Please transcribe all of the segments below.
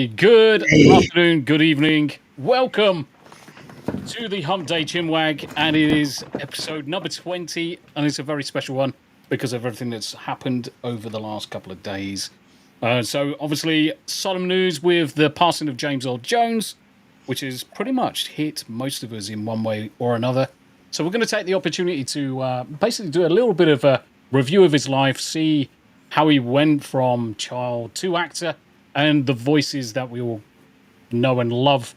Good afternoon, good evening. Welcome to the Hump Day Chinwag, and it is episode number 20, and it's a very special one because of everything that's happened over the last couple of days. So, obviously, solemn news with the passing of James Earl Jones, which has pretty much hit most of us in one way or another. So, we're going to take the opportunity to basically do a little bit of a review of his life, see how he went from child to actor, and the voices that we all know and love.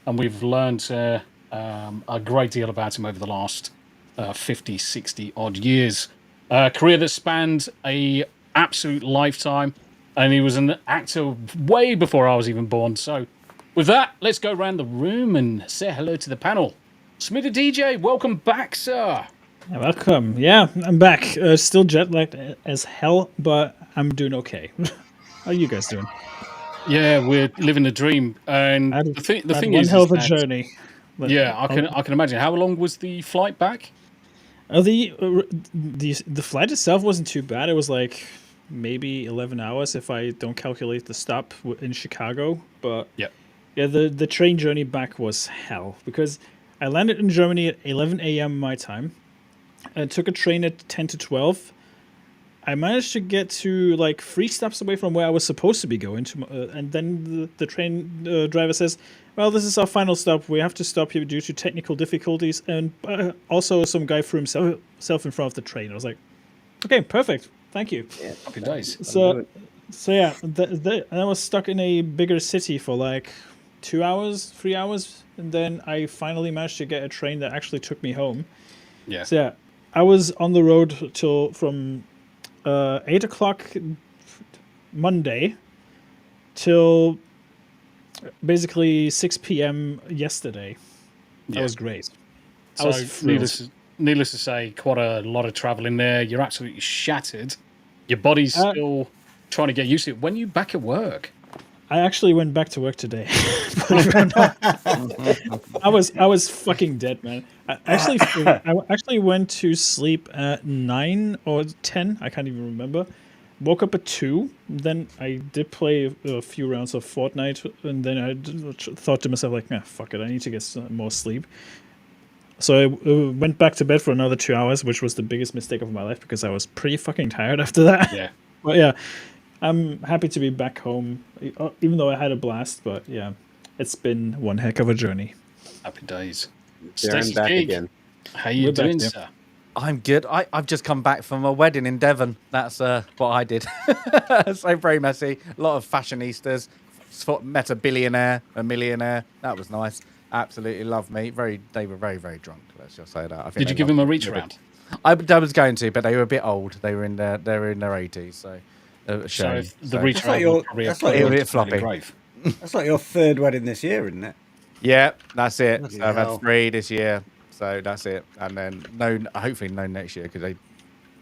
And we've learned a great deal about him over the last 50, 60 odd years. A career that spanned a absolute lifetime. And he was an actor way before I was even born. So with that, let's go around the room and say hello to the panel. Smu the DJ, welcome back, sir. Yeah, welcome. Yeah, I'm back. Still jet lagged as hell, but I'm doing okay. How are you guys doing? Yeah, we're living the dream. And the thing is, one hell of a journey. Yeah, I can imagine. How long was the flight back? The flight itself wasn't too bad. It was like maybe 11 hours if I don't calculate the stop in Chicago. But yeah, the train journey back was hell because I landed in Germany at 11 a.m. my time. I took a train at 10 to 12. I managed to get to like 3 stops away from where I was supposed to be going to, and then the train driver says, "Well, this is our final stop. We have to stop here due to technical difficulties." And also, some guy threw himself in front of the train. I was like, "Okay, perfect. Thank you." Yeah, happy days. So yeah, I was stuck in a bigger city for like 2 hours, 3 hours, and then I finally managed to get a train that actually took me home. Yeah. So yeah, I was on the road from 8 o'clock Monday till basically 6 p.m. yesterday. That was great. So needless to say, quite a lot of travel in there. You're absolutely shattered. Your body's still trying to get used to it. When are you back at work? I actually went back to work today. I was fucking dead, man. I actually went to sleep at 9 or 10. I can't even remember. Woke up at 2. Then I did play a few rounds of Fortnite, and then I thought to myself, like, fuck it, I need to get some more sleep. So I went back to bed for another 2 hours, which was the biggest mistake of my life because I was pretty fucking tired after that. Yeah. But yeah, I'm happy to be back home, even though I had a blast. But yeah, it's been one heck of a journey. Happy days. I'm back again. How you doing, sir? I'm good. I've just come back from a wedding in Devon. That's what I did. So very messy. A lot of fashionistas. Met a billionaire, a millionaire. That was nice. Absolutely loved me. They were very, very drunk. Let's just say that. Did you give them a reach around? I was going to, but they were a bit old. They were in their 80s, so. So the reach around was probably a bit floppy. That's like your third wedding this year, isn't it? Yeah, that's it. So I've had 3 this year, so that's it. And then hopefully no next year because they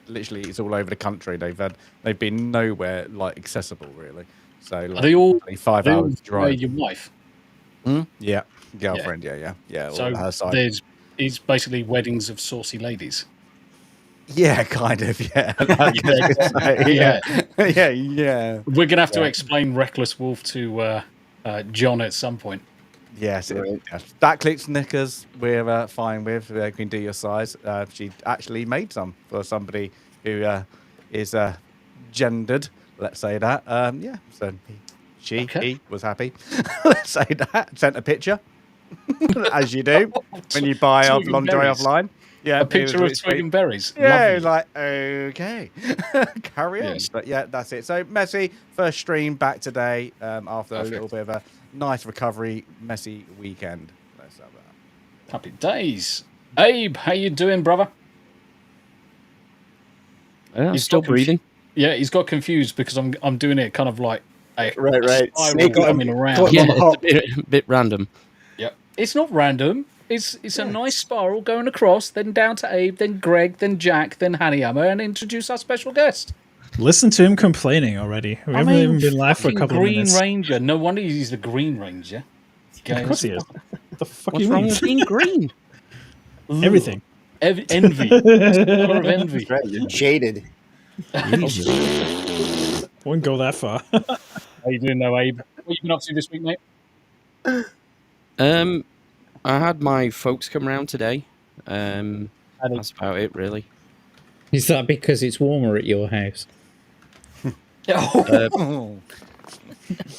literally it's all over the country. They've been nowhere like accessible really. So like, are they all 5 hours drive? Your wife? Yeah, girlfriend. Yeah. So her side. It's basically weddings of saucy ladies. Yeah, kind of. Yeah. Yeah. We're gonna have to explain Reckless Wolf to John at some point. Yes, that clicks knickers. We're fine with. You can do your size. She actually made some for somebody who is gendered. Let's say that. Yeah. So he was happy. Let's say that. Sent a picture, as you do when you buy lingerie offline. Yeah, a picture of twig and berries. Yeah, it was like, okay, carry on. Yes. But yeah, that's it. So messy, first stream back today after a little bit of a nice recovery, messy weekend. Let's have that. Happy days. Abe, how you doing, brother? Yeah, he's still breathing. Yeah, he's got confused because I'm doing it kind of like right. Snake coming around. Yeah, it's a bit random. Yeah, it's not random. It's a nice spiral going across, then down to Abe, then Greg, then Jack, then Hannyhammer, and introduce our special guest. Listen to him complaining already. We haven't even been live for a couple of minutes. Green Ranger. No wonder he's the Green Ranger. Of course he is. What the fuck What's wrong with being green? Everything. Envy. It's the color of envy. That's right, you're jaded. Wouldn't go that far. How you doing, though, Abe? you been up to this week, mate? I had my folks come round today. That's about it, really. Is that because it's warmer at your house? The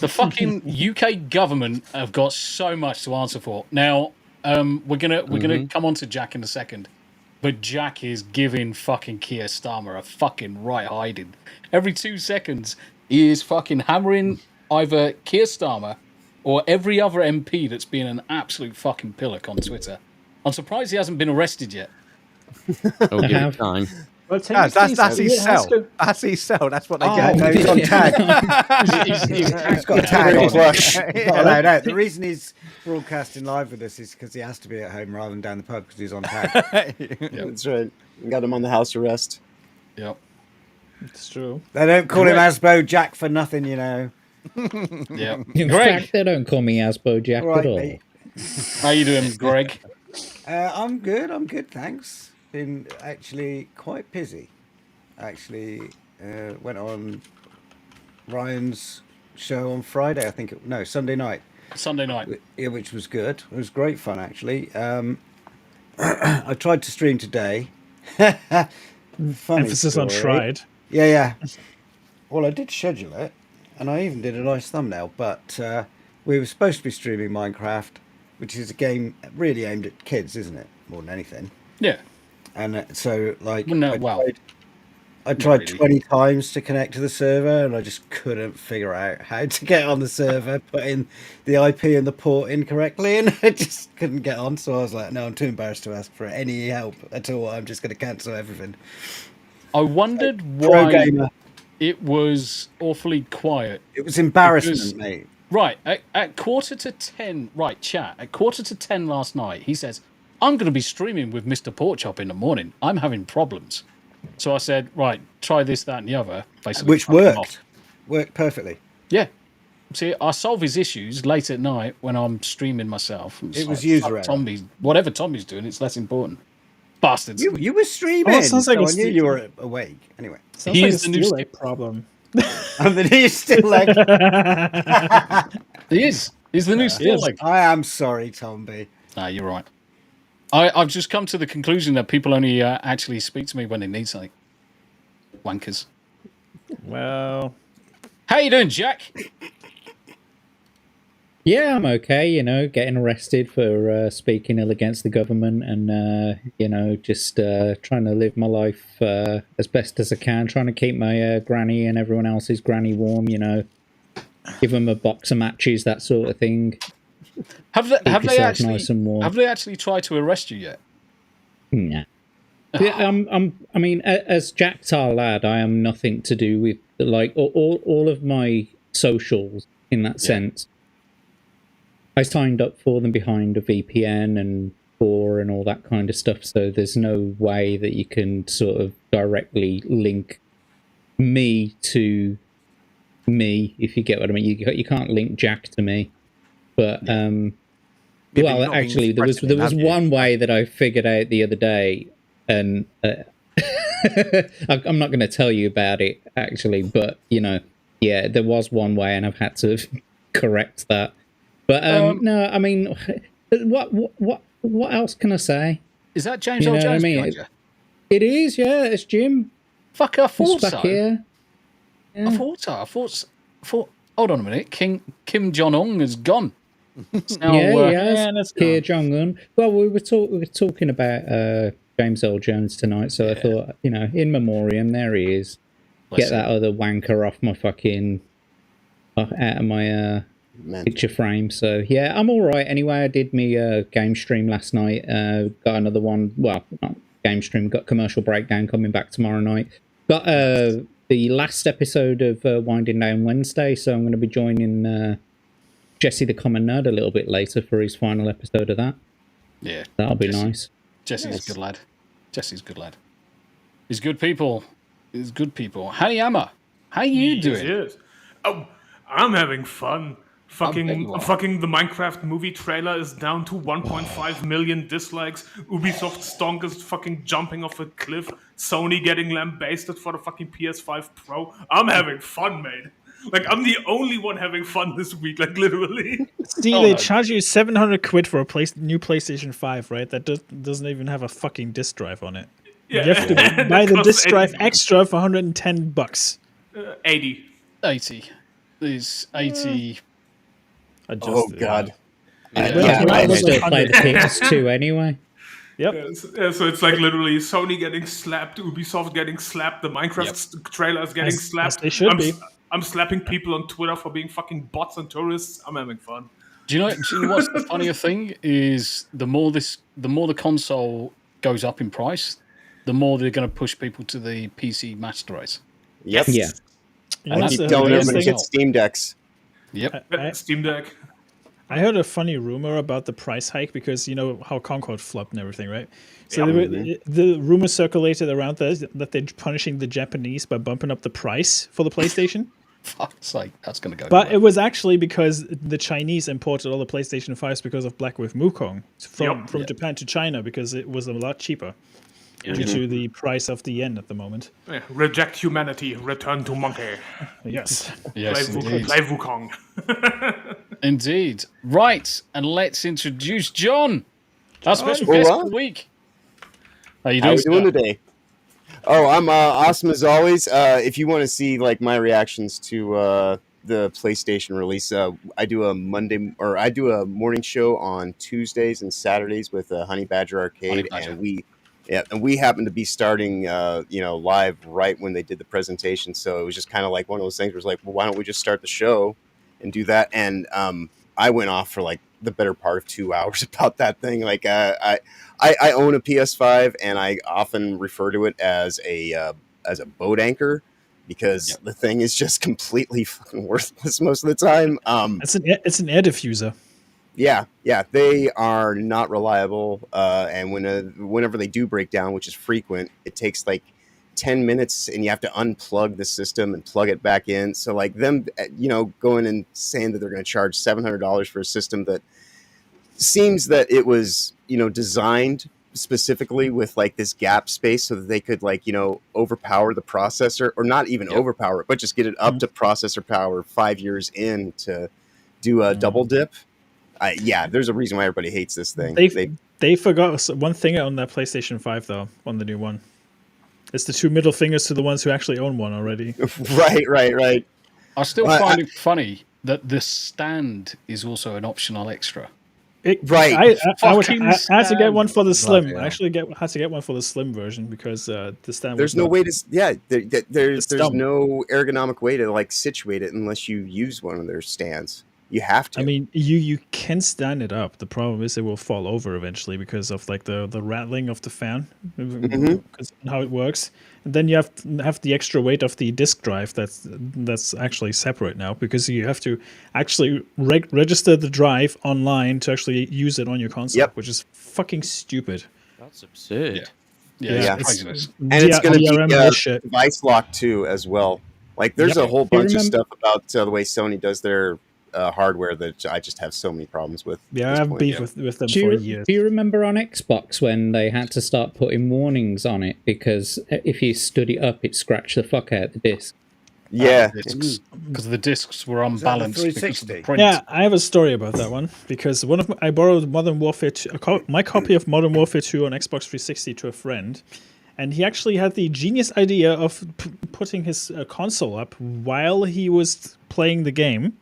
fucking UK government have got so much to answer for. Now, we're gonna come on to Jack in a second, but Jack is giving fucking Keir Starmer a fucking right hiding. Every 2 seconds, he is fucking hammering either Keir Starmer or every other MP that's been an absolute fucking pillock on Twitter. I'm surprised he hasn't been arrested yet. Oh, give it time. Well, that's his cell. That's his cell. That's what they get. No, he's on tag. He's got a tag on. Flush. No. The reason he's broadcasting live with us is because he has to be at home rather than down the pub because he's on tag. That's right. Got him on the house arrest. Yep. It's true. They don't call him Asbo Jack for nothing, you know. Yeah. In Greg, fact, they don't call me Asbo Jack All right, at all. mate. how you doing, Greg? I'm good, thanks. Been actually quite busy. Actually, went on Ryan's show on Friday, I think. Sunday night. Sunday night. Yeah, which was good. It was great fun, actually. I tried to stream today. Funny Emphasis on story. tried. Yeah. Well, I did schedule it, and I even did a nice thumbnail, but we were supposed to be streaming Minecraft, which is a game really aimed at kids, isn't it? More than anything. Yeah. And so, like, I tried really. 20 times to connect to the server, and I just couldn't figure out how to get on the server, put in the IP and the port incorrectly, and I just couldn't get on. So I was like, no, I'm too embarrassed to ask for any help at all. I'm just going to cancel everything. I wondered Pro why gamer. it was awfully quiet. It was embarrassment, Because- mate. Right, at 9:45, right, chat, at 9:45 last night, he says, I'm going to be streaming with Mr. Porkchop in the morning. I'm having problems. So I said, right, try this, that, and the other. Basically, Which worked. Worked perfectly. Yeah. See, I solve his issues late at night when I'm streaming myself. It's It was like, user fuck error. Tombi's, whatever Tombi's doing, it's less important. Bastards. You were streaming. Oh, it sounds like so I it's knew the- you were awake. Anyway. Sounds He like is a the new Steal Egg problem. And then he's still like, He is. He's the new Steel Leg. I am sorry, Tombi. Nah, you're right. I've just come to the conclusion that people only actually speak to me when they need something. Wankers. Well, How you doing, Jack? Yeah, I'm okay, getting arrested for speaking ill against the government and, just trying to live my life as best as I can, trying to keep my granny and everyone else's granny warm, give them a box of matches, that sort of thing. Have they yourself actually nice and warm. have they actually tried to arrest you yet? Nah. Yeah, I mean, as Jack Tar lad, I am nothing to do with, like, all of my socials in that sense. I signed up for them behind a VPN and Tor and all that kind of stuff, so there's no way that you can sort of directly link me to me, if you get what I mean. You can't link Jack to me. But, well, actually, there was one way that I figured out the other day, and I'm not going to tell you about it, actually, but, yeah, there was one way, and I've had to correct that. But no, I mean, what else can I say? Is that James You Earl know what I Jones mean? behind you? It is, yeah. It's Jim. Fuck, I thought He's so. back here. Yeah. I thought. Hold on a minute. Kim Jong Un is gone. It's now, It's Kim Jong Un. Well, we were talking about James Earl Jones tonight, so I thought, in memoriam, there he is. Get that other wanker off my fucking out of my picture frame. So yeah, I'm all right. Anyway, I did me game stream last night. Got another one. Well, not game stream. Got commercial breakdown coming back tomorrow night. Got the last episode of Winding Down Wednesday. So I'm going to be joining Jesse the Common Nerd a little bit later for his final episode of that. Yeah, that'll be nice. Jesse's a good lad. Jesse's a good lad. He's good people. He's good people. Honey Emma, how you doing? Yes. Oh, I'm having fun. Fucking the Minecraft movie trailer is down to 1.5 million dislikes. Ubisoft Stock is fucking jumping off a cliff. Sony getting lambasted for the fucking PS5 Pro. I'm having fun, mate. Like I'm the only one having fun this week, like literally. See, they charge you 700 quid for a new PlayStation 5, right? That doesn't even have a fucking disc drive on it. Yeah. You have to buy the disc drive extra for $110. 80. 80. There's 80. Oh God. I still play the PS2 anyway. Yep. So it's like literally Sony getting slapped, Ubisoft getting slapped, the Minecraft trailer is getting slapped. As they should be. I'm slapping people on Twitter for being fucking bots and tourists. I'm having fun. Do you know what's the funnier thing is the more the console goes up in price, the more they're going to push people to the PC master race. Yep. Yeah. I keep telling them to get Steam Decks. Yep. Steam Deck. I heard a funny rumor about the price hike because you know how Concord flopped and everything, right? So the rumor circulated around that they're punishing the Japanese by bumping up the price for the PlayStation. Fuck's sake, that's going to go. But it was actually because the Chinese imported all the PlayStation 5s because of Black Myth Wukong from Japan to China because it was a lot cheaper due to the price of the yen at the moment. Yeah. Reject humanity, return to monkey. Yes. Yes, Play Wukong. Indeed. Right, and let's introduce John, our special guest for the week. How you doing? How are you doing today? Oh, I'm awesome as always. If you want to see like my reactions to the PlayStation release, I do a morning show on Tuesdays and Saturdays with Honey Badger Arcade, and we happen to be starting live right when they did the presentation. So it was just kind of like one of those things where it's like, well, why don't we just start the show and do that? And I went off for like the better part of 2 hours about that thing. Like I own a PS5 and I often refer to it as a boat anchor because the thing is just completely fucking worthless most of the time. It's an air diffuser. Yeah, they are not reliable, and whenever they do break down, which is frequent, it takes like 10 minutes, and you have to unplug the system and plug it back in. So like them, going and saying that they're going to charge $700 for a system that seems that it was, designed specifically with like this gap space so that they could overpower the processor, or not even overpower it, but just get it up to processor power 5 years in to do a double dip. There's a reason why everybody hates this thing. They forgot one thing on that PlayStation 5 though, on the new one. It's the 2 middle fingers to the ones who actually own one already. Right. I still find it funny that the stand is also an optional extra. I had to get one for the slim. I actually had to get one for the slim version because the stand. There's no way to. There's no ergonomic way to like situate it unless you use one of their stands. You have to. I mean, you can stand it up. The problem is it will fall over eventually because of like the rattling of the fan, because how it works. And then you have to have the extra weight of the disk drive that's actually separate now because you have to actually register the drive online to actually use it on your console, which is fucking stupid. That's absurd. Yeah. And it's going to be device lock too as well. Like there's a whole bunch of stuff about the way Sony does their hardware that I just have so many problems with. Yeah, I have beef with them for years. Do you remember on Xbox when they had to start putting warnings on it because if you stood it up, it scratched the fuck out the disc? Yeah, because the discs were unbalanced. Because of the print. Yeah, I have a story about that one because I borrowed Modern Warfare 2, my copy of Modern Warfare 2 on Xbox 360 to a friend, and he actually had the genius idea of putting his console up while he was playing the game.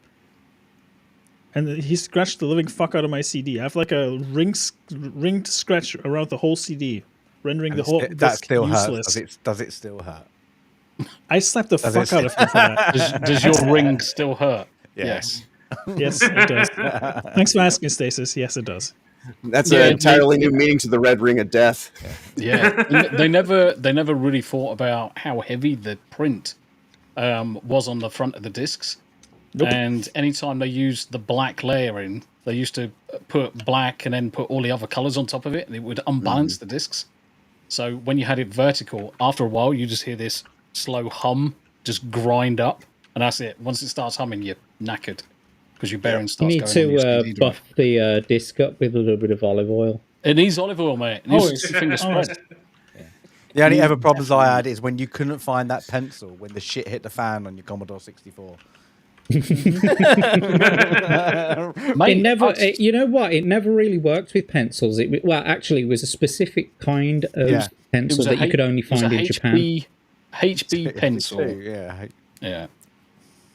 And he scratched the living fuck out of my CD. I have like a ringed scratch around the whole CD, rendering the whole disc useless. Does it still hurt? I slapped the fuck out of him for that. Does your ring still hurt? Yeah. Yes. Yes, it does. Thanks for asking, Stasis. Yes, it does. That's an entirely new meaning to the Red Ring of Death. Yeah. They never really thought about how heavy the print was on the front of the discs. Nope. And anytime they used the black layering, they used to put black and then put all the other colors on top of it, and it would unbalance the discs. So when you had it vertical, after a while, you just hear this slow hum just grind up, and that's it. Once it starts humming, you're knackered because your bearing starts going. You need to buff the disc up with a little bit of olive oil. It needs olive oil, mate. It needs your finger spread. The only ever problems I had is when you couldn't find that pencil when the shit hit the fan on your Commodore 64. It never, you know what? It never really worked with pencils. Actually, it was a specific kind of pencil that you could only find in Japan. HB pencil. Yeah.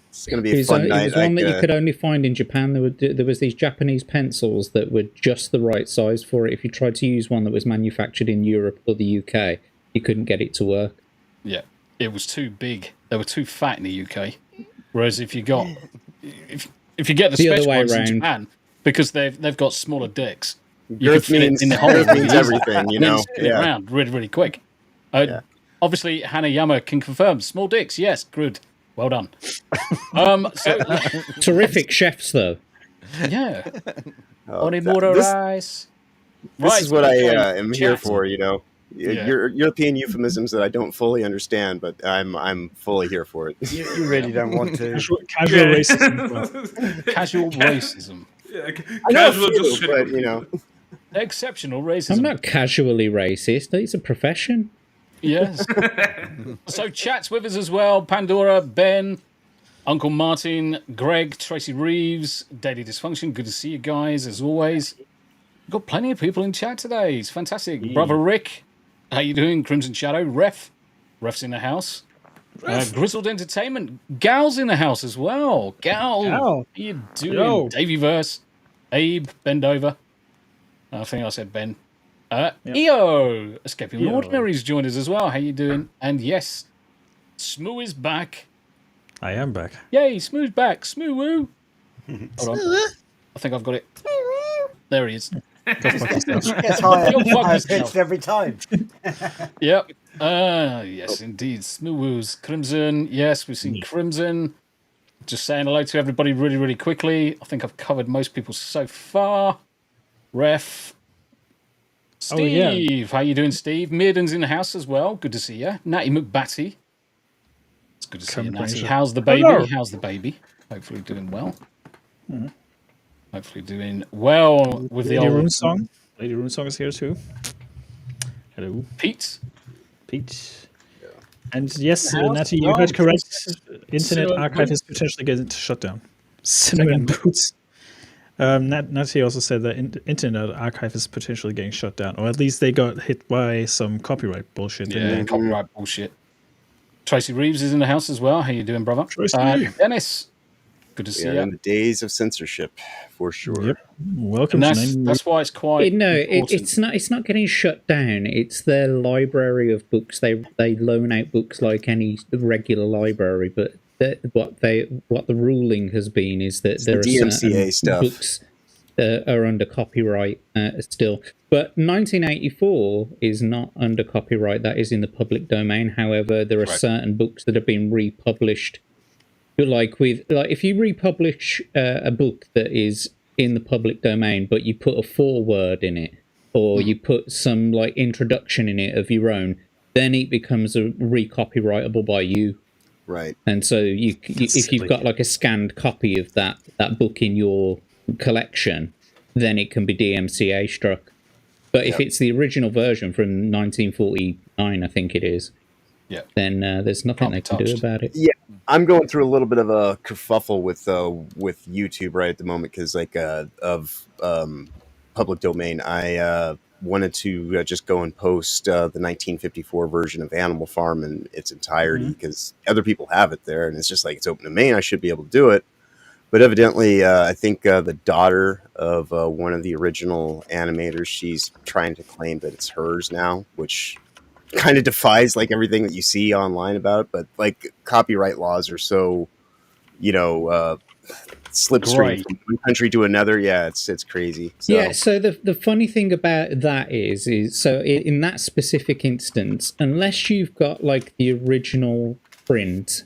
It's going to be a fun night. It was one that you could only find in Japan. There was these Japanese pencils that were just the right size for it. If you tried to use one that was manufactured in Europe or the UK, you couldn't get it to work. Yeah, it was too big. They were too fat in the UK. Whereas if you get the special ones in Japan, because they've got smaller dicks, you can fit it in the hole. Means everything, you know. Spin it around really, really quick. Obviously, Hanayama can confirm small dicks. Yes, good. Well done. Terrific chefs, though. Yeah. Onimura rice. This is what I am here for, you know. European euphemisms that I don't fully understand, but I'm fully here for it. You really don't want to. Casual racism. Casual racism. Casual just but you know. Exceptional racism. I'm not casually racist. It's a profession. Yes. So chats with us as well. Pandora, Ben, Uncle Martin, Greg, Tracy Reeves, Daily Dysfunction. Good to see you guys as always. We've got plenty of people in chat today. It's fantastic. Yeah. Brother Rick, how you doing? Crimson Shadow, Ref's in the house. Grizzled Entertainment, Gal's in the house as well. Gal, how you doing? Yo. Daveyverse, Abe, bend over. I think I said Ben. EO, Escaping the Ordinary's joined us as well. How you doing? And yes, Smu is back. I am back. Yay, Smu's back. Smu woo. Hold on. I think I've got it. There he is. Gets higher pitched every time. Yep. Yes, indeed. Smu woo's Crimson. Yes, we've seen Crimson. Just saying hello to everybody really, really quickly. I think I've covered most people so far. Ref. Steve, how you doing, Steve? Mirden's in the house as well. Good to see you. Natty McBatty. It's good to see you, Natty. How's the baby? Hello. How's the baby? Hopefully doing well. Mm-hmm. Hopefully doing well with the old... Rune Song. Lady Rune Song is here too. Hello. Pete. Yeah. And yes, Natty, you heard correct. Internet archive is potentially getting shut down. Cinnamon Boots. Natty also said that Internet Archive is potentially getting shut down, or at least they got hit by some copyright bullshit. Yeah, copyright bullshit. Tracy Reeves is in the house as well. How you doing, brother? Dennis, good to see you. In the days of censorship, for sure. Yep. Welcome. That's why it's quite. It's not getting shut down. It's their library of books. They loan out books like any regular library, but. What the ruling has been is that there are DMCA stuff. Books are under copyright still. But 1984 is not under copyright. That is in the public domain. However, there are certain books that have been republished. Like if you republish a book that is in the public domain, but you put a foreword in it, or you put some like introduction in it of your own, then it becomes recopyrightable by you. Right. And so if you've got like a scanned copy of that book in your collection, then it can be DMCA struck. But if it's the original version from 1949, I think it is, then there's nothing they can do about it. Yeah, I'm going through a little bit of a kerfuffle with YouTube right at the moment because of public domain. I wanted to just go and post the 1954 version of Animal Farm in its entirety because other people have it there, and it's just like it's open domain. I should be able to do it, but evidently, I think the daughter of one of the original animators, she's trying to claim that it's hers now, which kind of defies like everything that you see online about it. But like copyright laws are so, slipstream from one country to another. Yeah, it's crazy. So. Yeah, so the funny thing about that is so in that specific instance, unless you've got like the original print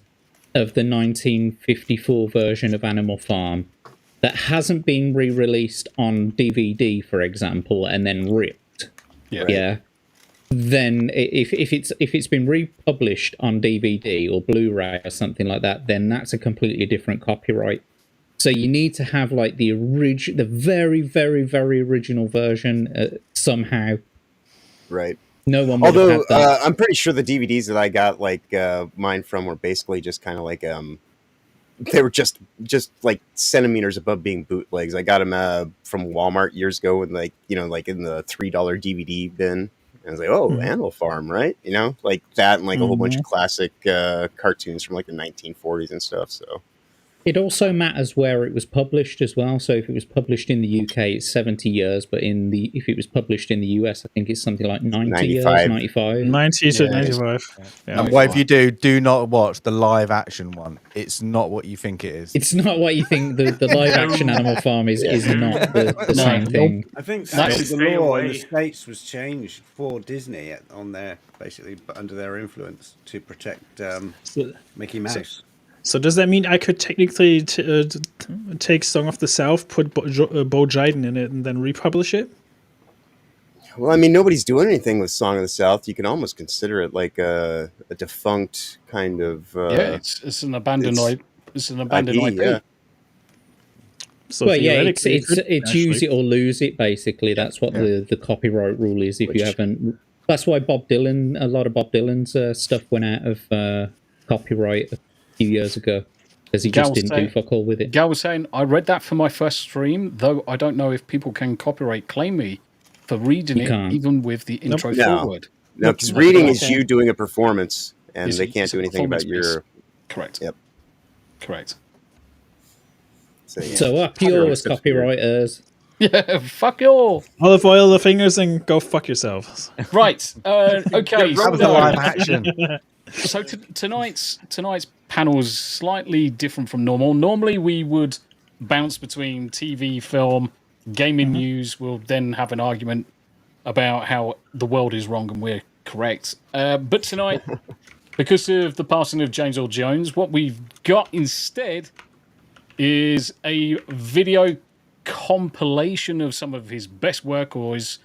of the 1954 version of Animal Farm that hasn't been re-released on DVD, for example, and then ripped, then if it's been republished on DVD or Blu-ray or something like that, then that's a completely different copyright. So you need to have like the very, very, very original version somehow. Right. No one would have had I'm pretty sure the DVDs that I got like mine from were basically just kind of like they were just like centimeters above being bootlegs. I got them from Walmart years ago, and like in the $3 DVD bin. And I was like, oh, Animal Farm, right? Like that, and like a whole bunch of classic cartoons from like the 1940s and stuff. So it also matters where it was published as well. So if it was published in the UK, it's 70 years, but if it was published in the US, I think it's something like 90 years, 95. 90 to 95. Yeah. And what if you do not watch the live action one? It's not what you think it is. It's not what you think. The live action Animal Farm is not the same thing. I think the law in the States was changed for Disney on their basically under their influence to protect Mickey Mouse. So does that mean I could technically take Song of the South, put Bo Jiden in it, and then republish it? Well, I mean, nobody's doing anything with Song of the South. You can almost consider it like a defunct kind of. It's an abandoned IP. Yeah. So well, yeah, it's use it or lose it. Basically, that's what the copyright rule is. If you haven't, that's why a lot of Bob Dylan's stuff went out of copyright a few years ago, because he just didn't do fuck all with it. Gal was saying, I read that for my first stream, though I don't know if people can copyright claim me for reading even with the intro forward. No, because reading is you doing a performance, and they can't do anything about your... Correct. Yep. Correct. So up yours, copywriters. Yeah, fuck you all. Olive oil the fingers and go fuck yourselves. Right. Okay. That was a live action. So tonight's panel is slightly different from normal. Normally we would bounce between TV, film, gaming news. We'll then have an argument about how the world is wrong and we're correct. But tonight, because of the passing of James Earl Jones, what we've got instead is a video compilation of some of his best work, or is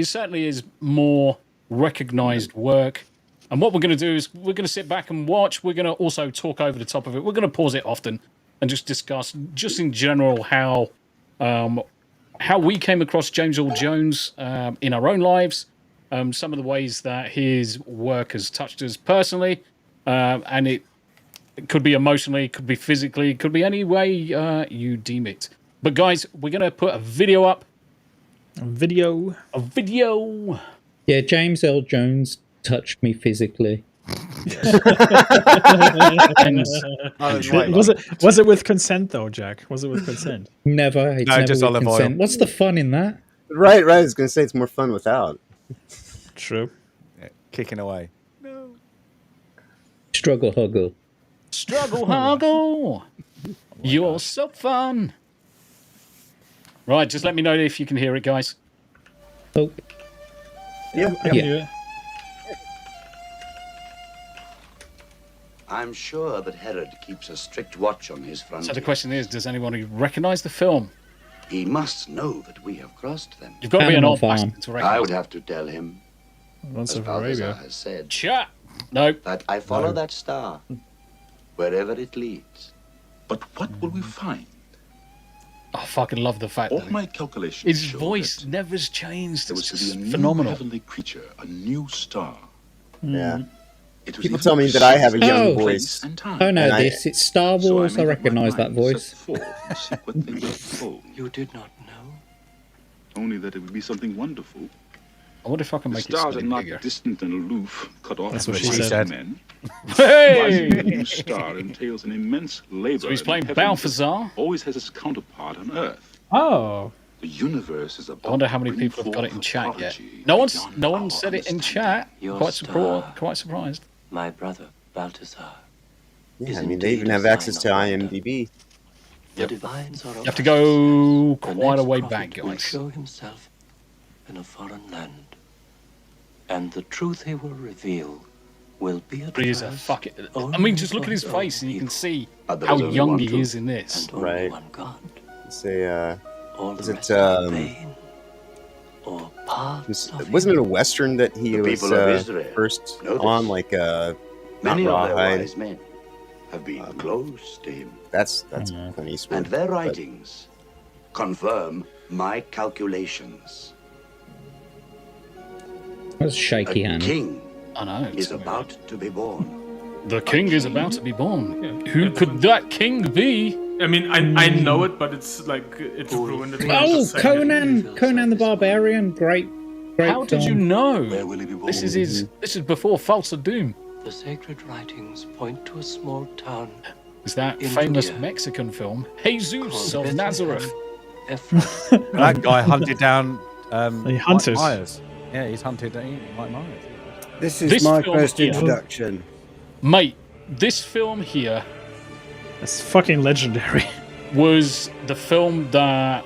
certainly his more recognized work. And what we're going to do is we're going to sit back and watch. We're going to also talk over the top of it. We're going to pause it often and just discuss, just in general, how we came across James Earl Jones in our own lives, some of the ways that his work has touched us personally, and it could be emotionally, could be physically, could be any way you deem it. But guys, we're going to put a video up. A video. Yeah, James Earl Jones touched me physically. Was it with consent though, Jack? Was it with consent? Never. It's no, never just with olive consent. oil. What's the fun in that? Right. I was going to say it's more fun without. True. Yeah, kicking away. Struggle huggle. You're so fun. Right, just let me know if you can hear it, guys. Oh. Yeah. I'm sure that Herod keeps a strict watch on his frontier. So the question is, does anyone recognize the film? He must know that we have crossed them. You've got to be an old bastard to recognize. I would have to tell him, Once as of Arabia. Balthazar has said, Chat. No. that I follow that star wherever it leads. But what will we find? I fucking love the fact All that my calculations his show voice that never has changed. there It's was to be a just new phenomenal. heavenly creature, a new star. Yeah. It was People even tell me that I have a young Oh. voice. and time. Oh no, And it's Star So Wars. I made up my recognise that mind, voice. set forth and seek what they were told. You did not know? Only that it would be something wonderful. I wonder if I can The make it stars are slightly not bigger. distant and aloof, cut off That's from what the she wise said. men. Hey! Rising a new star entails an immense labor. So he's in playing heaven that Balthazar. always has its counterpart on Earth. Oh. The universe is about I wonder how many to bring people have got it in forth a chat yet. prodigy No one beyond said our it in understanding. chat. Your Quite star. surprised. My brother, Balthazar. Yeah, I mean, they even have access to IMDb. The divines are You have to go quite a way back, will guys. show himself in a foreign land. And the truth he will reveal will be at But he's a first fucking. I only mean, just look at for his his face own and you can people. see But there how is only young one he truth is in this. And only Right. one God. Say, All the Is it, rest are vain or parts of wasn't it him. a Western that he The was people of Israel first know this. on? Like, Many not of their Rawhide. wise men have been close to him. That's Clint Eastwood. And their but- writings confirm my calculations. That's a shaky A hand. king I know. is about to be born. The king is about to be born. Who could that king be? I mean, I know it, but it's like it's ruined. Oh, Conan the Barbarian, great How did you film. know? Where will he be born? This is before False of Doom. The sacred writings point to a small town. Is that In famous Judea. Mexican film Jesus of Nazareth? That guy hunted down He hunters. Mike Myers. Yeah, he's hunted Mike Myers. This is This my film first here- introduction. Mate, this film here That's fucking legendary. was the film that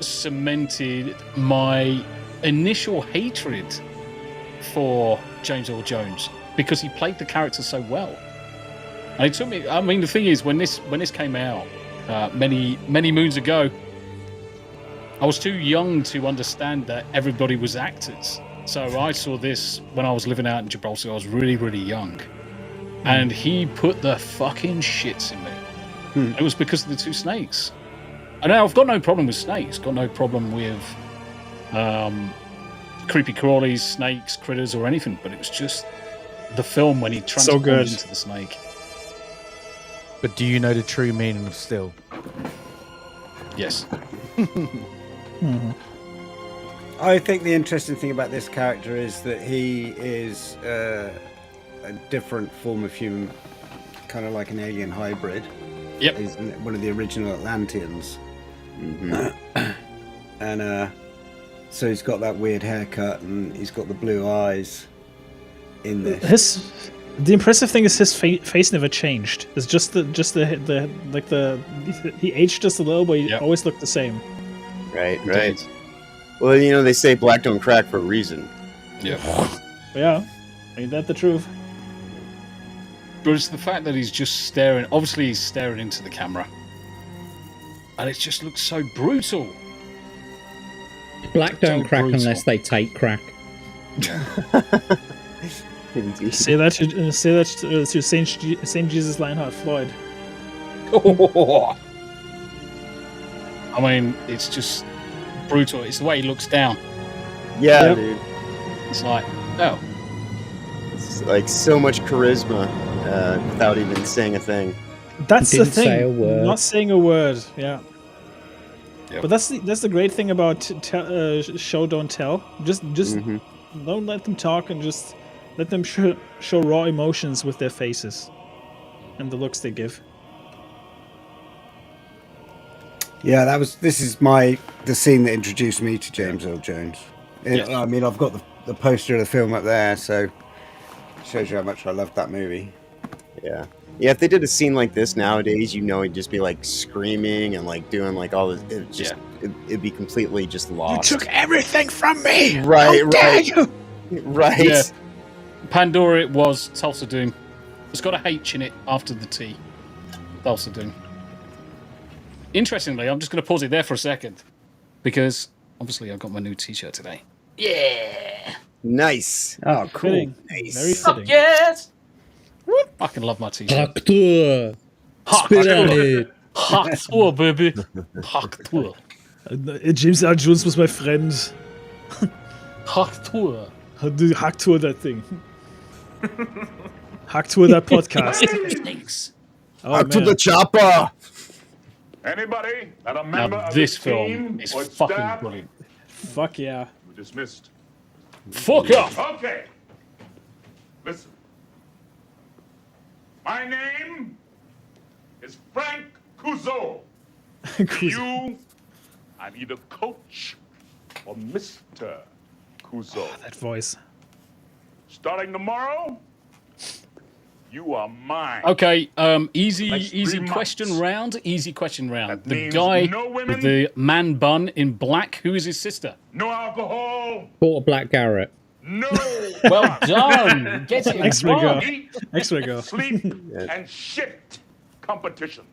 cemented my initial hatred for James Earl Jones because he played the character so well. And it took me. I mean, the thing is, when this came out many moons ago, I was too young to understand that everybody was actors. So I saw this when I was living out in Gibraltar. I was really, really young, and he put the fucking shits in me. It was because of the two snakes. And now I've got no problem with snakes. Got no problem with creepy crawlies, snakes, critters, or anything. But it was just the film when he transformed good. into the snake. But do you know the true meaning of still? Yes. I think the interesting thing about this character is that he is a different form of human, kind of like an alien hybrid. Yep. He's one of the original Atlanteans. And so he's got that weird haircut and he's got the blue eyes in this. The impressive thing is his face never changed. It's just he aged just a little, but he always looked the same. Right, right. Well, you know, they say black don't crack for a reason. Yeah. Yeah, ain't that the truth? But it's the fact that he's just staring. Obviously, he's staring into the camera, and it just looks so brutal. Black don't So crack brutal. unless they take crack. Indeed. Say that to Saint Jesus Lionheart Floyd. I mean, it's just brutal. It's the way he looks down. Yeah, Yep. dude. It's like, oh, It's like so much charisma without even saying a thing. That's the Didn't thing. say a word. Not saying a word. Yeah. Yep. But that's the great thing about show don't tell. Just Mhm. don't let them talk and just let them show raw emotions with their faces and the looks they give. Yeah, this is the scene that introduced me to James Earl Jones. Yes. I mean, I've got the poster of the film up there, so it shows you how much I loved that movie. Yeah. Yeah, if they did a scene like this nowadays, you know, he'd just be like screaming and like doing like all this. It'd be completely just lost. everything from me. Right, right. Right. yeah. Pandora, it was Tulsa Doom. It's got a H in it after the T. Tulsa Doom. Interestingly, I'm just going to pause it there for a second because obviously I've got my new T-shirt today. Yeah. Nice. Oh, cool. Fitting. Nice. Very fitting. Yes. I can love my T-shirt. Haktur. Spit on it. Haktur, baby. Haktur. James Earl Jones was my friend. Haktur. Hacktour that thing. Hacktour that podcast. Snakes. Oh, Up to man. the chopper. Anybody that a member Now of this this film team is or fucking staff brilliant. Fuck yeah. dismissed. Fuck off. Okay. Listen. My name is Frank Cuzo. You, I'm either Coach or Mr. Cuzo. That voice. Starting tomorrow, you are mine. Okay, easy Next 3 question months. round. Easy question round. That The means guy no women. with the man bun in black, who is his sister? No alcohol. Quarter Black Garrett. No. Well done. Get it X-ray wrong. go. Eat, X-ray go. sleep, and shit competition.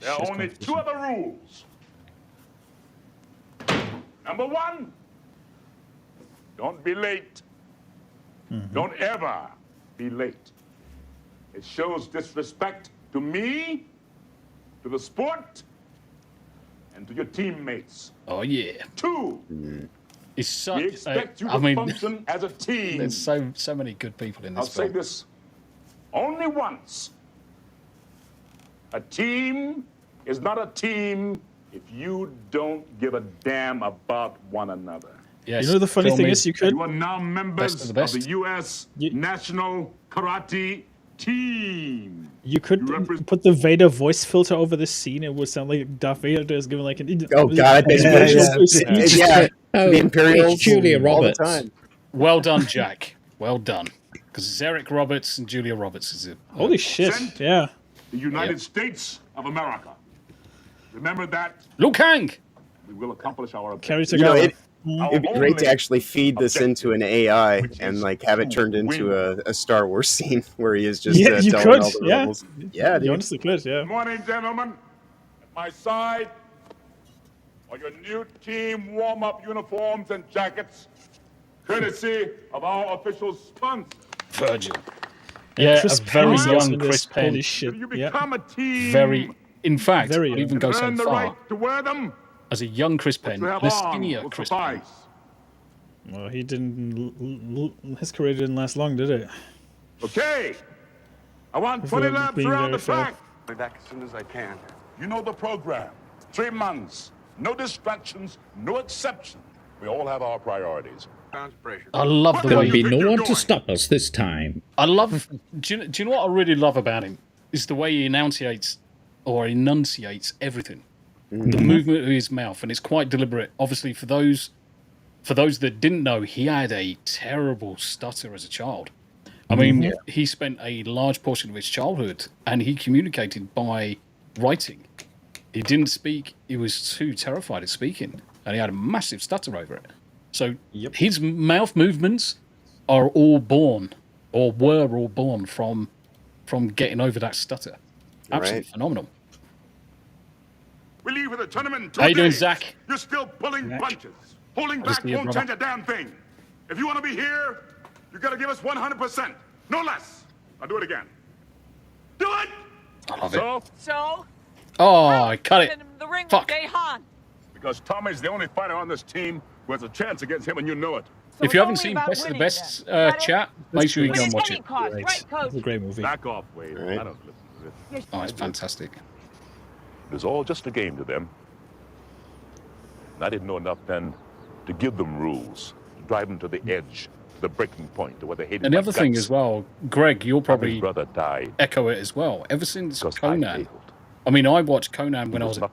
There are only 2 other rules. Number 1, don't be late. Don't ever be late. It shows disrespect to me, to the sport, and to your teammates. Oh yeah. 2, It's such. we expect you to I mean, function as a team. there's so many good people in I'll this say film. this only once. A team is not a team if you don't give a damn about one another. Yes. You know the funny thing is, you are now members of the U.S. National Karate Team. You could put the Vader voice filter over this scene. It would sound like Darth Vader is giving like an. Oh God! Yeah. Oh, The Imperials, it's Julia all the Roberts. time. Well done, Jack. Well done. Because it's Eric Roberts and Julia Roberts is it? Holy shit! Yeah. The United States of America. Remember that. Liu Kang. We will accomplish our Carry objective. together. It'd be great to actually feed this into an AI and like have it turned into a Star Wars scene where he is just Yeah, you telling could. all the Yeah. rebels. Yeah, You dude. honestly could. Yeah. Good morning, gentlemen. At my side are your new team warm-up uniforms and jackets, courtesy of our official sponsor. Virgil. Yeah, Chris a very Penn was young in this. Chris Penn. Holy shit! You Yeah. become a team. Very. In fact, Very I'd even young. go so earn the far right to wear them. as a young Chris Penn, You have and a on skinnier will Chris Penn. suffice. Well, he didn't. His career didn't last long, did it? Okay. I want Before 20 laps being around very the fair. track. I'll be back as soon as I can. You know the program. 3 months. No distractions, no exceptions. We all have our priorities. I love the There'll way. be no one to stop us this time. I love. Do you know what I really love about him? Is the way he enunciates everything. The movement of his mouth, and it's quite deliberate. Obviously, for those that didn't know, he had a terrible stutter as a child. I mean, he spent a large portion of his childhood, and he communicated by writing. He didn't speak. He was too terrified of speaking, and he had a massive stutter over it. So his mouth movements are all born, or were all born from getting over that stutter. Absolutely phenomenal. We leave for the tournament in 2 How you doing, days. Zach? You're still pulling punches. Holding Good to back see you, won't brother. change a damn thing. If you want to be here, you got to give us 100%. No less. I'll do it again. Do it! I love it. So? Oh, I cut it. Send him in the ring Fuck. with Dehan. Because Tommy's the only fighter on this team who has a chance against him, and you know it. So If you it's haven't only seen about Best of the winning, Best then. Got it? chat, make sure you Win go and watch it. attending costs, right, Coach? It's a great movie. Back off, Wade. Right. I don't listen to this. Oh, it's fantastic. It was all just a game to them. And I didn't know enough then to give them rules, to drive them to the edge, the breaking point, to where they hated And the my other thing guts. as well, Greg, you'll Tommy's probably brother died echo it as well. Ever since because I Conan, failed. I mean, I watched Conan when I was a not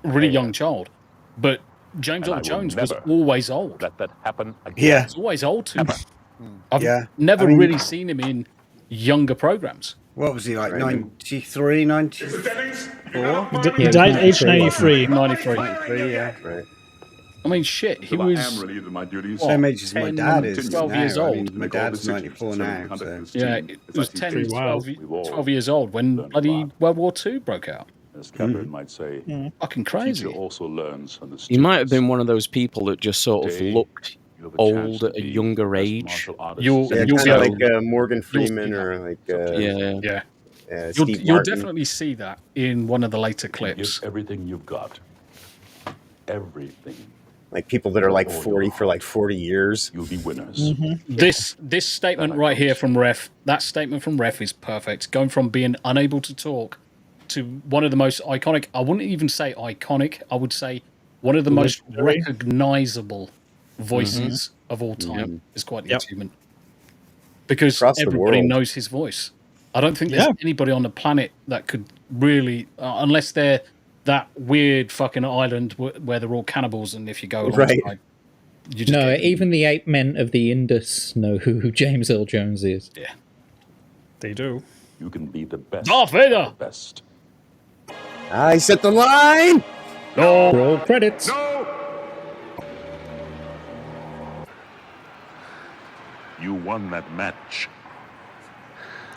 really young prepared. child, but James And I Earl will Jones was never always old. Let that happen again. Yeah. He was always old to me. I've Yeah. never I mean- really seen him in younger programs. What was he like? 93, 94? He died aged 93. 93. 93, yeah. Right. I mean, shit, he Till I was am relieved of my duties. What, Same age as my 10, dad is 12 now. years I old. mean, my dad's 94 now. So. Yeah, it was 10, pretty 12, wild. 12 years old when Learn a bloody lot. World War II broke out. As Catherine might say, Fucking teacher crazy. also learns from the He might have students. been one of those people that just sort of Today, looked you have a chance old to at a be younger the best age. martial artist You'll- in Yeah, you'll kind be of able- like Morgan see Freeman that. or like Yeah. Yeah. Steve You'll Martin. definitely see that in one of the later Give clips. everything you've got. Everything. Like people that are like 40 for like 40 years. You'll be winners. This statement right here from Ref, that statement from Ref is perfect. Going from being unable to talk to one of the most iconic, I wouldn't even say iconic, I would say one of the most Legendary. recognizable voices of all time is quite the Yep. achievement. Because Across the everybody world. knows his voice. I don't think there's Yeah. anybody on the planet that could really, unless they're that weird fucking island where they're all cannibals, and if you go alongside, Right. you just No, get- even the ape men of the Indus know who James Earl Jones is. yeah. They do. You can be the best. Darth Vader! The best. I set the line. Roll credits. No! You won that match.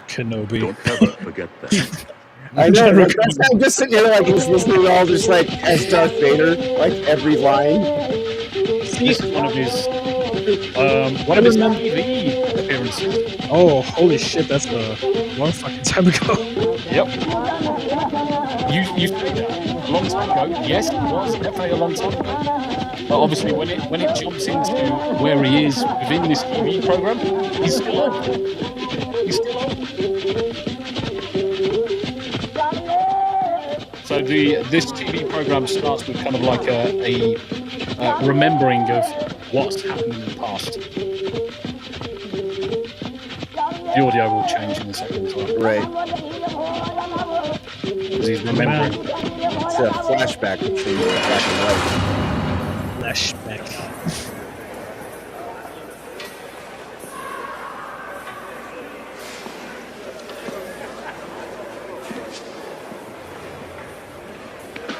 Kenobi. Don't ever forget that. I know. That's how I'm just sitting here like he's listening to all just like as Darth Vader, like every line. This is one of his TV appearances. Oh, holy shit, that's a long fucking time ago. Yep. You say that a long time ago. Yes, it was definitely a long time ago. But obviously, when it jumps into where he is within this TV program, he's still on. He's still on. this TV program starts with kind of like a remembering of what's happened in the past. The audio will change in a second as well. Right. Because he's remembering. It's a flashback between black and white. Flashback.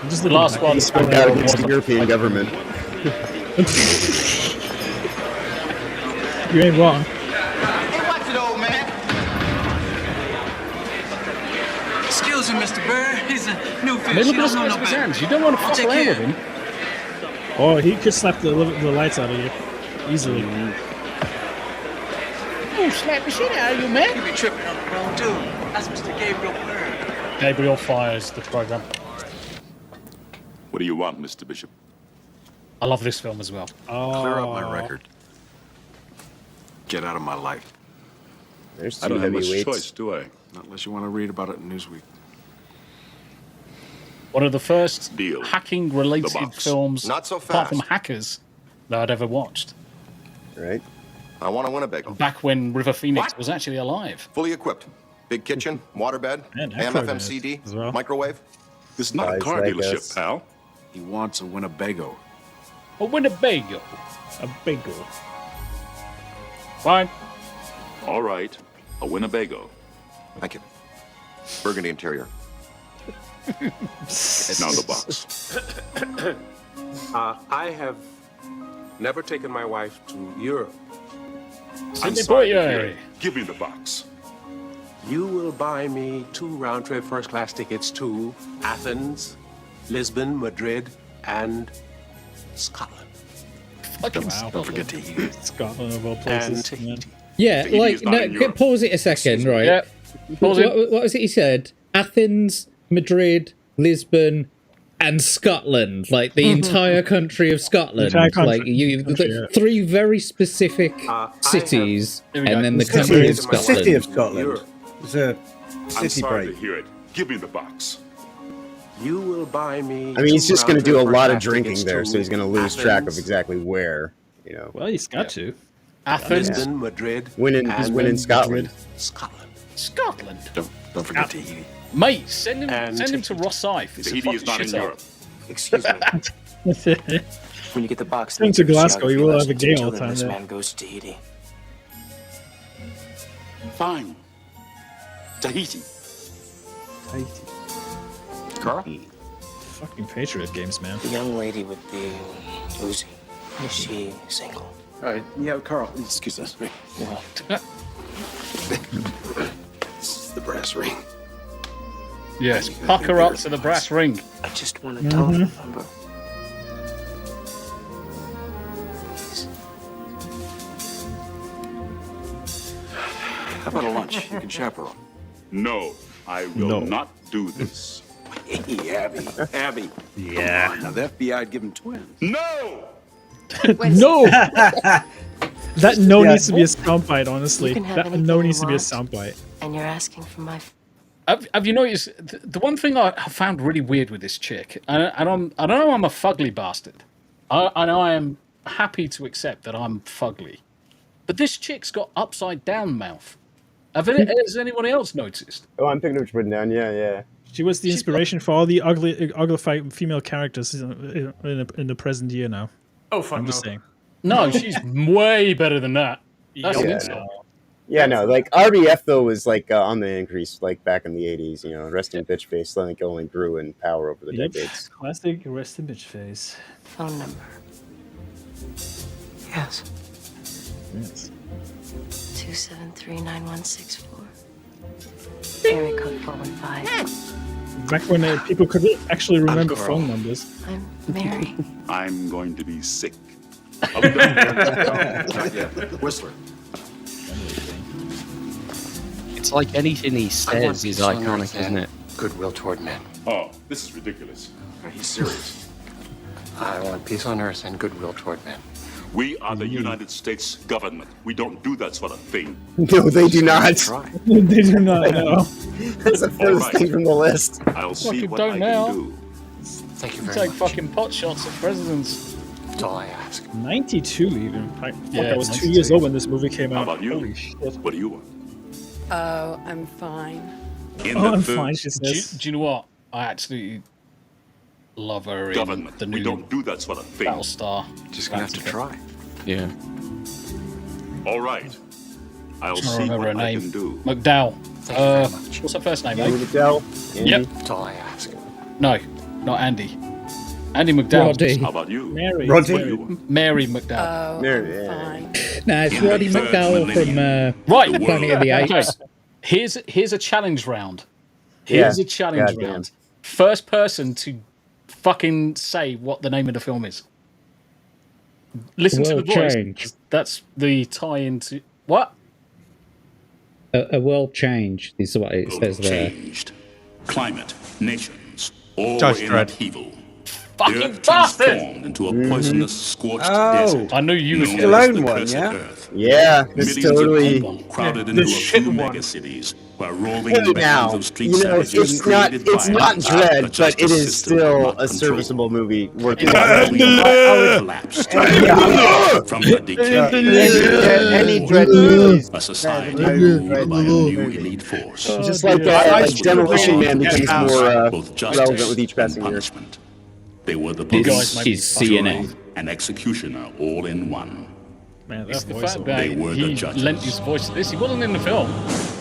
Just the last one. Spoke out against the European government. You ain't wrong. Hey, watch it, old man. Excuse me, Mr. Bird. He's a new fish. Look He at don't know his no better. hands. You don't want to fuck Take around care. with him. Oh, he could slap the lights out of you easily. Oh, slap the shit out of you, man. You be tripping on the wrong dude. That's Mr. Gabriel Bird. Gabriel fires the program. What do you want, Mr. Bishop? I love this film as well. Clear up my record. Get out of my life. There's I two don't have much heavyweights. choice, do I? Not unless you want to read about it in Newsweek. One of the first Deal. hacking-related The box. films, Not so apart from fast. Hackers, that I'd ever watched. Right. I want a Winnebago. Back when River Phoenix What? was actually alive. Fully equipped. Big kitchen, waterbed, Man, that AM/FM program CD, as well. microwave. This is not a Guys car like dealership, us. pal. He wants a Winnebago. A Winnebago. A bagel. Fine. All right, a Winnebago. Thank you. Burgundy interior. Now the box. I have never taken my wife to Europe. I'm Sidney sorry to Poitier. hear it. Give me the box. You will buy me 2 round-trip first-class tickets to Athens, Lisbon, Madrid, and Scotland. Fucking Don't forget to eat. Scotland of all And places. Tahiti. Yeah, Tahiti like is not in Europe. pause it a second, right? Yeah. Pause it. What was it he said? Athens, Madrid, Lisbon, and Scotland. Like the entire country of Scotland. Entire country. Like you, Country, the yeah. 3 very specific I cities, Here we go. and then the City, country of the Scotland. city of Scotland. Europe. It's a I'm city sorry break. to hear it. Give me the box. You will buy me. I mean, he's 2 just going to do a round-trip lot of first-class drinking tickets there, to so he's going to lose track of Athens, exactly where, you know. Well, he's got to. Athens. Lisbon, Madrid, He's and winning Scotland. Scotland. Scotland. Don't forget to eat. Mate, send him And to Rosyth. It's a Tahiti is fucking not in shithole. Europe. Excuse me. When you get the box, Send him to Glasgow, you will have a gay all the time This there. man goes to Tahiti. Fine. Tahiti. Carl? Fucking Patriot games, man. The young lady with the Uzi. Is she single? Yeah, Carl. Excuse us. Yeah. This is the brass ring. Yes, pucker up to the brass ring. I just want to tell her, remember? How about a lunch? You can chaperone. No, I will not do this. Hey, Abby. Abby. Yeah. Come on, now the FBI give him twins. No! No! That no needs to be a soundbite, honestly. You can have That anything no you needs to be a want. soundbite. And you're asking for my... Have you noticed the one thing I found really weird with this chick? I don't know I'm a fugly bastard. I know I am happy to accept that I'm fugly, but this chick's got upside down mouth. Has anyone else noticed? Oh, I'm picking up what you're putting down. Yeah. She was the inspiration for all the uglified female characters in the present year now. Oh, fuck I'm just no. saying. No, she's way better than that. That's an Yeah, insult. Yeah, no, like RBF though was like on the increase, like back in the '80s. You know, resting bitch face, I think only grew in power over the Yep. decades. Classic rest in bitch face. Phone number. Yes. Yes. 273-9164. Area code 415. Back when people could actually remember Carl. phone numbers. I'm Mary. I'm going to be sick. Not yet. Whistler. It's like anything he says is iconic, isn't it? Goodwill toward men. Oh, this is ridiculous. He's serious. I want peace on earth and goodwill toward men. We are the United States government. We don't do that sort of thing. No, they do not. Try. They do not know. That's the furthest thing from the list. I'll see Fucking what don't I now. can do. Thank you You very take much. fucking pot shots at presidents. That's all I ask. 92 even. Yeah, I was 2 92. years old when this movie came How out. about you? Holy shit. What do you want? Oh, I'm fine. In Oh, the I'm third fine, she Do says. you know what? I absolutely love her in government, the we new don't do that sort of thing. Battlestar. Just gonna have to try. Yeah. All right. I'll I'm trying to see remember what her I name. can do. McDowell. Thank you very much. What's her first name? Andy Mate? McDowell. Andy. Yep. That's all I ask. No, not Andy. Andy McDowell. Roddy. How about you? Mary. What do you want? Mary McDowell. Oh, Mary, I'm yeah. fine. Nah, it's In the Roddy third McDowell from Right. The Planet of the Okay. Apes. Here's a challenge round. Here's Yeah. a challenge Goddamn. round. First person to fucking say what the name of the film is. Listen to the World voice. change. That's the tie-in to what? A world change is what it says there. Changed. Climate, nations, all Judge in Dredd. upheaval. Fucking The Earth bastard! transformed into a poisonous, scorched Oh. desert. I knew you were known gonna- as Stallone the one, Cursed yeah? Earth. Yeah, it's Millions totally. of people crowded The into a shit few one. megacities, where rolling Hey, bands now, of street you know, savages it's not created it's by not an Dread, after but justice it is system still not a controlled. serviceable movie working. Collapsed from the decay. Any Dread movies. A society No ruled Dread by a new movie. elite force. Just like Demolition Man becomes more Both justice relevant with each and passing year. punishment. They were the You police, guys is CNN. jury, and executioner all in one. Man, It's that the voice. fact that They were the he judges. lent his voice to this. He wasn't in the film,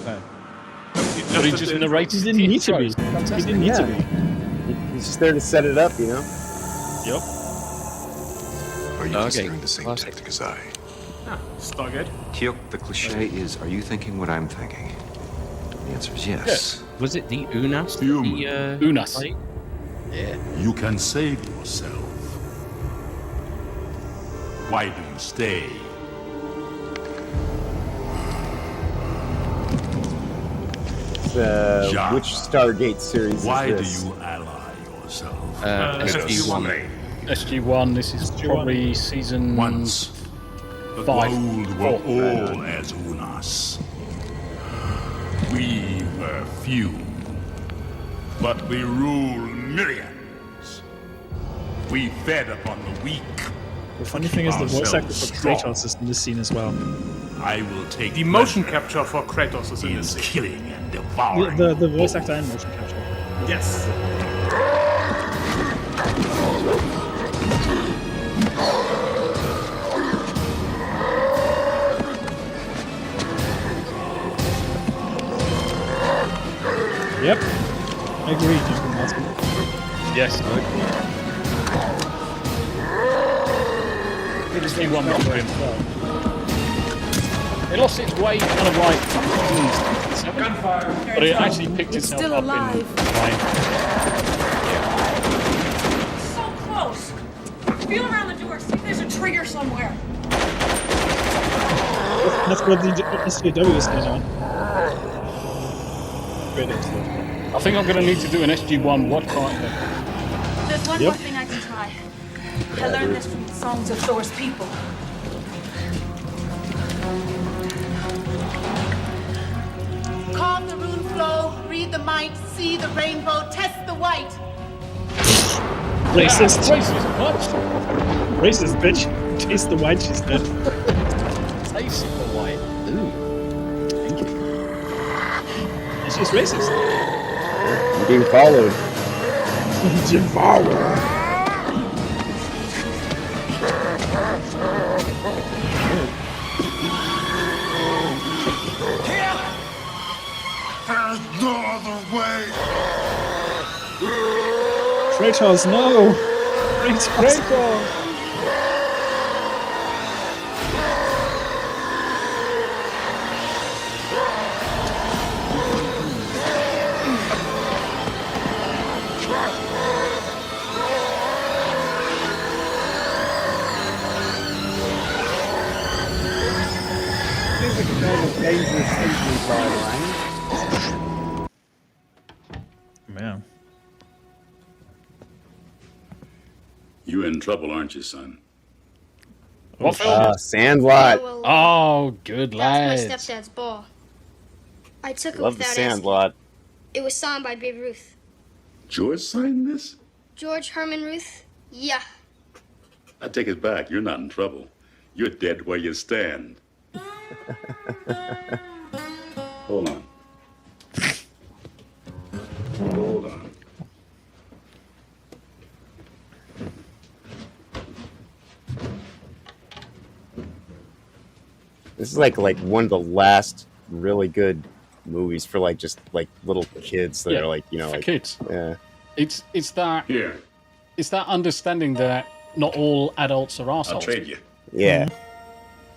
but he just He narrated didn't the need to be. intros. He didn't need to Yeah. be. He's just there to set it up, you know. Yep. Are you considering the same tactic as I? Stargate. Teok, the cliche is, are you thinking what I'm thinking? The answer is yes. Yes. Was it the Unas? Human. Unas. fight? Yeah. You can save yourself. Why do you stay? Java. Which Stargate series Why is do this? you ally yourself? SG1. SG1. This is probably season Once, the 5. gold were all as Unas. We were few, but we rule millions. We fed upon the weak. The funny thing is, the voice actor for Strong. Kratos is in this scene as well. I will take The motion pleasure capture for Kratos is in in this scene. killing and devouring. The voice actor and motion capture. Yes. Yep. I agree, Duncan Watson. Yes. SG1 was brilliant. It lost its way kind of like but it actually picked itself still up alive. in time. So close. Feel around the door. See if there's a trigger somewhere. That's what the SJW is saying on. I think I'm going to need to do an SG1 watch party. There's one Yep. more thing I can try. I learned this from the songs of Thor's people. Calm the rune flow, read the might, see the rainbow, test the white. Racist. Racist. What? Racist, bitch. Taste the white, she said. Taste the white. Ooh. Thank you. She's racist. You're being followed. Devoured. There's no other way. Kratos, no! Kratos! Seems like a kind of dangerous thinking flying around. Man. You're in trouble, aren't you, son? What film? Sandlot. Oh, good That's my lad. stepdad's ball. I took it Love the without asking. Sandlot. It was signed by Babe Ruth. George signed this? George Herman Ruth? Yeah. I take it back. You're not in trouble. You're dead where you stand. Hold on. Hold on. This is like one of the last really good movies for like just like little kids that are like, you know, for like kids. Yeah. It's that it's that understanding that not all adults are assholes. I'll trade you. Yeah.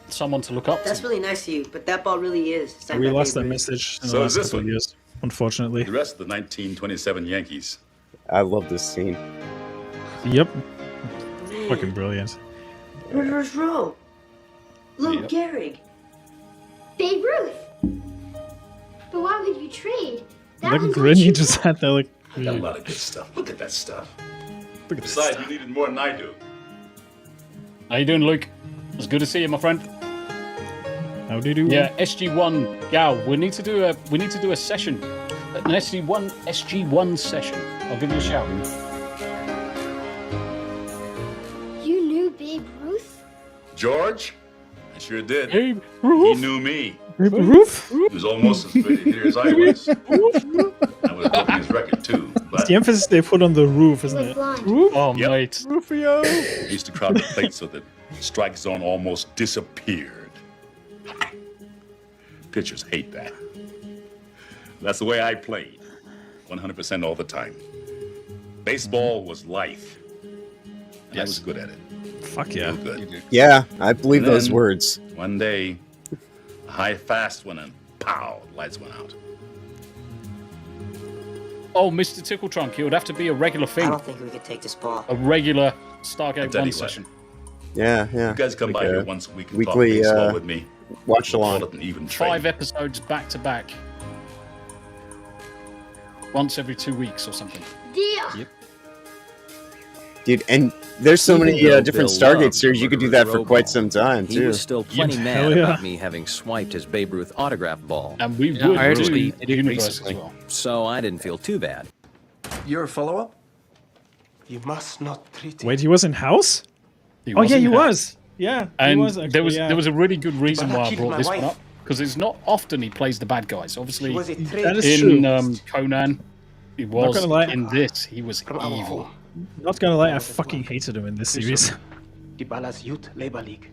Someone to look up That's to. really nice of you, but that ball really is. signed We by lost Babe that Ruth. message in So the is last this couple of one. years, unfortunately. The rest of the 1927 Yankees. I love this scene. Yep. Fucking brilliant. Reverse row. Lou Yep. Gehrig. Babe Ruth. But why would you trade? That That was grin what you you just had there, like. I got a lot of good stuff. Look at that stuff. Look at this Besides, stuff. you needed more than I do. How you doing, Luke? It's good to see you, my friend. How do you do? Yeah, SG1. Yeah, we need to do a session, an SG1 session. I'll give you a shout. You knew Babe Ruth? George? I sure did. Babe He Ruth. knew me. Babe Ruth? He was almost as good here as I was. I would have broken his record too. It's But the emphasis they put on the roof, isn't it? Blonde. Oh, mate. Rufio. I used to crowd the plate so that strike zone almost disappeared. Pitchers hate that. That's the way I played. 100% all the time. Baseball was life. And I was good at it. Fuck yeah. Real good. Yeah, I believe And those then, words. One day, a high fast went and pow, lights went out. Oh, Mr. Tickle Trunk, it would have to be a regular I thing. don't think we could take this ball. A regular I'll Stargate tell 1 you what. session. Yeah, yeah. You guys come Like by a here once a week and weekly, talk baseball with me. watch We'll along. call it an even trade. 5 episodes back to back. Once every 2 weeks or something. Deal. Dude, and there's so Even many though different Bill Stargate loved series. You could do that for quite some time, He too. was still plenty mad hell yeah. about me having swiped his Babe Ruth autograph ball. And we Yeah, would I do actually the did it universe recently. as well. So I didn't feel too bad. Your follow-up? You must not treat Wait, he was in House? He Oh, was yeah, in he House. was. Yeah, he And was actually, there was yeah. there was a really good reason But I why I killed brought my this one wife. up, because it's not often he plays the bad guys. Obviously, She was a That is in true. Conan, he was. gonna lie. In this, he was from our evil. home. Not gonna lie, I fucking hated him in this series. Dibala's Youth Labor League.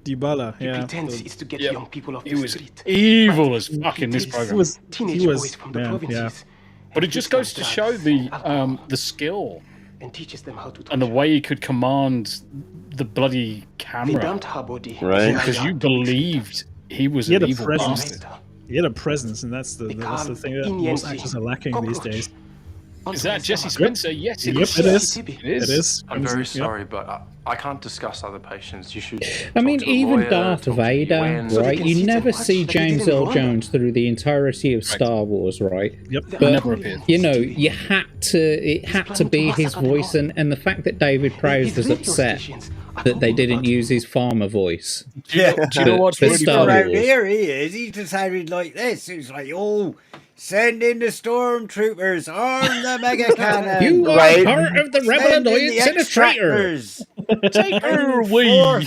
Dybala, He yeah. pretends the- it's to get Yep. young people off He the was street. evil But as fuck in this he program. He was, Teenage he was, boys from the man, yeah. provinces. But it and just gives goes to them show drugs, the alcohol, skill and teaches them how to and the torture. way he could command the bloody They camera, dumped her body. Right. because you believed he was He an had a evil presence. bastard. He had a presence, and that's the thing that most actors are lacking these days. Is that Jesse Spencer? Yes, it Yep, is. it is. It It is. is. I'm very Yep. sorry, but I can't discuss other patients. You should. I talk mean, to a even lawyer, Darth talk to Vader, UN. right? You see never them watch, see but they James didn't Earl run. Jones through the entirety of Star Wars, right? Yep. But Never appeared. you know, you had to. It had to be his voice, and the fact that David Prowse was upset that they didn't use his farmer voice. Yeah. Do you know what's for really Star funny? Around Wars. here he is. He just sounded like this. He was like, "Oh, send in the stormtroopers, arm the mega cannon." You are Right. part of the rebel Send in alliance the and a traitor. extractors. Take her away. Oh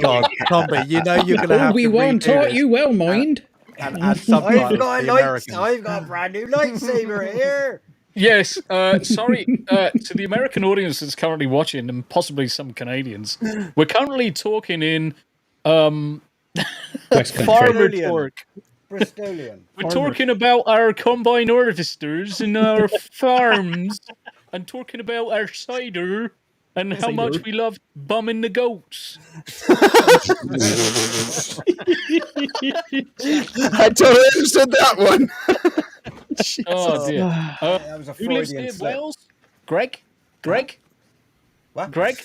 God, Tombi, you know you're gonna have to Obi-Wan redo taught this you well, mind. and add subtitles I've to got, the Americans. I've got a brand new lightsaber here. Yes, sorry to the American audience that's currently watching, and possibly some Canadians. We're currently talking in West farmer Country. talk. Bristolian. We're talking about our combine harvesters and our farms, and talking about our cider and how much we love bumming the goats. I totally understood that one. Oh dear. That was a Who lives Freudian near slip. Wales? Greg? What? Greg?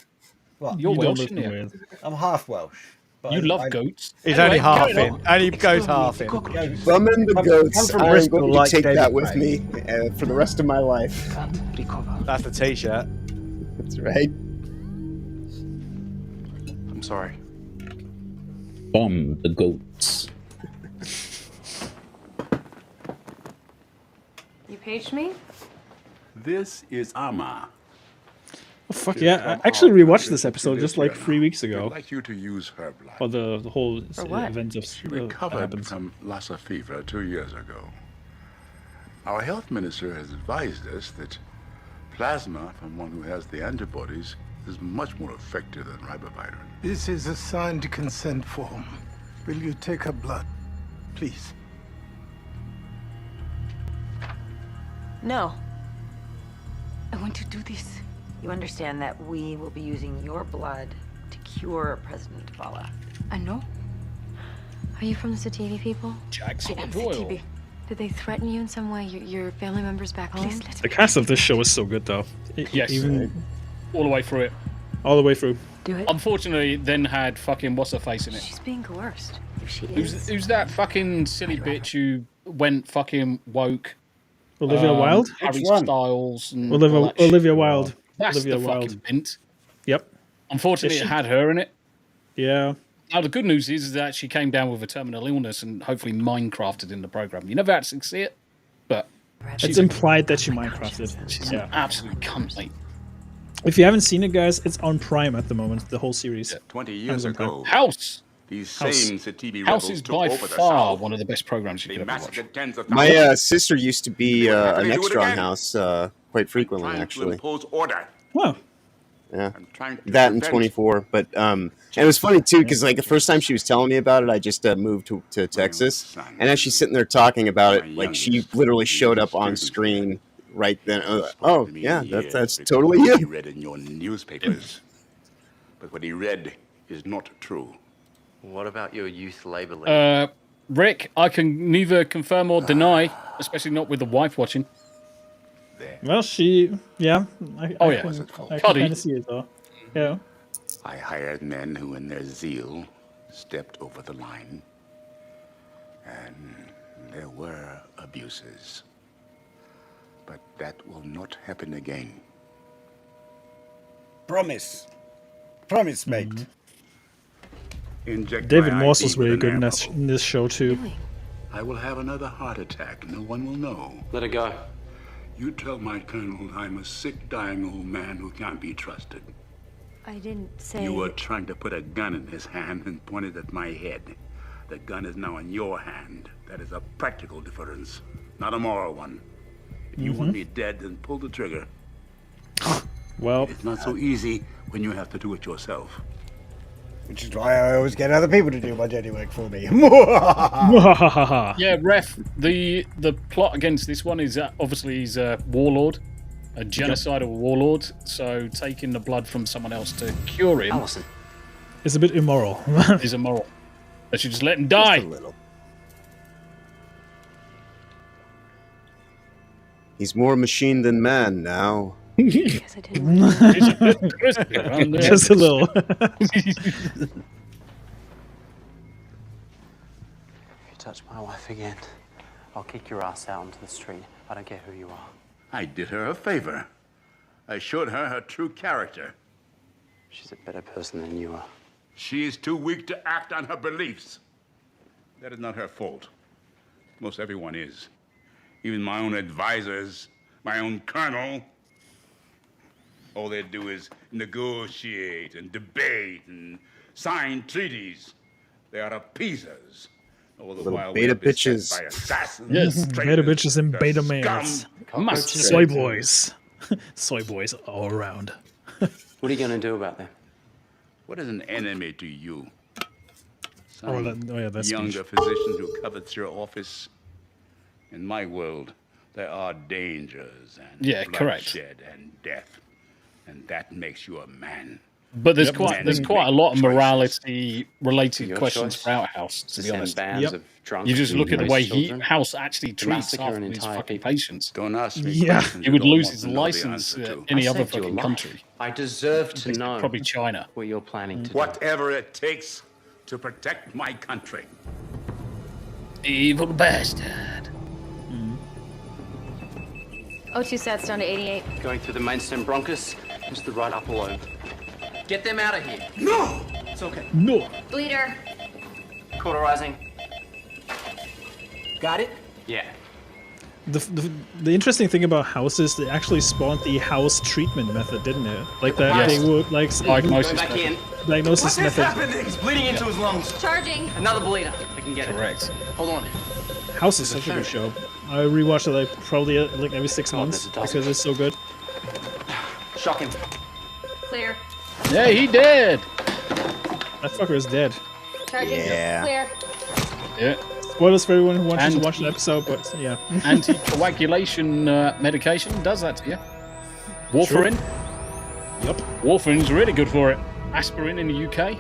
What? You're You don't Welsh, look aren't you? weird. I'm half Welsh. But You I- love I- goats. He's Anyway, only half carry in. on. Only goes half in. Bumming the I'm goats. from I'm Bristol, going to like take David that with Craig. me for the rest of my life. Can't recover. That's the T-shirt. That's right. I'm sorry. Bomb the goats. You paged me? This is Ama. Oh, fuck yeah! I actually rewatched this episode just like 3 weeks ago. I'd like you to use her blood. Or the whole what? event of She recovered from Lassa fever 2 years ago. Our health minister has advised us that plasma from one who has the antibodies is much more effective than ribavirin. This is a signed consent form. Will you take her blood, please? No. I want to do this. You understand that we will be using your blood to cure President Vala. I know. Are you from the Sativi people? Jackson I am Doyle. Sativi. Did they threaten you in some way? Your family members back home? The cast of this show is so good, though. Yes. All the way through it. All the way through. Do it. Unfortunately, it then had fucking what's her face in it. She's being coerced. Who's that fucking silly bitch who went fucking woke? Olivia Wilde? Harry Which one? Styles and all that Olivia shit. Wilde. That's Olivia the Wilde. fucking bint. Yep. Unfortunately, Is it she? had her in it. Yeah. Now, the good news is that she came down with a terminal illness and hopefully Minecrafted in the program. You never actually see it, but It's implied that she Minecrafted. she's an absolute cunt, mate. If you haven't seen it, guys, it's on Prime at the moment, the whole series. 20 years Amazon Prime. ago, House. these House. same Sativi House rebels is took by over the far South. one of the best programs you They could ever watch. massacred tens of My thousands. sister used to be We're an gonna do it extra on again. House quite frequently, Trying to actually. impose order. Wow. Yeah, trying to that and prevent- 24. But and it was funny too because like the first time she was telling me about it, I just moved to Texas, and as she's sitting there talking about it, like she literally showed up on screen right then. Oh yeah, that's totally He you. read in your newspapers, but what he read is not true. What about your youth labor league? Rick, I can neither confirm or deny, especially not with the wife watching. Well, she... Yeah. I yeah. can Cuddy. kind of see it, though. Yeah. I hired men who, in their zeal, stepped over the line. And there were abuses. But that will not happen again. Promise. Promise, mate. Inject David my Morse IP was with really an good air in this show, too. I will have another heart attack. No one will know. Let it go. You tell my colonel I'm a sick, dying old man who can't be trusted. I didn't say. You were trying to put a gun in his hand and point it at my head. The gun is now in your hand. That is a practical difference, not a moral one. If you want me dead, then pull the trigger. Well, it's not so easy when you have to do it yourself. Which is why I always get other people to do my dirty work for me. Yeah, ref. The plot against this one is obviously he's a warlord, a genocidal warlord. So taking the blood from someone else to cure him It's a bit immoral. is immoral. They should just let him die. Just a little. He's more machine than man now. Yes, I did. Just a little. If you touch my wife again, I'll kick your ass out onto the street. I don't care who you are. I did her a favor. I showed her her true character. She's a better person than you are. She is too weak to act on her beliefs. That is not her fault. Most everyone is. Even my own advisors, my own colonel. All they do is negotiate and debate and sign treaties. They are appeasers. All the Little while beta we are beset bitches. by assassins, Yes, beta traitors, bitches and the beta males. scum. Soy boys. Soy boys all around. What are you going to do about them? What is an enemy to you? Oh, Some yeah, that's younger physician who covets your office. In my world, there are dangers and Yeah, correct. bloodshed and death, and that makes you a man. But there's Yep. quite Men a lot of make morality related Your questions choice throughout House. To to be send honest, bands of drunks you just and look at the race way children House actually to treats massacre half an of his entire fucking people. patients. Don't ask me Yeah. questions He you would don't lose want his to know the license answer to. any I other saved your fucking life. country. I deserve to know Probably China. what you're planning to do. Whatever it takes to protect my country. Evil bastard. O2 sats down to 88. Going through the mainstem bronchus into the right upper lobe. Get them out of here. No! It's okay. No. Bleeder. Cauterizing. Got it? Yeah. The interesting thing about houses, they actually spawned the house treatment method, didn't it? Like that Yes. they would like Diagnosis Back in. diagnosis What's method. happening? He's bleeding into his lungs. Charging. Another bleeder. I can get Correct. it. Hold on. House is such a good show. I rewatch it like probably like every 6 months there's a dozen. because it's so good. Shock him. Clear. Yeah, he did. That fucker is dead. Charging. Yeah. Clear. Yeah. Spoilers for everyone who wants to And- watch the episode, but yeah. Anticoagulation medication does that to you. Warfarin. Yep. Warfarin's really good for it. Aspirin in the UK.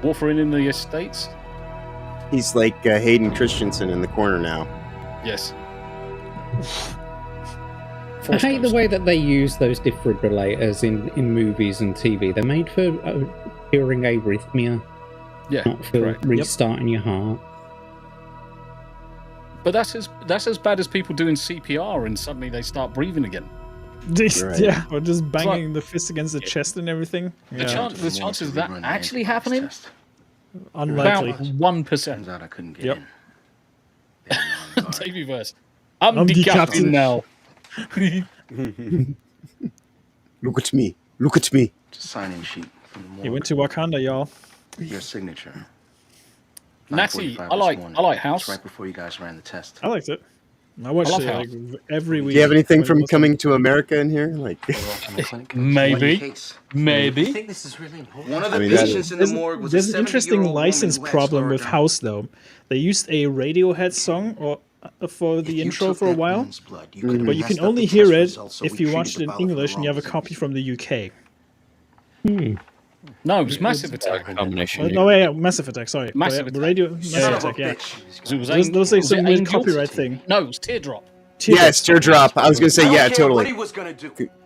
Warfarin in the States. He's like Hayden Christensen in the corner now. Yes. I hate the way that they use those defibrillators in movies and TV. They're made for curing arrhythmia, Yeah, not for correct. restarting your heart. But that's as bad as people doing CPR and suddenly they start breathing again. Right. Yeah, or just banging the fist against the chest and everything. The Yeah. chances of that actually happening Unlikely. about 1%. I couldn't get Yep. in. Take me first. I'm I'm the the captain captain. now. Look at me. Look at me. It's a sign-in sheet from the morgue. He went to Wakanda, y'all. Your signature. Natty, 9:45 I like this morning. I like It's House. right before you guys ran the test. I liked it. I watched love it House. like every week. Do you have anything when it from was on. Coming to America in here? Like, Maybe. Maybe. I think this is really important. One of the I mean, that patients in the There's, morgue was there's a an interesting 70-year-old license woman who had problem with scleroderma. House, though. They used a Radiohead song for the intro for a while, but you can only hear it if you watch it in English and you have a copy from the UK. No, it was Massive Attack. Combination. No, wait, yeah, Massive Attack, sorry. Massive But Attack. Massive Yeah. Attack, yeah. It was Those are was some it weird Angels? copyright thing. No, it was Teardrop. yes, Teardrop. I was gonna say, yeah, totally.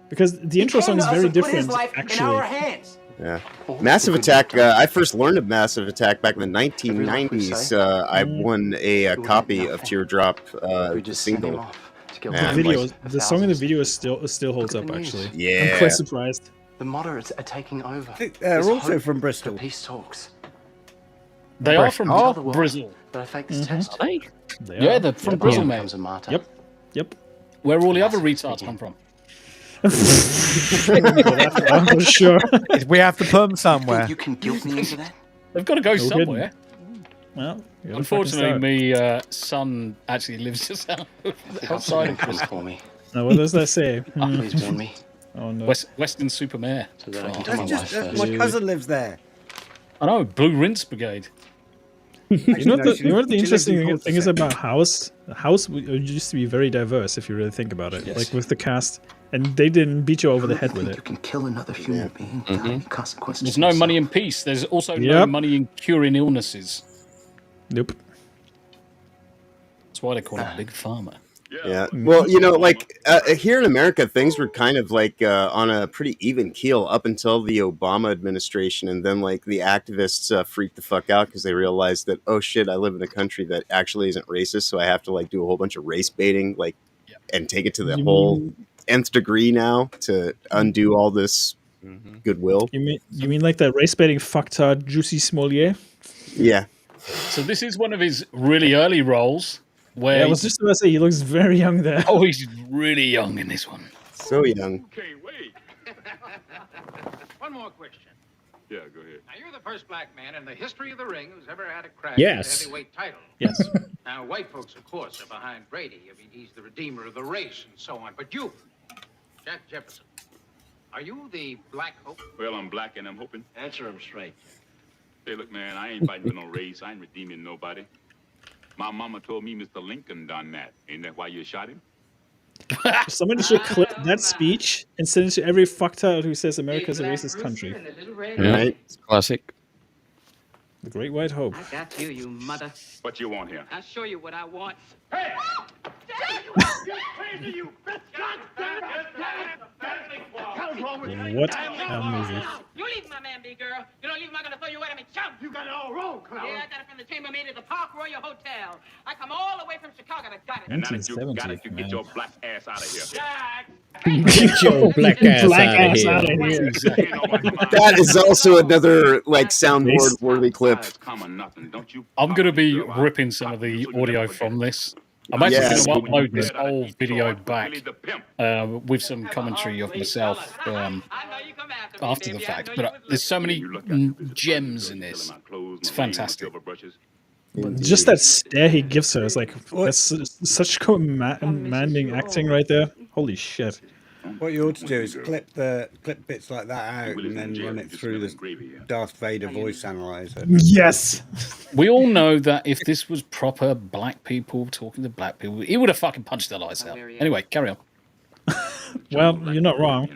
Because the intro song is very different, actually. Yeah. Massive Attack. I first learned of Massive Attack back in the 1990s. I won a copy of Teardrop, the single. The And, video, like, the song in the video is still holds up, actually. Yeah. I'm quite surprised. The moderates are taking over. They're There's also hope from for Bristol. peace talks. They are from Otherwise, Bristol. But I faked this test. They Yeah, are. they're from Yep. Bristol, Memoriam mate. becomes a martyr. Yep. Yep. Where all the other retards come from. I'm sure. We have to put them somewhere. You can guilt me into that? They've got to go kidding. somewhere. Well, you're the Unfortunately, fucking me son actually lives just outside of Come Bristol. for me. star. Now, what does that say? Please warn me. Oh no. Western Supermare. So that I can tell my That's wife just first. my cousin lives there. I know, Blue Rinse Brigade. You know, No, she you know what the lives in interesting thing is Colchester. about House? House used to be very diverse, if you really think about it. Yes. Like with the cast, and they didn't beat you over the head with You it. can kill another human being without any consequences. There's no money in peace. There's also no Yep. money in curing illnesses. Nope. That's why they call it Big Pharma. Yeah. Well, you know, like here in America, things were kind of like on a pretty even keel up until the Obama administration, and then like the activists freaked the fuck out because they realized that, oh shit, I live in a country that actually isn't racist, so I have to like do a whole bunch of race baiting, like, and take it to the whole nth degree now to undo all this goodwill. You mean like that race baiting fucktard Juicy Smollier? Yeah. So this is one of his really early roles where Yeah, I was just about to say he looks very young there. oh, he's really young in this one. So young. Okay, wait. One more question. Yeah, go ahead. Now, you're the first black man in the history of the ring who's ever had a crack Yes. at the heavyweight title. Yes. Now, white folks, of course, are behind Brady. I mean, he's the redeemer of the race and so on. But you, Jack Jefferson, are you the Black Hope? Well, I'm black and I'm hoping. Answer him straight. Hey, look, man, I ain't fighting for no race. I ain't redeeming nobody. My mama told me Mr. Lincoln done that. Ain't that why you shot him? Somebody should clip that speech and send it to every fucktard who says America's a racist country. Right. It's classic. The Great White Hope. I got you, you mother. What you want here? I'll show you what I want. Hey! Crazy, you bitch! God damn it! wrong with you? What a movie. You leave my man be, girl. You don't leave him, I'm gonna throw you away at me, chump. You got it all wrong, Clown. Yeah, I got it from the chambermaid at the Park Royal Hotel. I come all the way from Chicago to got it. And now that you got 1970, it, you get your black ass out of here. Jack! Get your black ass out of here. That is also another like soundboard worthy clip. It's common nothing, don't you? I'm going to be ripping some of the audio from this I'm actually Yes. going to upload this whole video back with some commentary of myself after the fact. But there's so many gems in this. It's fantastic. Just that stare he gives her is like that's such commanding acting right there. Holy shit! What you ought to do is clip bits like that out and then run it through the Darth Vader voice analyzer. Yes. We all know that if this was proper black people talking to black people, he would have fucking punched their lights out. Anyway, carry on. Well, you're not wrong.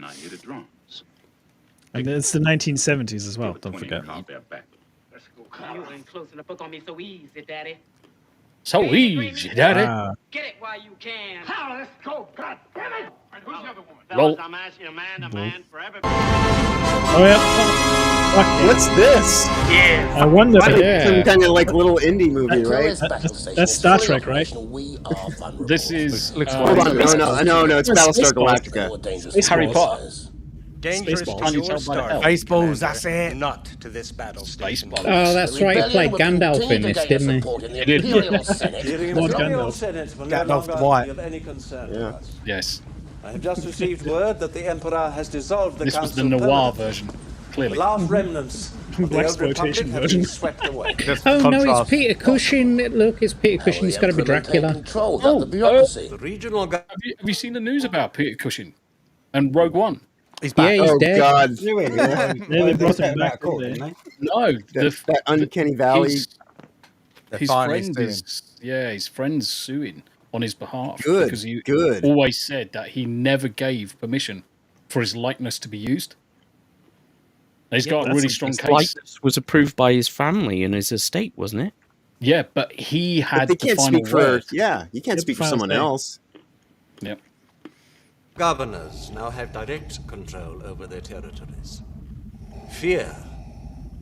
And it's the 1970s as well. Don't forget. You ain't closing the book on me so easy, Daddy. So easy, Daddy. Get it while you can. How? Let's go. God damn it. Who's the other woman? Roll. I'm asking a man for everybody. Oh yeah. What's this? Yeah. I wonder. Some kind of like little indie movie, right? That's Star Trek, right? This is. Hold on, no, it's Battlestar Galactica. It's Harry Potter. Dangerous Spaceballs. to your star. Baseballs, that's it. Not to this battle station. Oh, that's right. He played Gandalf in this, didn't he? He did. The Lord Imperial Gandalf. Senate will Gandalf no the longer White. be of any concern to us. Yes. I have just received word that the Emperor has dissolved the This was council. the noir permanently. version, The clearly. last remnants of the Black old Republic exploitation have version. been swept away. Oh no, it's Peter Cushing. Look, it's Peter Cushing. It's got to be Dracula. The regional Have you seen the news about Peter Cushing and Rogue One? He's back. Yeah, he's dead. God. Yeah, they brought him back. Didn't they? No, That uncanny valley. His friend his friend's suing on his behalf Good, because he good. always said that he never gave permission for his likeness to be used. And he's got a really strong case. Likeness was approved by his family and his estate, wasn't it? Yeah, but he had But they the can't final speak for. word. Yeah, you can't speak for someone else. Yep. Governors now have direct control over their territories. Fear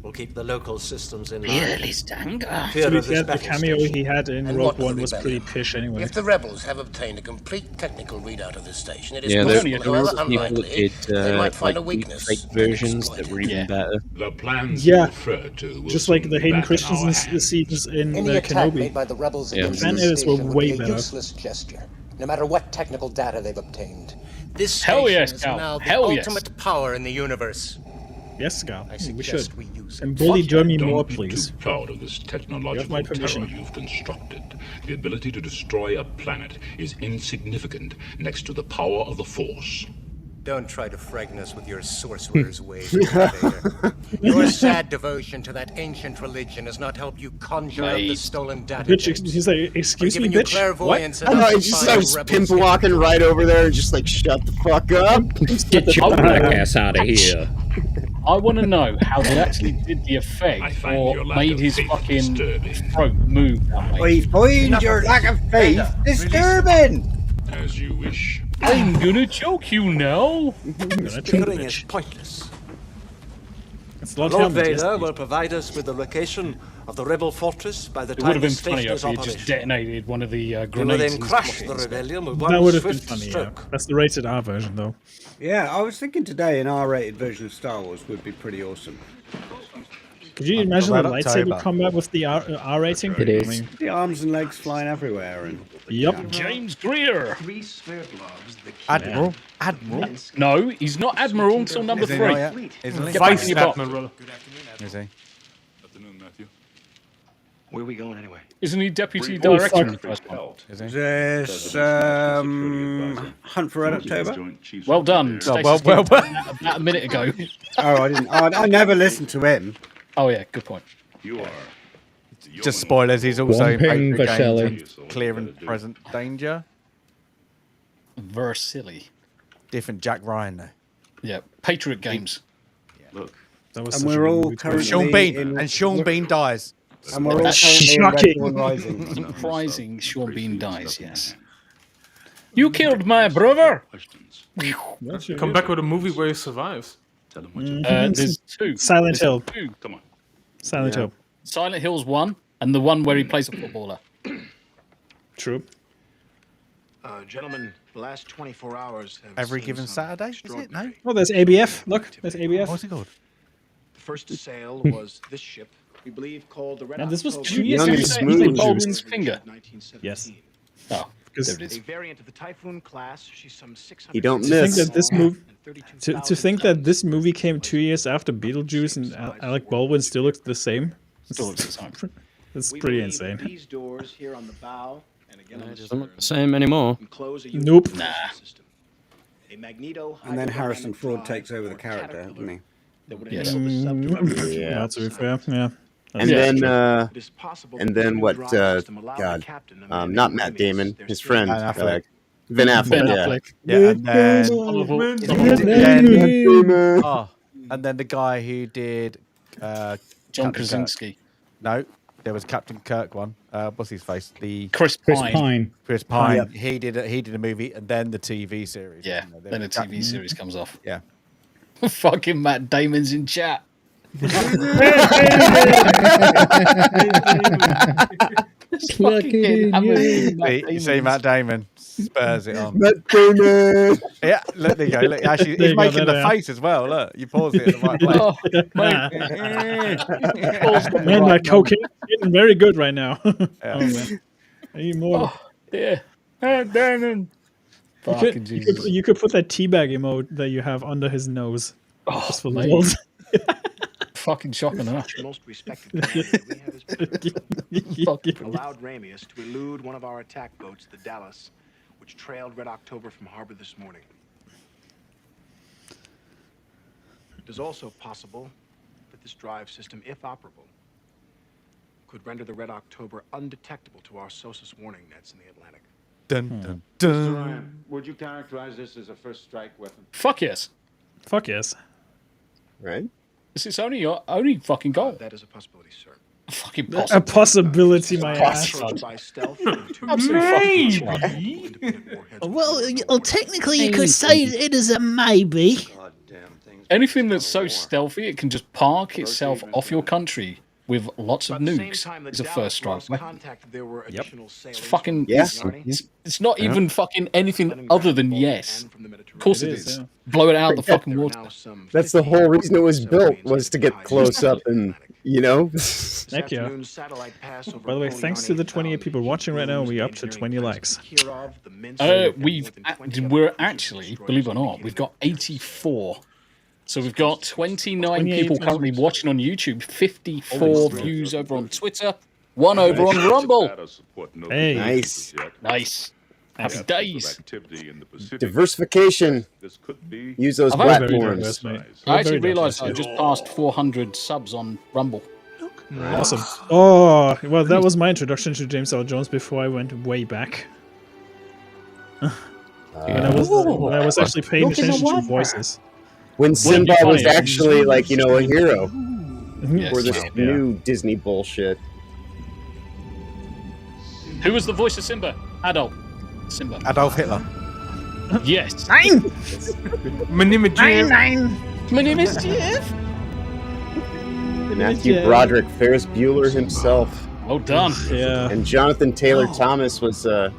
will keep the local systems in line. Fear To Fear be of this fair, the battle cameo station. he had in And Rogue what will One the was rebellion? pretty pish anyway. If the rebels have obtained a complete technical readout of this station, it is Yeah, possible, there however were people that unlikely, did they might find a like weakness. fake versions that were even better. The plans Yeah, referred to will just like soon the be Hayden back in Christensen our hands. scenes in Any attack Kenobi. made by the rebels Yeah. against Fan this edits were station would way be a better. useless gesture, no matter what technical data they've obtained. This Hell station yes, is Cal. now the Hell yes. ultimate power in the universe. Yes, Gal. I We suggest should. we use And bully Jeremy Don't more, be please. too proud of this You have technological my terror permission. you've constructed. The ability to destroy a planet is insignificant next to the power of the Force. Don't try to frighten us with your sorcerer's ways, Vader. Your sad devotion to that ancient religion has not helped you conjure up the stolen data. Bitch, he's like, excuse me, Giving you bitch. clairvoyance I know, enough it to just find starts rebels pimp walking right over there and just like, shut the fuck up. Get your black ass out of here. I want to know how they actually did the effect or made his fucking throat move that way. I find your lack of faith disturbing. As you wish. I'm gonna choke you now. Bickering is pointless. It's Lord Lord Helmet, Vader yes. will provide us with the location of the rebel fortress by the It would time have the been station funnier is if he just operational. detonated one of the We will grenades. then in his crush pocket. the rebellion with That one would have been swift funny, yeah. stroke. That's the rated R version, though. Yeah, I was thinking today an R-rated version of Star Wars would be pretty awesome. Could you imagine the Red lightsaber October. combat with the R rating? It is. I mean, The arms and legs flying everywhere, and yep. James Greer. 3 spare gloves. The Admiral. Admiral. No, he's not Admiral until number Is he 3. not yet? Isn't he? Get back in your box. Is he? Afternoon, Matthew. Where are we going anyway? Isn't he Deputy Oh, Director in fuck. the first one? Is he? there's Hunt for Red October. Well done. Oh, Stasis well did done. that about a minute ago. Oh, I didn't. I never listened to him. Oh yeah, good point. You are. Just spoilers. He's also One in ping Patriot for Shelley. Games and Clear and Present Danger. Versili. Different Jack Ryan though. Yeah, Patriot Games. Look. That was And such a we're good all movie. currently Sean Bean. in- And Sean Bean dies. And we're all That's currently in Red shocking. Dawn Rising. Surprising Sean Bean dies, yes. You killed my brother! Come back with a movie where he survives. There's 2. Silent There's Hill. 2. Come on. Silent Hill. Silent Hill's 1, and the one where he plays a footballer. True. Gentlemen, the last 24 hours have Every seen given some Saturday, is it? No. extraordinary- Oh, there's ABF. Look, there's ABF. What's it called? The first sail was this ship, we believe called the Red Now, this was October. 2 years Young ago. and Did you say smooth. Baldwin's finger? Yes. Oh, because there it is. A variant of the Typhoon class. She's some 600. You don't to think miss. that this movie to think that this movie came 2 years after Beetlejuice and Alec Baldwin still looks the same. Still looks the same. It's pretty insane. These doors here on the bow and again on the Doesn't look the same anymore. close a Nope. Nah. A magneto. And then Harrison Ford takes over the character, doesn't he? Yes. Yeah, to be fair, yeah. And That's then, true. and then what? God, not Matt Damon, his friend, Ben Affleck. Ben Affleck. Yeah, and then and then the guy who did John Captain Krasinski. Kirk. No, there was Captain Kirk one. What's his face? The Chris Pine. Chris Pine. Yep. He did a movie and then the TV series. Yeah, You know, then the TV series comes off. Yeah. Fucking Matt Damon's in chat. You see Matt Damon spurs it on. Matt Damon. Yeah, look, there you go. Look, actually, There he's you go, making there the they are. face as well. Look, you pause it at the right place. Man, that cocaine is getting very good right now. Yeah. Oh, man. I need more. Oh, yeah. Matt Damon. Fucking Jesus. You could put that teabag emote that you have under his nose. Oh, Just for mate. lulz. Fucking shocking, huh? Most respected commander we have is Fucking allowed Ramius to elude one of our attack boats, the Dallas, which trailed Red October from harbor this morning. It is also possible that this drive system, if operable, could render the Red October undetectable to our SOSUS warning nets in the Atlantic. Dun, dun, Mr. dun. Ryan, would you characterize this as a first strike weapon? Fuck yes. Fuck yes. Right? This is only your only fucking goal. That is a possibility, sir. Fucking A possible. possibility, my ass. Approach by stealth. Absolutely fucking Well, technically, you could say it is a maybe. anything that's so stealthy it can just park itself off your country with lots of nukes is a first strike. Yep. It's fucking Yes. it's not even fucking anything other than yes. Of course it is. Blow it out the fucking water. That's the whole reason it was built, was to get close up and, you know. Heck yeah. By the way, thanks to the 28 people watching right now, we're up to 20 likes. We're actually, believe it or not, we've got 84. So we've got 29 people currently watching on YouTube, 54 views over on Twitter, 1 over on Rumble. Hey. Nice. Nice. Happy days. Diversification. Use those platforms. I actually realised I just passed 400 subs on Rumble. Awesome. Oh, well, that was my introduction to James Earl Jones before I went way back. when I was actually paying attention to voices. When Simba was actually, like, you know, a hero. Yes. For this new Disney bullshit. Who was the voice of Simba? Adolf. Simba. Adolf Hitler. Yes. Nine. My name is Jeff. My name is Jeff. Matthew Broderick, Ferris Bueller himself. Well done. Yeah. And Jonathan Taylor Thomas was the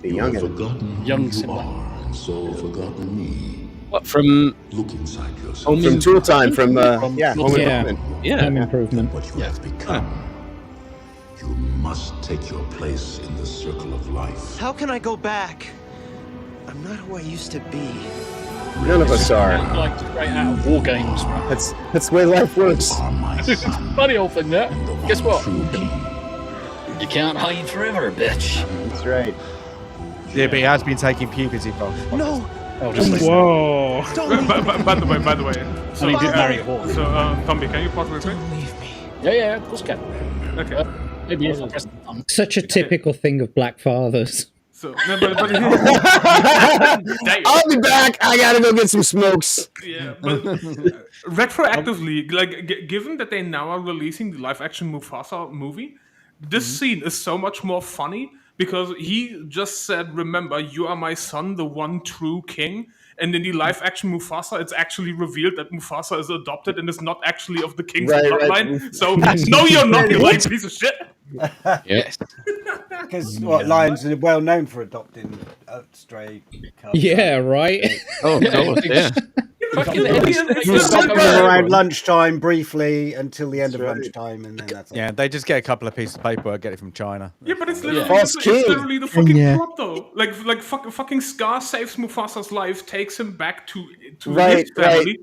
youngin'. Young Simba. So forgotten me. What, from Look inside yourself. From Tool Time, from Home Improvement. Home Improvement. What you have become. You must take your place in the circle of life. How can I go back? I'm not who I used to be. None of us are. Like straight out of war games. That's the way life works. Funny old thing that. Guess what? You can't hide forever, bitch. That's right. Yeah, but he has been taking puberty pills. No. Oh, just listen. Whoa. By the way. So, he did marry a whore. So, Tombi, can you pause real quick? Yeah, of course can. Okay. Maybe if I press the button. Such a typical thing of black fathers. So, no, but I'll be back. I gotta go get some smokes. Yeah, but retroactively, like, given that they now are releasing the live-action Mufasa movie, this scene is so much more funny because he just said, "Remember, you are my son, the one true king." And in the live-action Mufasa, it's actually revealed that Mufasa is adopted and is not actually of the king's bloodline. Right. So, no, you're not, you lying piece of shit. Yes. Because lions are well known for adopting stray cubs. Yeah, right. Oh, yeah. You stop them around lunchtime briefly until the end of lunchtime, and then that's Yeah, they just get a couple of pieces of paperwork, get it from China. Yeah, but it's literally the fucking plot, though. Like fucking Scar saves Mufasa's life, takes him back to his family.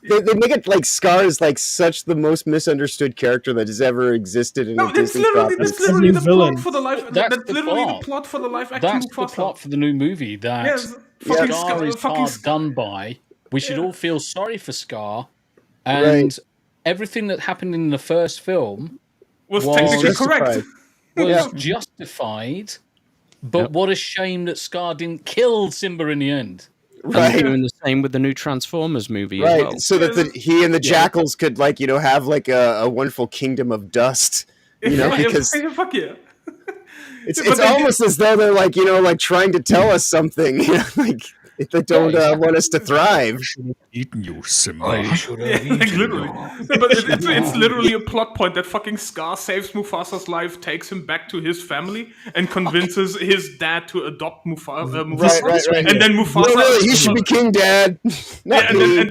They make it like Scar is like such the most misunderstood character that has ever existed in a Disney property. That's literally the plot for the life. That's literally the plot for the live action That's Mufasa. the plot for the new movie. That Yes, Scar is hard done by. We should all feel sorry for Scar, and everything that happened in the first film was technically correct. Was justified. But what a shame that Scar didn't kill Simba in the end. Right, doing the same with the new Transformers movie as well. So that he and the jackals could have like a wonderful kingdom of dust, because fuck yeah. It's almost as though they're like trying to tell us something, like they don't want us to thrive. Eaten you, Simba. Literally. But it's literally a plot point that fucking Scar saves Mufasa's life, takes him back to his family, and convinces his dad to adopt Mufasa. Right. And then Mufasa. No, really, he should be king, Dad. And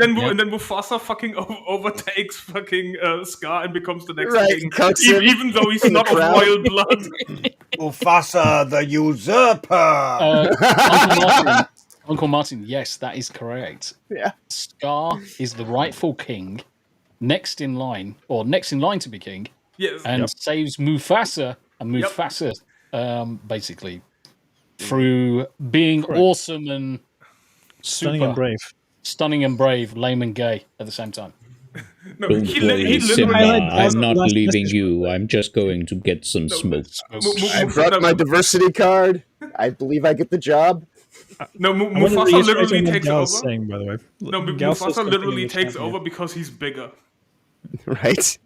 then Mufasa fucking overtakes fucking Scar and becomes the next king, even though he's not of royal blood. Mufasa the usurper. Uncle Martin, yes, that is correct. Yeah. Scar is the rightful king, next in line to be king, and saves Mufasa, and Mufasa, basically, through being awesome and super, stunning and brave, lame and gay at the same time. No, don't worry, Simba, I'm not leaving you. I'm just going to get some smoke. I brought my diversity card. I believe I get the job. No, Mufasa literally takes over. Saying, by the way. No, Mufasa literally takes over because he's bigger. Right?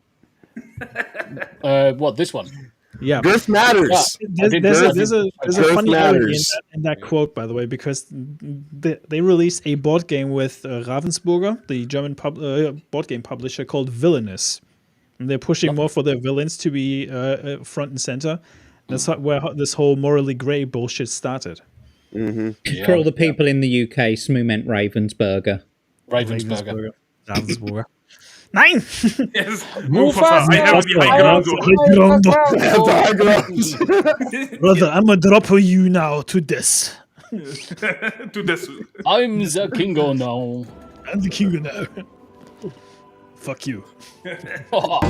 What, this one? Yeah. Girth matters. There's a funny irony in that quote, by the way, because they released a board game with Ravensburger, the German board game publisher, called Villainous. And they're pushing more for their villains to be front and center. That's where this whole morally grey bullshit started. For all the people in the UK, Smu meant Ravensburger. Ravensburger. Nein! Yes, Mufasa, I have the high ground. Brother, I'm gonna drop you now to this. To this. I'm the king now. I'm the king now. Fuck you. Oh,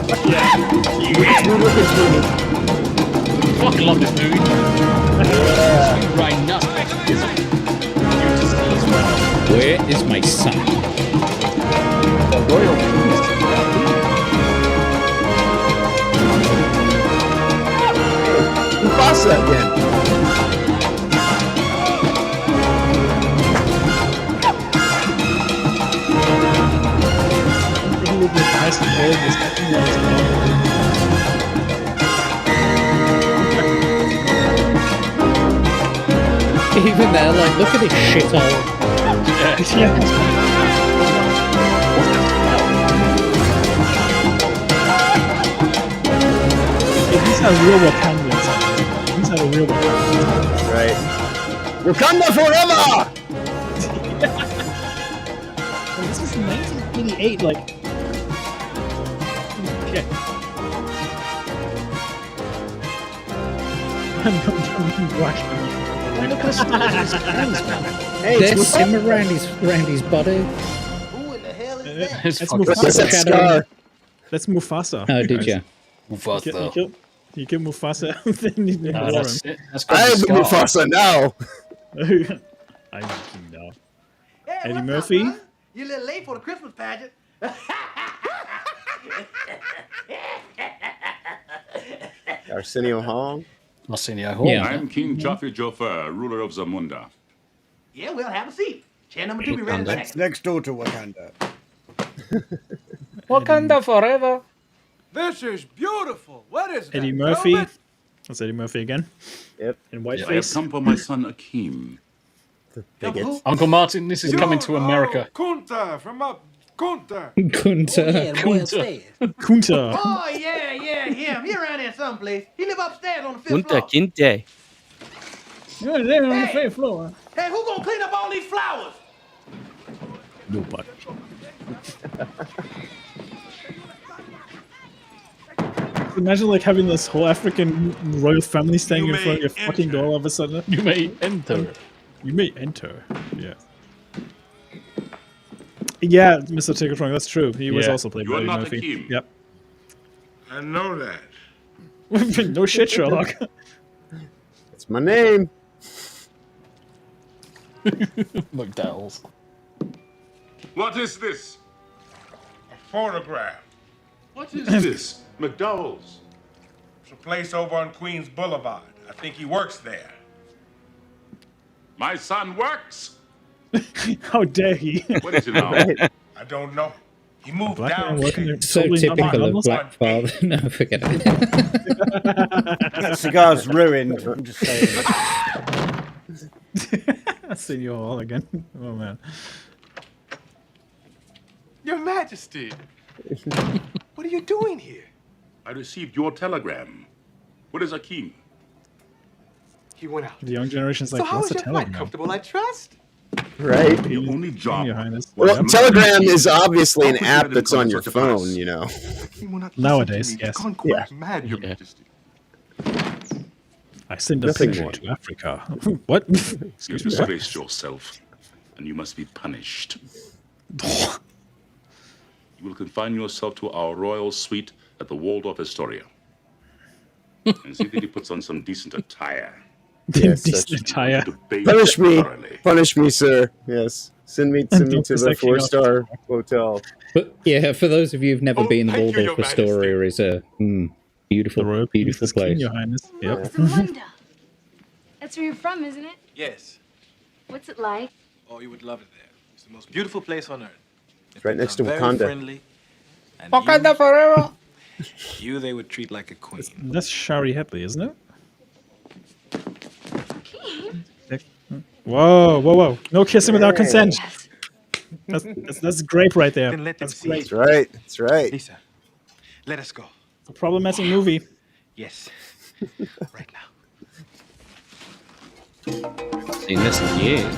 fuck yeah. Fucking love this movie. Right now. Where is my son? Mufasa again. Even there, like, look at this shithole. These are real Wakandans. These are real Wakandans. Right. Wakanda forever! This is 1988, like... Okay. Hey, there's Simba around his body. Who in the hell is that? That's Mufasa. Oh, did you? Mufasa. You kill Mufasa, then you that's it. I am Mufasa now. I'm the king now. Hey, Eddie Murphy. Up, you a little late for the Christmas pageant. Arsenio Hall. Arsenio Hall. Yeah. I'm King Jaffe Joffer, ruler of Zamunda. Yeah, well, have a seat. Chair number 2 be ready in a second. Next door to Wakanda. Wakanda forever. This is beautiful. What is that? Eddie Murphy. Velvet? That's Eddie Murphy again. Yep. In whiteface. I have come for my son Akeem. Uncle Martin, this is coming to America. Kunta from up. Kunta. Kunta. Oh, yeah, him. He around here someplace. He live upstairs on the 5th floor. Kunta Kinte. You're there on the 5th floor. Hey, who gonna clean up all these flowers? Nobody. Imagine like having this whole African royal family staying in front of your fucking door all of a sudden. You may enter. You may enter. Yeah. Yeah, Mr. Tickertrong, that's true. He was also played by You're not Murphy. Akeem. Yep. I know that. No shit, Sherlock. That's my name. McDowell's. What is this? A photograph. What is this? McDowell's. It's a place over on Queens Boulevard. I think he works there. My son works? How dare he? What is it now? I don't know. He moved Black man down. working there. So totally not typical of McDonald's. Black Father. No, forget it. That cigar's ruined. I'm just saying. I've seen you all again. Oh man. Your Majesty. What are you doing here? I received your telegram. What is Akeem? He went out. The young generation's So like, how what's is a your flight? telegram? Comfortable, I trust. Right. Your only job. Your Highness. Well, Telegram is obviously an How could app you let that's him on come your to such a pass? phone, you know. He will not listen Nowadays, to me. yes. He's gone quite mad, Your Majesty. I send a Nothing picture more. to Africa. What? You Excuse me. disgraced yourself, and you must be punished. You will confine yourself to our royal suite at the Waldorf Astoria. And see that he puts on some decent attire. Yes, Decent attire. Punish me. Thoroughly. Punish me, sir. Yes. Send me Don't to piss the that king off. 4-star hotel. But yeah, for those of you who've never been, the thank you, Waldorf Your Majesty. Astoria is a beautiful, beautiful Princess King, place. Your Highness. Yep. Zamunda. That's where you're from, isn't it? Yes. What's it like? Oh, you would love it there. It's the most beautiful place on earth. It's right next to Very Wakanda. friendly. And Wakanda forever. you they would treat like a queen. That's Shari Headley, isn't it? Whoa, whoa, whoa. No kissing without consent. That's grape right there. Then let them That's see. grape. That's right. That's right. Lisa, let us go. It's a problematic movie. Yes. Right now. Seen this in years.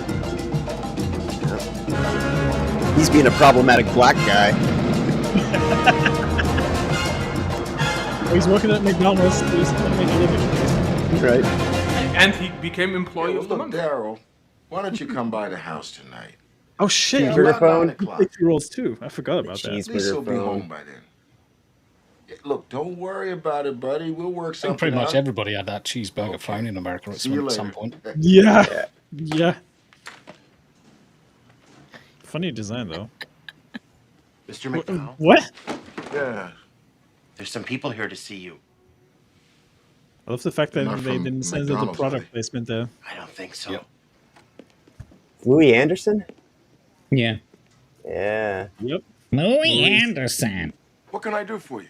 He's being a problematic black guy. He's working at McDonald's. He's trying to make a living. Right. And he became employee of the month. Daryl, why don't you come by the house tonight? Oh shit! Cheeseburger phone. 6-year-olds too. I forgot about that. At least he'll be phone. home by then. Yeah, look, don't worry about it, buddy. We'll work I something think pretty much out. everybody had that cheeseburger phone in America at See you some later. point. Yeah. Yeah. Funny design though. Mr. McDowell, What? Yeah. there's some people here to see you. I love the fact that Not they from didn't send the McDonald's, product are placement there. I don't think so. Yep. Louis Anderson? Yeah. Yeah. Yep. Louis Anderson. What can I do for you?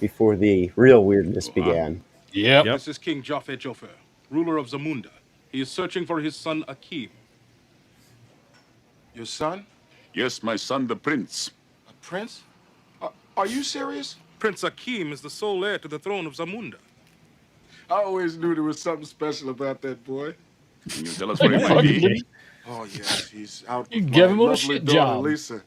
Before the real weirdness began. Yep. This is King Jaffe Jofer, ruler of Zamunda. He is searching for his son Akeem. Your son? Yes, my son, the prince. A prince? Are you serious? Prince Akeem is the sole heir to the throne of Zamunda. I always knew there was something special about that boy. Can you tell us where he might be? Oh, yes, he's out You with gave my him a lovely shit daughter, job. Lisa.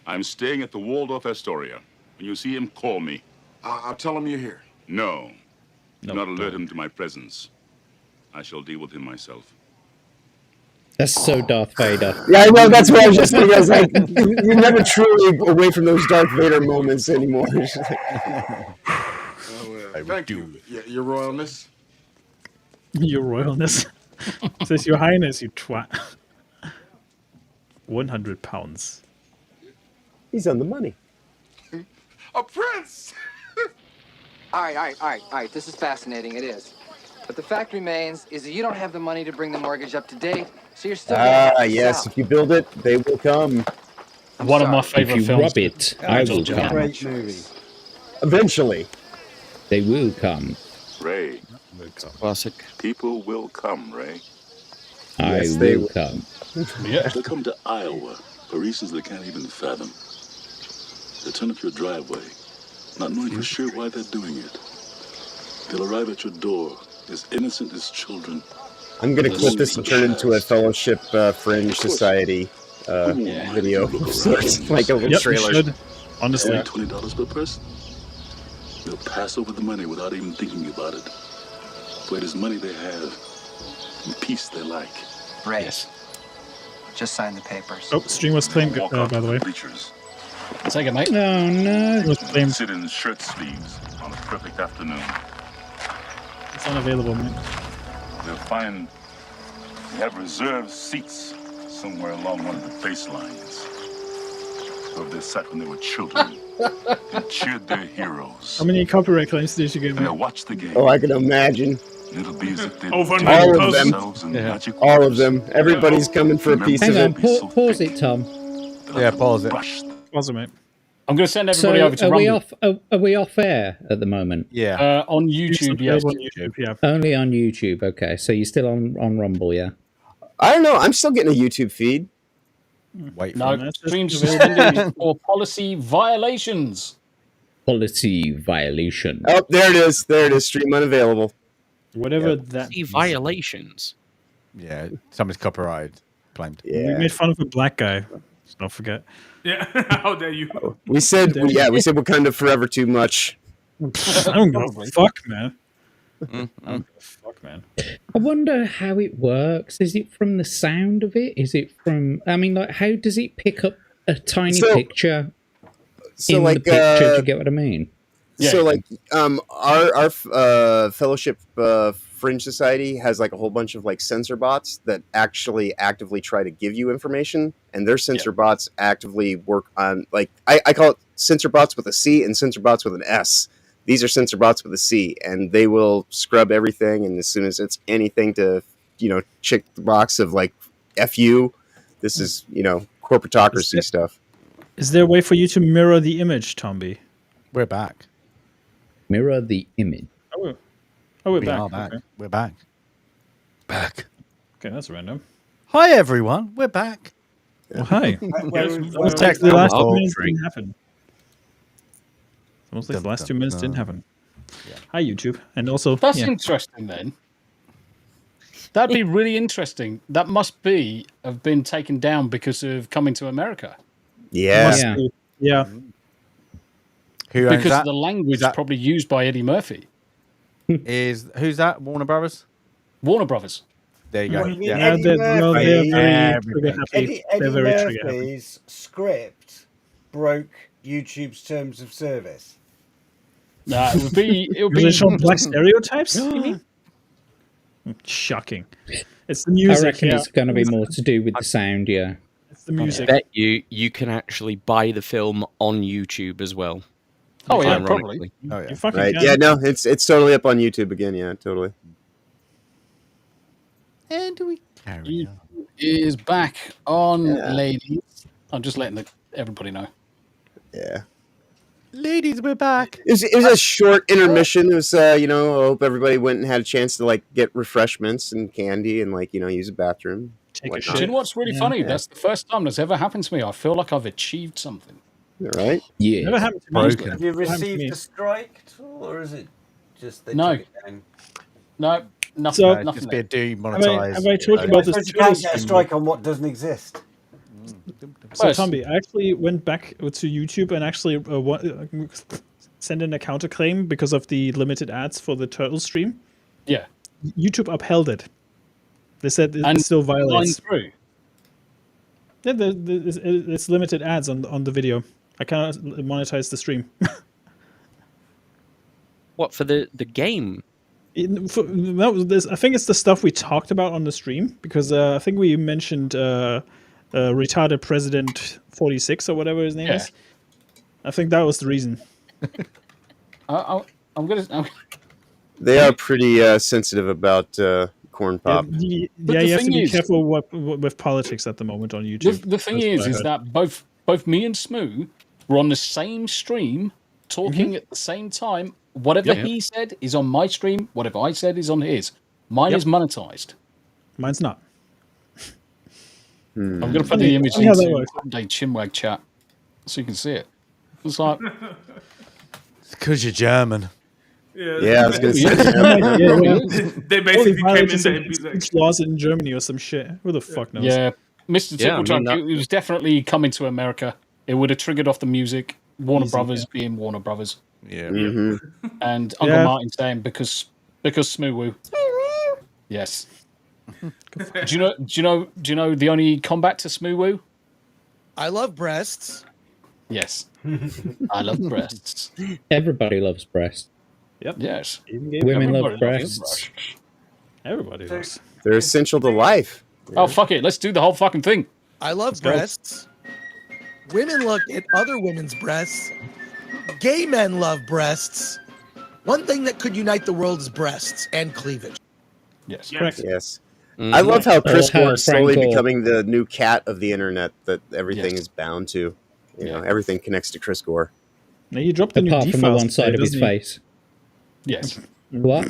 I'm staying at the Waldorf Astoria. When you see him, call me. I'll tell him you're here. No. Do not alert him to my presence. I shall deal with him myself. That's so Darth Vader. Yeah, I know. That's what I was just thinking. I was like, you're never truly away from those Darth Vader moments anymore. Thank you, Your Royalness. Your Royalness. It says Your Highness, you twat. 100 pounds. He's on the money. A prince! All right. This is fascinating. It is. But the fact remains is that you don't have the money to bring the mortgage up to date, so you're still gonna have to Yes. sell. If you build it, they will come. One of my If favorite you films. rub it, I will come. Great movie. Eventually. They will come. Ray, Classic. people will come, Ray. I Yes, they will will. come. Yeah. They'll come to Iowa for reasons they can't even fathom. They'll turn up your driveway, not knowing for sure why they're doing it. They'll arrive at your door as innocent as children. I'm gonna clip this and turn it into a Fellowship Fringe Society video of sorts, like a little trailer. You should. Honestly. $20 per person. They'll pass over the money without even thinking about it. For it is money they have, and peace they like. Ray, just sign the papers. Oh, stream was claimed, by the way. Take it, mate. Oh, no. It was claimed. Sit in shirt sleeves on a perfect afternoon. It's unavailable, mate. They'll find they have reserved seats somewhere along one of the baselines. Of they sat when they were children and cheered their heroes. How many copyright claims did you get? And they'll watch the game. Oh, I can imagine. It'll be as if they all of them. All of them. Everybody's coming for a piece of Hang it. on, pause it, Tom. Yeah, pause it. Pause it, mate. I'm going to send everybody over to Rumble. Are we off air at the moment? Yeah. On YouTube, yes. On YouTube, yeah. Only on YouTube, okay. So you're still on Rumble, yeah? I don't know. I'm still getting a YouTube feed. Wait for No, it. stream suspended for policy violations. Policy violation. Oh, there it is. There it is. Stream unavailable. Whatever that. Violations. Yeah, somebody's copyright claimed. We made fun of a black guy. So don't forget. Yeah, how dare you? We said Wakanda forever too much. I don't give a fuck, man. Fuck, man. I wonder how it works. Is it from the sound of it? Is it from? I mean, like, how does it pick up a tiny picture in the picture? Do you get what I mean? So, like, our Fellowship Fringe Society has like a whole bunch of like sensor bots that actually actively try to give you information, and their sensor bots actively work on like I call it sensor bots with a C and sensor bots with an S. These are sensor bots with a C, and they will scrub everything. And as soon as it's anything to, check the box of like "fu," this is corporatocracy stuff. Is there a way for you to mirror the image, Tombi? We're back. Mirror the image. Oh, we're We back. are back. Okay. We're back. Back. Okay, that's random. Hi, everyone. We're back. Well, hi. Let's Like take the last 2 Oh, minutes didn't happen. Almost like the last 2 minutes didn't happen. Hi, YouTube. And also, That's interesting then. That'd be really interesting. That must have been taken down because of Coming to America. Yeah. Yeah. Who owns Because that? of the language probably used by Eddie Murphy. Who's that? Warner Brothers? Warner Brothers. There you go. What, you mean Yeah. Eddie Murphy? Eddie They're very trigger happy. Murphy's script broke YouTube's terms of service. No, it would be. It would Does be. it show black stereotypes? You mean? Shocking. It's the music. I reckon it's going to be more to do with the sound, yeah. It's the music. I bet you can actually buy the film on YouTube as well. Oh yeah, ironically. probably. Oh yeah. You fucking Right. can. Yeah. No. It's totally up on YouTube again. Yeah. Totally. And we carry on. Is back on, ladies. I'm just letting everybody know. Yeah. Ladies, we're back. It was a short intermission. It was, I hope everybody went and had a chance to like get refreshments and candy and like, use a bathroom. Take a Do you know what's really funny? That's the first time that's ever happened to me. I feel like I've achieved something. Right? Yeah. Never happened to me. Have you received a strike at all, or is it just they No. took it down? No, nothing. So- nothing Just be there. demonetized. Have I told you about this? You can't get a strike on what doesn't exist. So, Yes. Tombi, I actually went back to YouTube and actually sent in a counterclaim because of the limited ads for the turtle stream. Yeah. YouTube upheld it. They said it And still violates. Through. Yeah, it's limited ads on the video. I cannot monetize the stream. What, for the game? I think it's the stuff we talked about on the stream because I think we mentioned retarded President 46 or whatever his name is. I think that was the reason. I'm gonna. They are pretty sensitive about corn pop. Yeah, the you have to thing be is- careful with politics at the moment on YouTube. The thing That's is what I heard. that both me and Smu were on the same stream, talking at the same time. Whatever he said is on my stream. Whatever I said is on his. Mine is monetized. Mine's not. I'm going to put the image Funny how that into works. Day Chinwag chat so you can see it. It's like It's because you're German. Yeah, I was gonna say. They basically came in there and be like, speech laws in Germany or some shit. Who the fuck knows? Yeah, Mr. Yeah, I Tickle mean, Junk, it was definitely coming to America. It would have triggered off the music. Warner Easy, Brothers being Warner Brothers. Yeah. And Uncle Martin saying because Smu Woo. Yes. do you know the only combat to Smu Woo? I love breasts. Yes. I love breasts. Everybody loves breasts. Yep. Yes. Women love breasts. Everybody does. They're essential to life. Oh, fuck it. Let's do the whole fucking thing. I love go. breasts. Women look at other women's breasts. Gay men love breasts. One thing that could unite the world is breasts and cleavage. Yes. Correct. Yes. I love how Chris how Gore is slowly Frankel- becoming the new cat of the internet that everything Yes. is bound to. You know, everything connects to Chris Gore. Now you dropped the new Apart from the default one side of his doesn't he? face. Yes. What?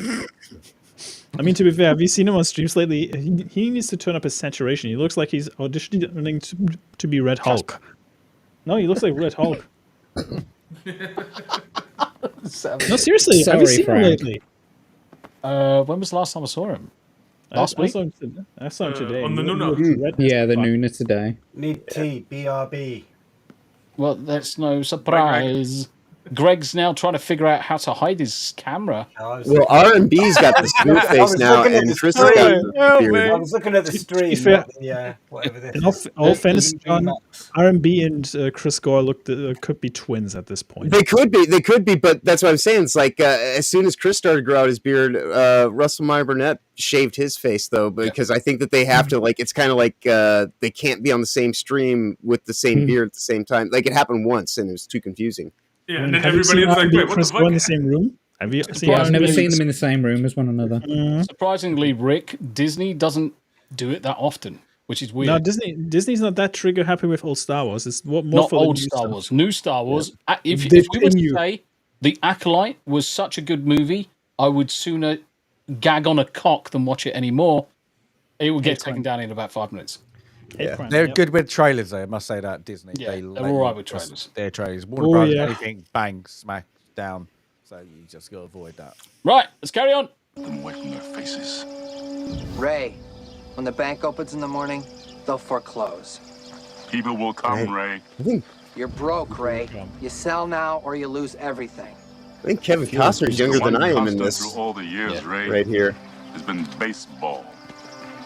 I mean, to be fair, have you seen him on streams lately? He needs to turn up his saturation. He looks like he's auditioning to be Red Hulk. No, he looks like Red Hulk. No, seriously, have you Sorry, seen him Frank. lately? When was the last time I saw him? Last week? I saw him today. on the He Nuna. looks red. Yeah, the Nuna today. Need tea, BRB. Well, that's no surprise. Greg's now trying to figure out how to hide his camera. Well, R&B's got the smooth face now, and Chris has got the beard. I was looking at the stream, fair- not the, whatever this In is. all fairness, John, R&B and Chris Gore could be twins at this point. They could be, but that's what I'm saying. It's like as soon as Chris started to grow out his beard, Russell Meyer Burnett shaved his face though, because I think that they have to it's kind of like they can't be on the same stream with the same beard at the same time. Like it happened once, and it was too confusing. Yeah, and then Have you everybody seen was like, R&B wait, and what the Chris Gore in the fuck? same room? Have you seen? Yeah, I've never R&B? seen them in the same room as one another. Surprisingly, Rick, Disney doesn't do it that often, which is weird. No, Disney's not that trigger happy with old Star Wars. It's more Not for the old new Star stuff. Wars, new Star Wars. If They we were pin to you. say The Acolyte was such a good movie, I would sooner gag on a cock than watch it anymore. It would get taken down in about 5 minutes. Yeah. They're good with trailers, though. I must say that Disney. Yeah, they they're all right with trailers. Their trailers. Warner Oh, Brothers, yeah. anything, bang, smack down. So you just got to avoid that. Right, let's carry on. Them away from their faces. Ray, when the bank opens in the morning, they'll foreclose. People will come, Ray. You're broke, Ray. You sell now or you lose everything. I think Kevin Costner's younger than I am in this. Through all the years, Ray, Right here. has been baseball.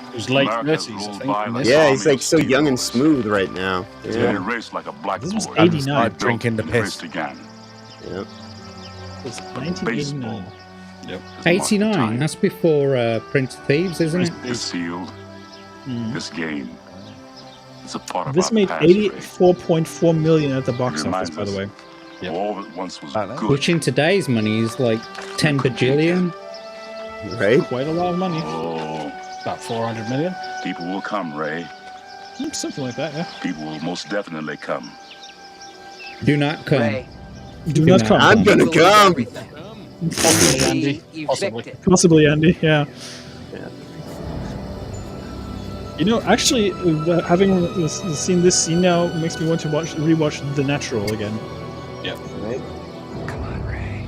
It was late America's 30s, I rolled think. by like Yeah, an he's army like of so young and steamrollers. smooth right now. They Yeah. raced like a black This was boy. 89. Start Drinking the and piss. race began. Yep. It's Baseball. 1989. Yep. is the mark of 89. time. That's before Prince of Thieves, isn't it? This field, this game, is a part of This our made past, Ray. 84.4 million at the box It office, reminds by the us way. of all that once was I don't know. good. Which in today's money is like 10 bajillion. Right? Quite a lot of money. Oh, About 400 million. people will come, Ray. Something like that, yeah. People will most definitely come. Do not come. Ray, Do not come. I'm gonna you'll lose come. everything. Possibly, Be Andy. Possibly. evicted. Possibly, Andy, yeah. You know, actually, having seen this scene now makes me want to rewatch The Natural again. Yeah. Come on, Ray.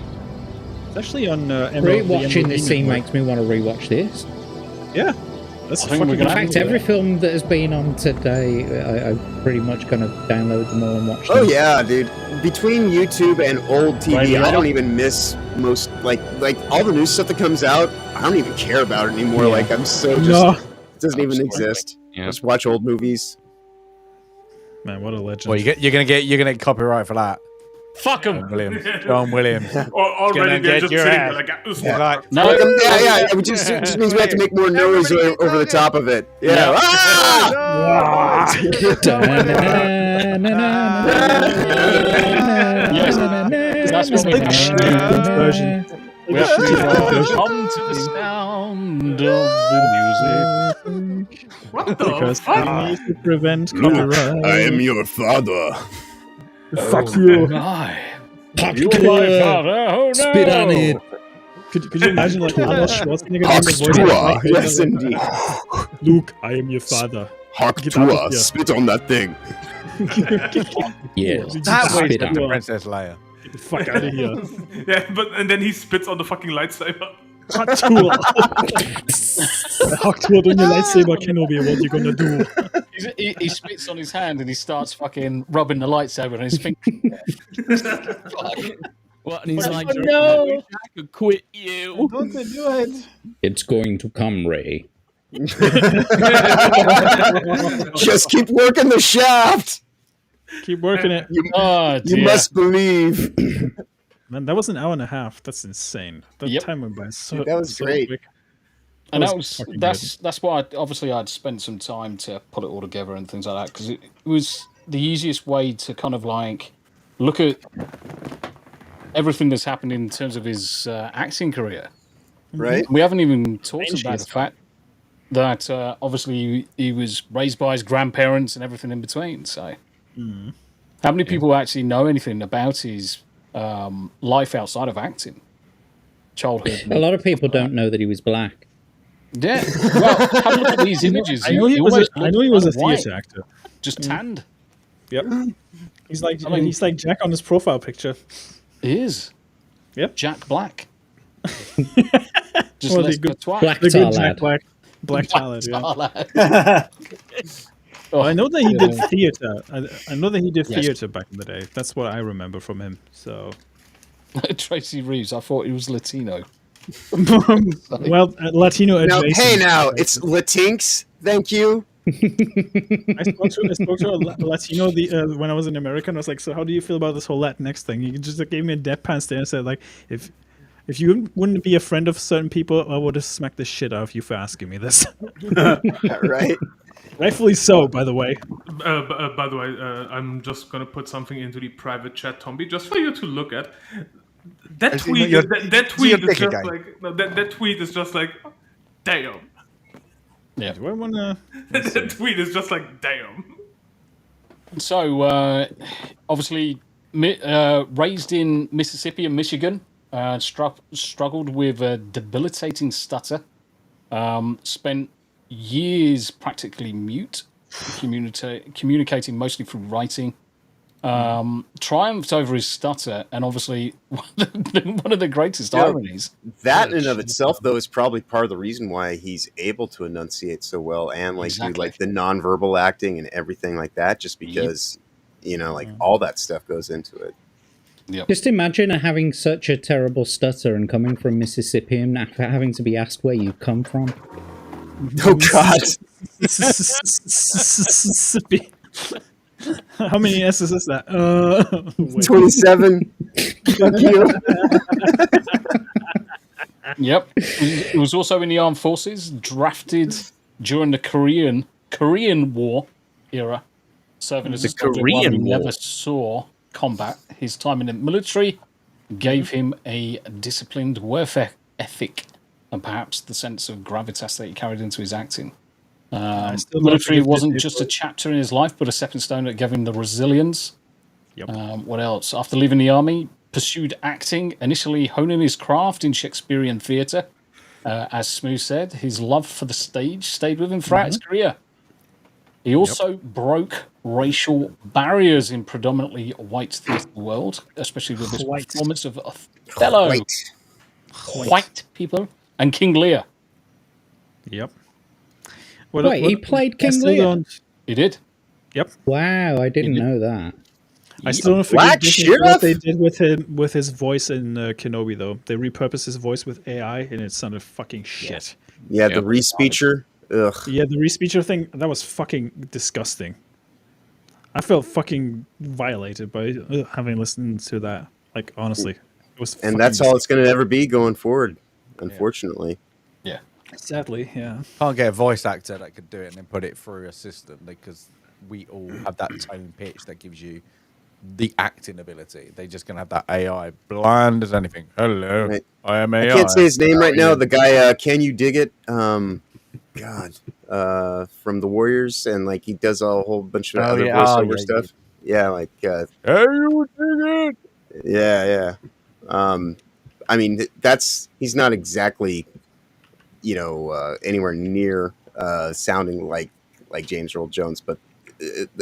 It's actually on Emerald. Rewatching this scene makes me want to rewatch this. Yeah, that's I think fucking we're In gonna fact, every film that has been on today, I'm pretty much going to download them all and watch them. Oh yeah, dude. Between YouTube and old TV, Right, I yeah. don't even miss most like all the new stuff that comes out. I don't even care about it anymore. Yeah. Like I'm so just No. it doesn't even exist. Yeah. Just watch old movies. Man, what a legend. Well, you're gonna get copyright for that. Fuck him. Williams. John Williams. Already Gonna they're get just your sitting ass. there like, "This Yeah, like, No. Yeah. It just means we have to make more noise over the top of it. Yeah. Ah! That's what we Big have. shitty version. We have to come to the sound of the music. What the Because fuck? we need to prevent copyright. I am your father. Fuck you. My. Pop You the are my color. father. Oh no. Spit on it. Could you imagine like Arnold Schwarzenegger doing Hark the voice of Tua. Mike Tyson? Yes, indeed. Luke, I am your father. Hark Get out of Tua. here. Spit on that thing. Yeah. That way Spit to on it. Princess Leia. Get the fuck out of here. and then he spits on the fucking lightsaber. Hot tool. Hot tool on your lightsaber, Kenobi. What you gonna do? He spits on his hand and he starts fucking rubbing the lightsaber on his finger. What? And he's like, no. I could quit you. Don't do it. It's going to come, Ray. Just keep working the shaft. Keep working it. You must believe. Man, that was an hour and a half. That's insane. That time went by so. That was great. Quick. And that's why obviously I'd spent some time to put it all together and things like that, because it was the easiest way to kind of like look at everything that's happened in terms of his acting career. Right. We haven't even talked about the fact that obviously he was raised by his grandparents and everything in between. So, how many people actually know anything about his life outside of acting? Childhood. A lot of people don't know that he was black. Yeah. Well, have a look at these images. I know he was a theatre actor. Just tanned. Yep. He's like he's like Jack on his profile picture. He is. Yep. Jack Black. Just let's good, twat. Black tar Jack lad. Black. Black talent. tar Yeah. Oh, I know that he did theatre. I know that he did Yes. theatre back in the day. That's what I remember from him. So. Tracy Reeves. I thought he was Latino. Well, Latino Now, adjacent. hey, now it's Latinx. Thank you. I spoke to a Latino when I was in America, and I was like, "So, how do you feel about this whole Latinx thing?" He just gave me a deadpan stare and said, "Like, if you wouldn't be a friend of certain people, I would have smacked the shit out of you for asking me this." Right. Rightfully so, by the way. By the way, I'm just gonna put something into the private chat, Tombi, just for you to look at. That tweet, that tweet is just like that tweet is just like, damn. Yeah. Do I want to? That tweet is just like, damn. So, obviously, raised in Mississippi and Michigan, struggled with a debilitating stutter. Spent years practically mute, communicating mostly through writing. Triumphed over his stutter, and obviously one of the greatest ironies. That in and of itself, though, is probably part of the reason why he's able to enunciate so well and like do like the nonverbal acting and everything like that. Just because like all that stuff goes into it. Yep. Just imagine having such a terrible stutter and coming from Mississippi and having to be asked where you come from. Oh God. Mississippi. How many S's is that? 27. Thank you. Yep. He was also in the armed forces, drafted during the Korean War era, serving as a soldier while he never saw combat. His time in the military gave him a disciplined work ethic and perhaps the sense of gravitas that he carried into his acting. Military wasn't just a chapter in his life, but a stepping stone that gave him the resilience. Yep. What else? After leaving the army, pursued acting, initially honing his craft in Shakespearean theatre. As Smu said, his love for the stage stayed with him throughout his career. He also broke racial barriers in predominantly white theatre world, especially with his performance of Othello, white people, and King Lear. Yep. Wait, he played King Lear? He did. Yep. Wow, I didn't know that. I still don't forget what they did with his voice in Kenobi, though. They repurposed his voice with AI, and it sounded fucking shit. Yeah, the re-speecher. Ugh. Yeah, the re-speecher thing, that was fucking disgusting. I felt fucking violated by having listened to that. Like, honestly. It was. And that's all it's going to ever be going forward, unfortunately. Yeah. Sadly, yeah. Can't get a voice actor that could do it and then put it through a system because we all have that tone pitch that gives you the acting ability. They're just gonna have that AI blind as anything. Hello, I am AI. I can't say his name right now. The guy, Can You Dig It? God, from the Warriors, and like he does a whole bunch of other voiceover stuff. Yeah, like Can You Dig It? Yeah. I mean, he's not exactly, anywhere near sounding like James Earl Jones, but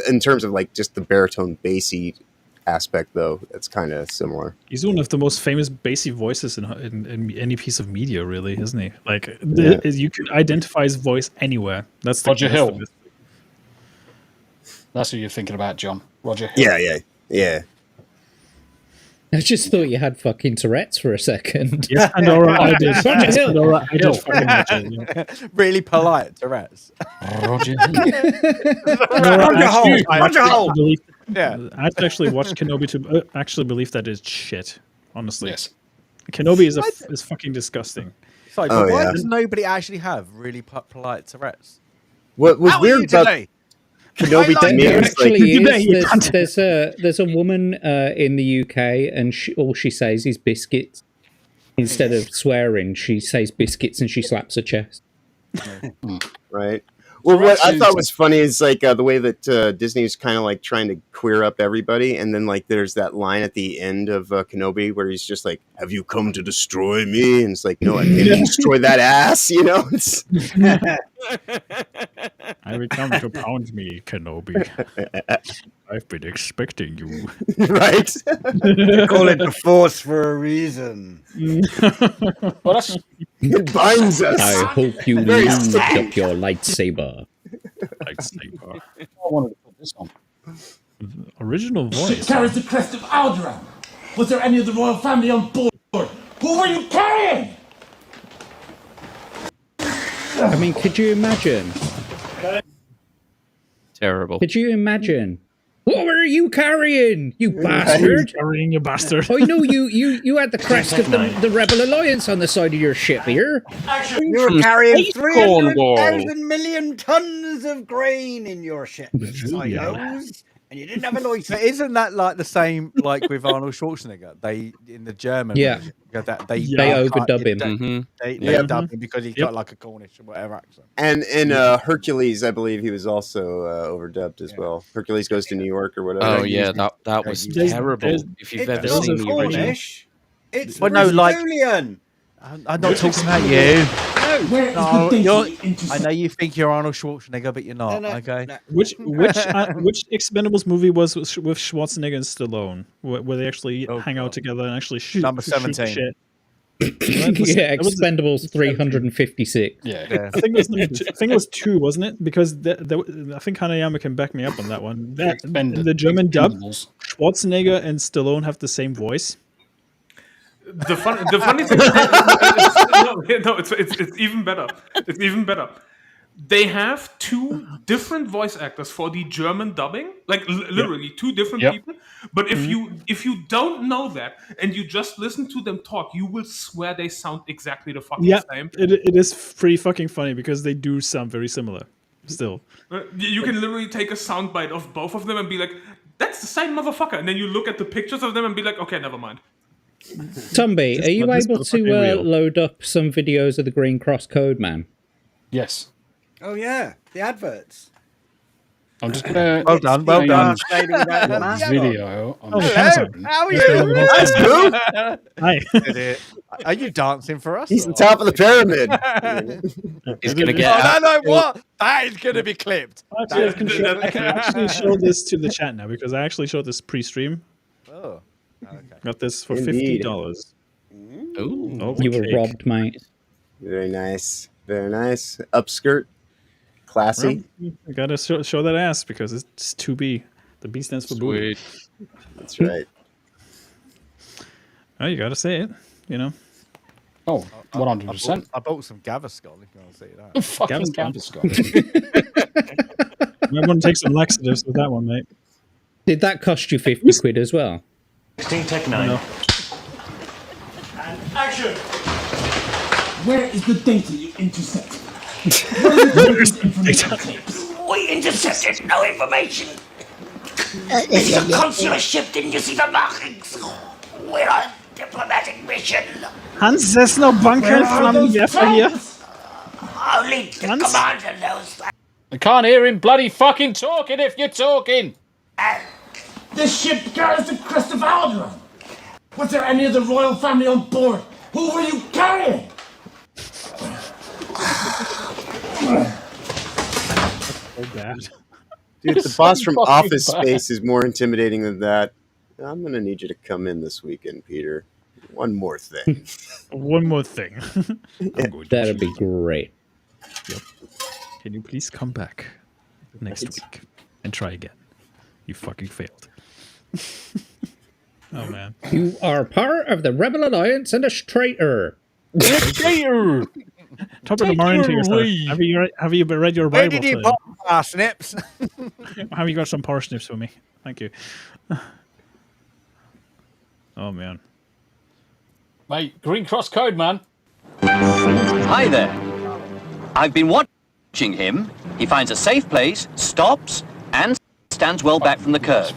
in terms of like just the baritone bassy aspect, though, that's kind of similar. He's one of the most famous bassy voices in any piece of media, really, isn't he? Like, you can identify his voice anywhere. That's the Roger Hill. best. That's who you're thinking about, John. Roger Hill. Yeah. I just thought you had fucking Tourette's for a second. Yes, and all right, I did. Roger Hill. And all right, I did fucking Roger, Really polite Tourette's. Roger Hill. Yeah. I actually watched Kenobi to actually believe that is shit. Honestly, yes. Kenobi is fucking disgusting. Sorry, but why does nobody actually have really polite Tourette's? What was weird about Kenobi to me There was like, actually is. There's a woman in the UK, and all she says is biscuits. Instead of swearing, she says biscuits and she slaps her chest. right. Well, what I thought was funny is like the way that Disney is kind of like trying to queer up everybody, and then like there's that line at the end of Kenobi where he's just like, "Have you come to destroy me?" And it's like, "No, I came to destroy that ass." You know. It's... I will come to pound me, Kenobi. I've been expecting you. Right. They call it the Force for a reason. Well, that's it binds us. I hope you lubed up your lightsaber. Lightsaber. I wanted to put this on. Original Ship voice. carries the crest of Alderaan. Was there any of the royal family on board? Who were you carrying? I mean, could you imagine? Terrible. Could you imagine? What were you carrying, you bastard? Carrying, you bastard. I know you had the crest of the Rebel Alliance on the side of your ship here. You were carrying 300,000 million tons of grain in your ship. I knows. And you didn't have a license. But isn't that like the same like with Arnold Schwarzenegger? They in the German version, they overdub him. They dub him because he's got like a Cornish or whatever accent. And in Hercules, I believe he was also overdubbed as well. Hercules Goes to New York or whatever. Oh yeah, that was terrible. If you've ever seen the original. Cornish. It's Julian. I'm not talking about you. I know you think you're Arnold Schwarzenegger, but you're not. Okay. Which Expendables movie was with Schwarzenegger and Stallone, where they actually hang out together and actually shoot? Number 17. Shit. Yeah, Expendables 356. Yeah. I think it was 2, wasn't it? Because I think Hanayama can back me up on that one. In the German dub, Schwarzenegger and Stallone have the same voice. The funny thing, it's even better. It's even better. They have 2 different voice actors for the German dubbing, like literally 2 different people. But if you don't know that and you just listen to them talk, you will swear they sound exactly the fucking same. It is pretty fucking funny because they do sound very similar. Still, you can literally take a soundbite of both of them and be like, "That's the same motherfucker," and then you look at the pictures of them and be like, "Okay, never mind." Tombi, are you able to load up some videos of the Green Cross Code Man? Yes. Oh yeah, the adverts. I'm just gonna. Well done. Video. How are you? That's cool. Hi. Are you dancing for us? He's the top of the pyramid. He's gonna get. What? That is gonna be clipped. I can actually show this to the chat now because I actually showed this pre-stream. Oh. Okay. Got this for Indeed. $50. Ooh, you were robbed, mate. Very nice. Very nice. Upskirt. Classy. Well, I gotta show that ass because it's 2B. The B stands for booty. That's right. Oh, you gotta say it, you know. Oh, 100%. I bought some Gaviscon if you want to see that. Fucking Gaviscon. I'm gonna take some laxatives with that one, mate. Did that cost you 50 quid as well? 16 Tech 9. And action! Where is the data you intercepted? We intercepted no information. It's a consular ship, didn't you see the markings? We're on a diplomatic mission. Hans, there's no bunker from here. Only the commander knows that. I can't hear him bloody fucking talking if you're talking. This ship carries the crest of Alderaan. Was there any of the royal family on board? Who were you carrying? Dude, the boss from Office Space is more intimidating than that. I'm gonna need you to come in this weekend, Peter. One more thing. One more thing. That'd be great. Yep. Can you please come back next week and try again? You fucking failed. Oh man. You are part of the Rebel Alliance and a traitor. Traitor. Top of the morning to yourself. Have you read your Bible? Where did you put parsnips? Have you got some parsnips for me? Thank you. Oh man. Mate, Green Cross code, man. Hi there. I've been watching him. He finds a safe place, stops, and stands well back from the curb.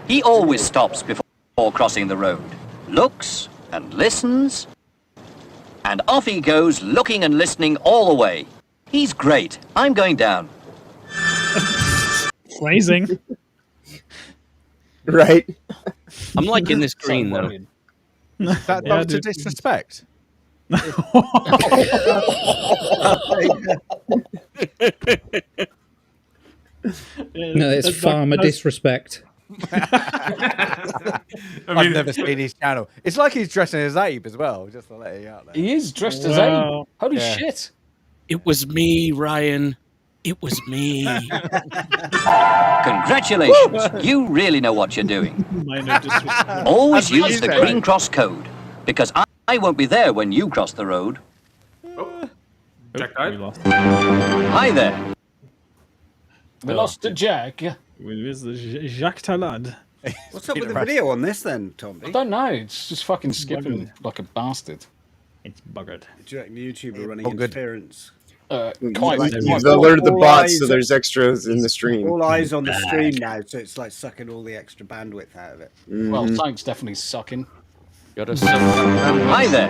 He always stops before crossing the road, looks and listens, and off he goes, looking and listening all the way. He's great. I'm going down. Phrasing. Right. I'm liking this green though. That was to disrespect. No, it's farmer disrespect. I've never seen his channel. It's like he's dressing as Abe as well, just to let you out there. He is dressed as Abe. Holy shit. It was me, Ryan. It was me. Congratulations. You really know what you're doing. Always use the Green Cross code, because I won't be there when you cross the road. Jack died. Hi there. We lost to Jack. With Jacques Talad. What's up with the video on this then, Tombi? I don't know. It's just fucking skipping like a bastard. It's buggered. Do you reckon YouTube are running interference? You've alerted the bots, so there's extras in the stream. All eyes on the stream now, so it's like sucking all the extra bandwidth out of it. Well, something's definitely sucking. Hi there.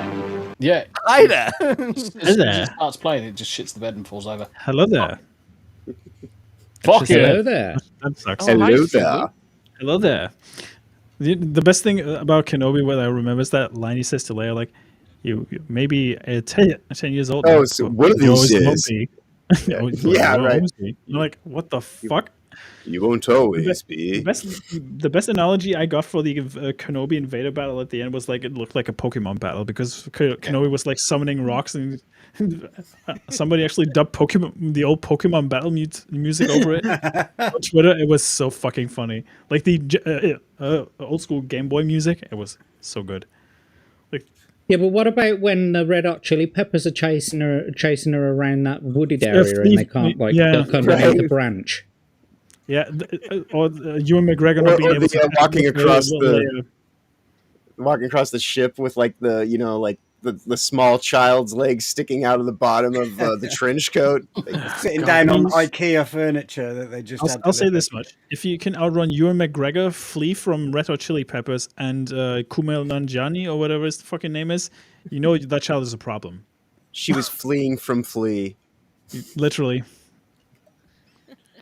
Yeah. Hi there. As soon as it starts playing, it just shits the bed and falls over. Hello there. Fuck it. Hello there. That sucks. Hello there. Hello there. The best thing about Kenobi, what I remember, is that line he says to Leia, like, you maybe 10 years old. Oh, so one of these is. Yeah, right. You're like, what the fuck? You won't always be. The best analogy I got for the Kenobi and Vader battle at the end was like it looked like a Pokemon battle because Kenobi was like summoning rocks and somebody actually dubbed the old Pokemon battle music over it on Twitter. It was so fucking funny. Like the old school Game Boy music. It was so good. Like, yeah, but what about when the Red Hot Chili Peppers are chasing her around that wooded area and they can't duck underneath a branch? Yeah, or Ewan McGregor not being able to walking across the ship with like the the small child's legs sticking out of the bottom of the trench coat, sitting down on IKEA furniture that they just. I'll say this much: if you can outrun Ewan McGregor, Flea from Red Hot Chili Peppers, and Kumail Nanjiani or whatever his fucking name is, you know that child is a problem. She was fleeing from Flea. Literally.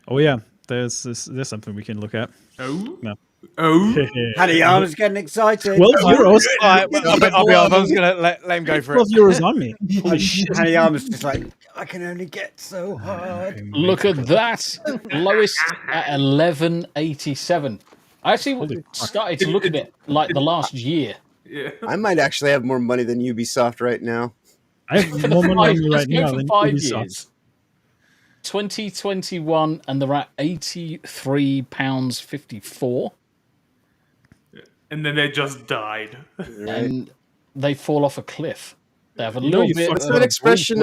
Oh yeah. There's something we can look at. Oh. No. Oh. Hanayama's getting excited. 12 euros. I'll be honest, I was going to let him go for 12 it. euros on me. Holy shit. Hanayama's just like, I can only get so hard. Look at that. Lowest at 1187. I actually started to look at it like the last year. Yeah. I might actually have more money than Ubisoft right now. I have more money right now than Ubisoft. Years. 2021, and they're at £83.54. And then they just died. And they fall off a cliff. They have a little bit. What's that expression?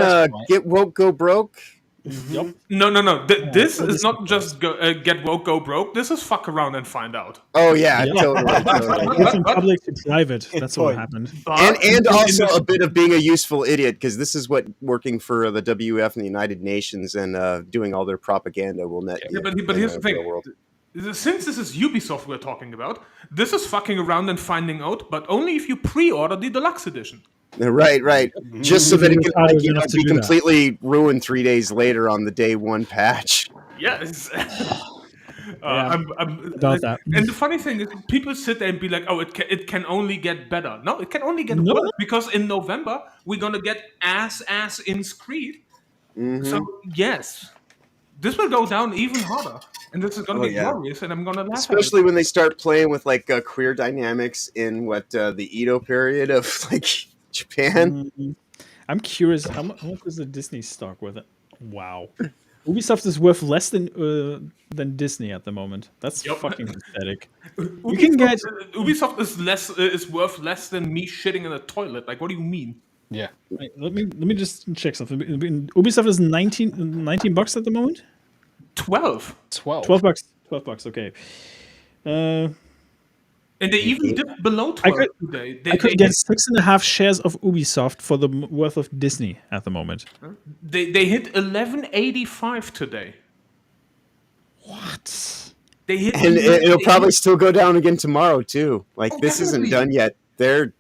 Get woke, go broke. Yep. No. This is not just get woke, go broke. This is fuck around and find out. Oh yeah, totally. From public to private. That's what happened. And also a bit of being a useful idiot, because this is what working for the WF and the United Nations and doing all their propaganda will net you. But here's the thing. Since this is Ubisoft we're talking about, this is fucking around and finding out, but only if you pre-order the deluxe edition. Right. Just so that it can be completely ruined 3 days later on the day one patch. Yes. About that. And the funny thing is, people sit there and be like, "Oh, it can only get better." No, it can only get worse, because in November we're gonna get ass in Creed. So yes, this will go down even harder. and this is gonna be glorious, and I'm gonna laugh. Especially when they start playing with like queer dynamics in the Edo period of like Japan. I'm curious. How much is the Disney stock with it? Wow. Ubisoft is worth less than Disney at the moment. That's fucking pathetic. You can get Ubisoft is worth less than me shitting in a toilet. Like, what do you mean? Yeah. Wait, let me just check something. Ubisoft is $19 at the moment. 12. 12 bucks. 12 bucks. Okay. And they even dipped below 12 today. I could get 6.5 shares of Ubisoft for the worth of Disney at the moment. They hit 11.85 today. What? They hit, and it'll probably still go down again tomorrow too. Like this isn't done yet. The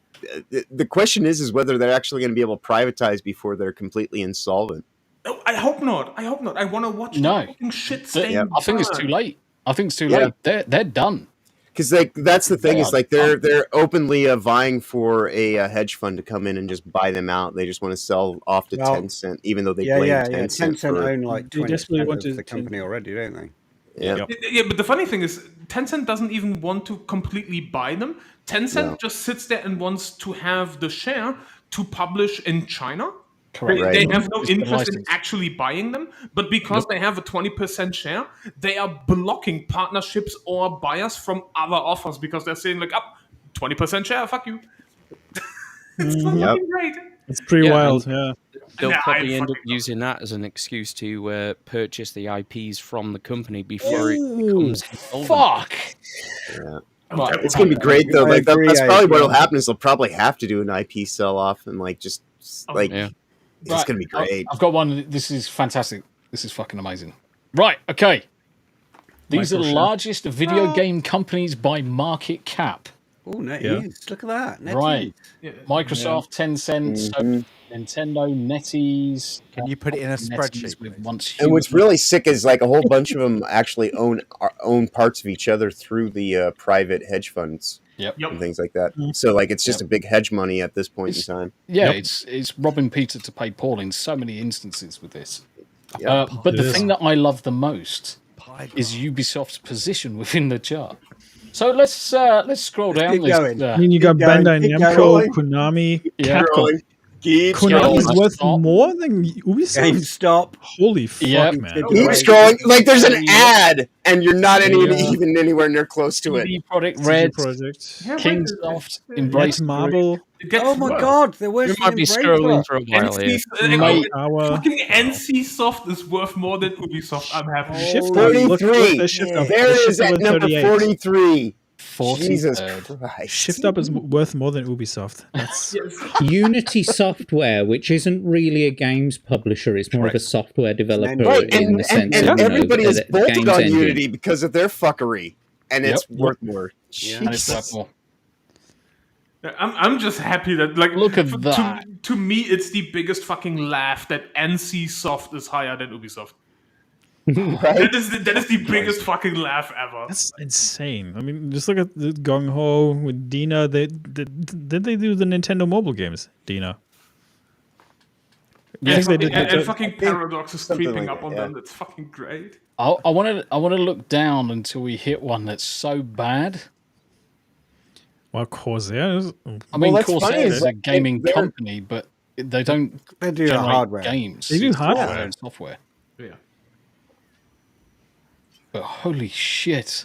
question is whether they're actually going to be able to privatize before they're completely insolvent. Oh, I hope not. I hope not. I want to watch the fucking shit stain. I think it's too late. I think it's too late. They're done. Because like that's the thing is like they're openly vying for a hedge fund to come in and just buy them out. They just want to sell off to Tencent, even though they blame Tencent. Tencent own like 20% of the company already, don't they? Yeah. Yeah, but the funny thing is, Tencent doesn't even want to completely buy them. Tencent just sits there and wants to have the share to publish in China. Correct. They have no interest in actually buying them, but because they have a 20% share, they are blocking partnerships or buyers from other offers because they're saying like, 20% share, fuck you. It's fucking great. It's pretty wild, yeah. They'll probably end up using that as an excuse to purchase the IPs from the company before it becomes insolvent. Fuck! Yeah. It's gonna be great though. Like that's probably what'll happen is they'll probably have to do an IP sell off and like just like it's gonna be great. I've got one. This is fantastic. This is fucking amazing. Right. Okay. These are the largest video game companies by market cap. Oh, NetEase. Look at that. NetEase. Right. Microsoft, Tencent, Nintendo, NetEase. Can you put it in a spreadsheet? And what's really sick is like a whole bunch of them actually own parts of each other through the private hedge funds and things like that. So like it's just a big hedge money at this point in time. Yeah, it's robbing Peter to pay Paul in so many instances with this. But the thing that I love the most is Ubisoft's position within the chart. So let's scroll down. You got Bandai Namco, Konami, Capcom. Konami is worth more than Ubisoft. GameStop. Holy fuck, man! Keep scrolling. Like there's an ad, and you're not even anywhere near close to it. CD Projekt Red, Kingsoft, Embrace Marble. Oh my god, they're worse. You might be scrolling for a while here. Fucking NC Soft is worth more than Ubisoft. I'm happy. 43. There is at number 43. Jesus Christ. Shift Up is worth more than Ubisoft. That's Unity Software, which isn't really a games publisher, it's more of a software developer in the sense of everybody is bolted games on engine. Unity because of their fuckery, and it's worth more. And it's worth more. I'm just happy that like look at that. To me, it's the biggest fucking laugh that NC Soft is higher than Ubisoft. Right? That is the biggest fucking laugh ever. That's insane. I mean, just look at the Gung Ho with Dina. Did they do the Nintendo mobile games, Dina? Yeah, and fucking Paradox is creeping up on them. That's fucking great. I want to look down until we hit one that's so bad. Well, Corsair is... I mean, Corsair is a gaming company, but they don't generate hardware. games. They do hardware and software. Yeah. But holy shit.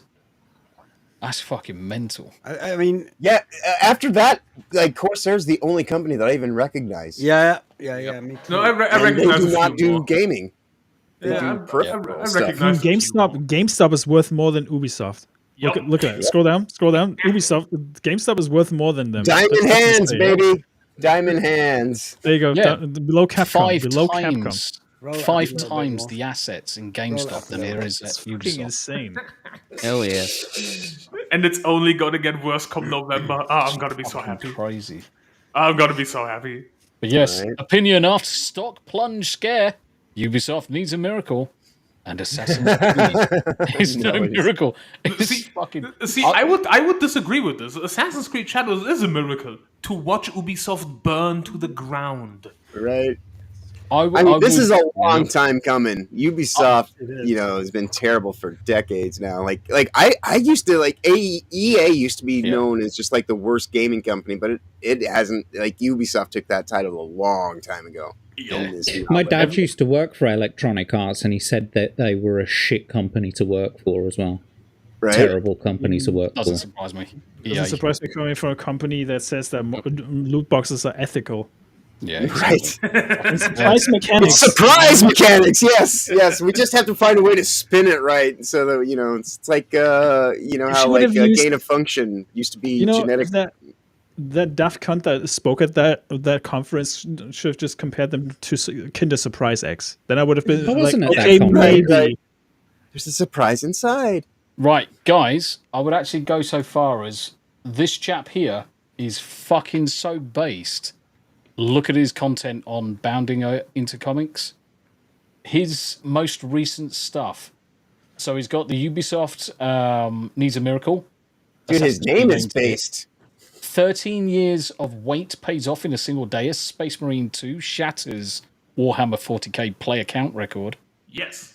That's fucking mental. I mean... Yeah, after that, like, Corsair's the only company that I even recognize. Yeah, me too. No, I recognize they do not do gaming. They Yeah, do peripheral I stuff. recognize GameStop is worth more than Ubisoft. Look at it. Scroll down. Ubisoft, GameStop is worth more than them. Diamond hands, baby. Diamond hands. There you go. Yeah. Below Capcom. Five times the assets in GameStop than there is at fucking Ubisoft. insane. Hell yeah. And it's only gonna get worse come November. I'm gonna be so happy. Crazy. I'm gonna be so happy. But yes, opinion after stock plunge scare. Ubisoft needs a miracle. And Assassin's Creed is no miracle. I would disagree with this. Assassin's Creed Shadows is a miracle to watch Ubisoft burn to the ground. Right. I mean, this is a long time coming. Ubisoft, has been terrible for decades now. Like I used to EA used to be known as just like the worst gaming company, but it hasn't. Like Ubisoft took that title a long time ago. My dad used to work for Electronic Arts, and he said that they were a shit company to work for as well. Right? Terrible company to work Doesn't for. surprise me. Doesn't surprise me coming from a company that says that loot boxes are ethical. Yeah, exactly. Right. Surprise mechanics. Surprise mechanics. Yes. We just have to find a way to spin it right, so that it's like how like gain of function used to be genetic. That Daft Cunt that spoke at that conference should have just compared them to Kinder Surprise Eggs. Then I would have been okay, maybe. Right. There's a surprise inside. Right, guys, I would actually go so far as this chap here is fucking so based. Look at his content on bounding into comics. His most recent stuff. So he's got the Ubisoft Needs a Miracle. Dude, his name is based. 13 years of wait pays off in a single day as Space Marine 2 shatters Warhammer 40k player count record. Yes.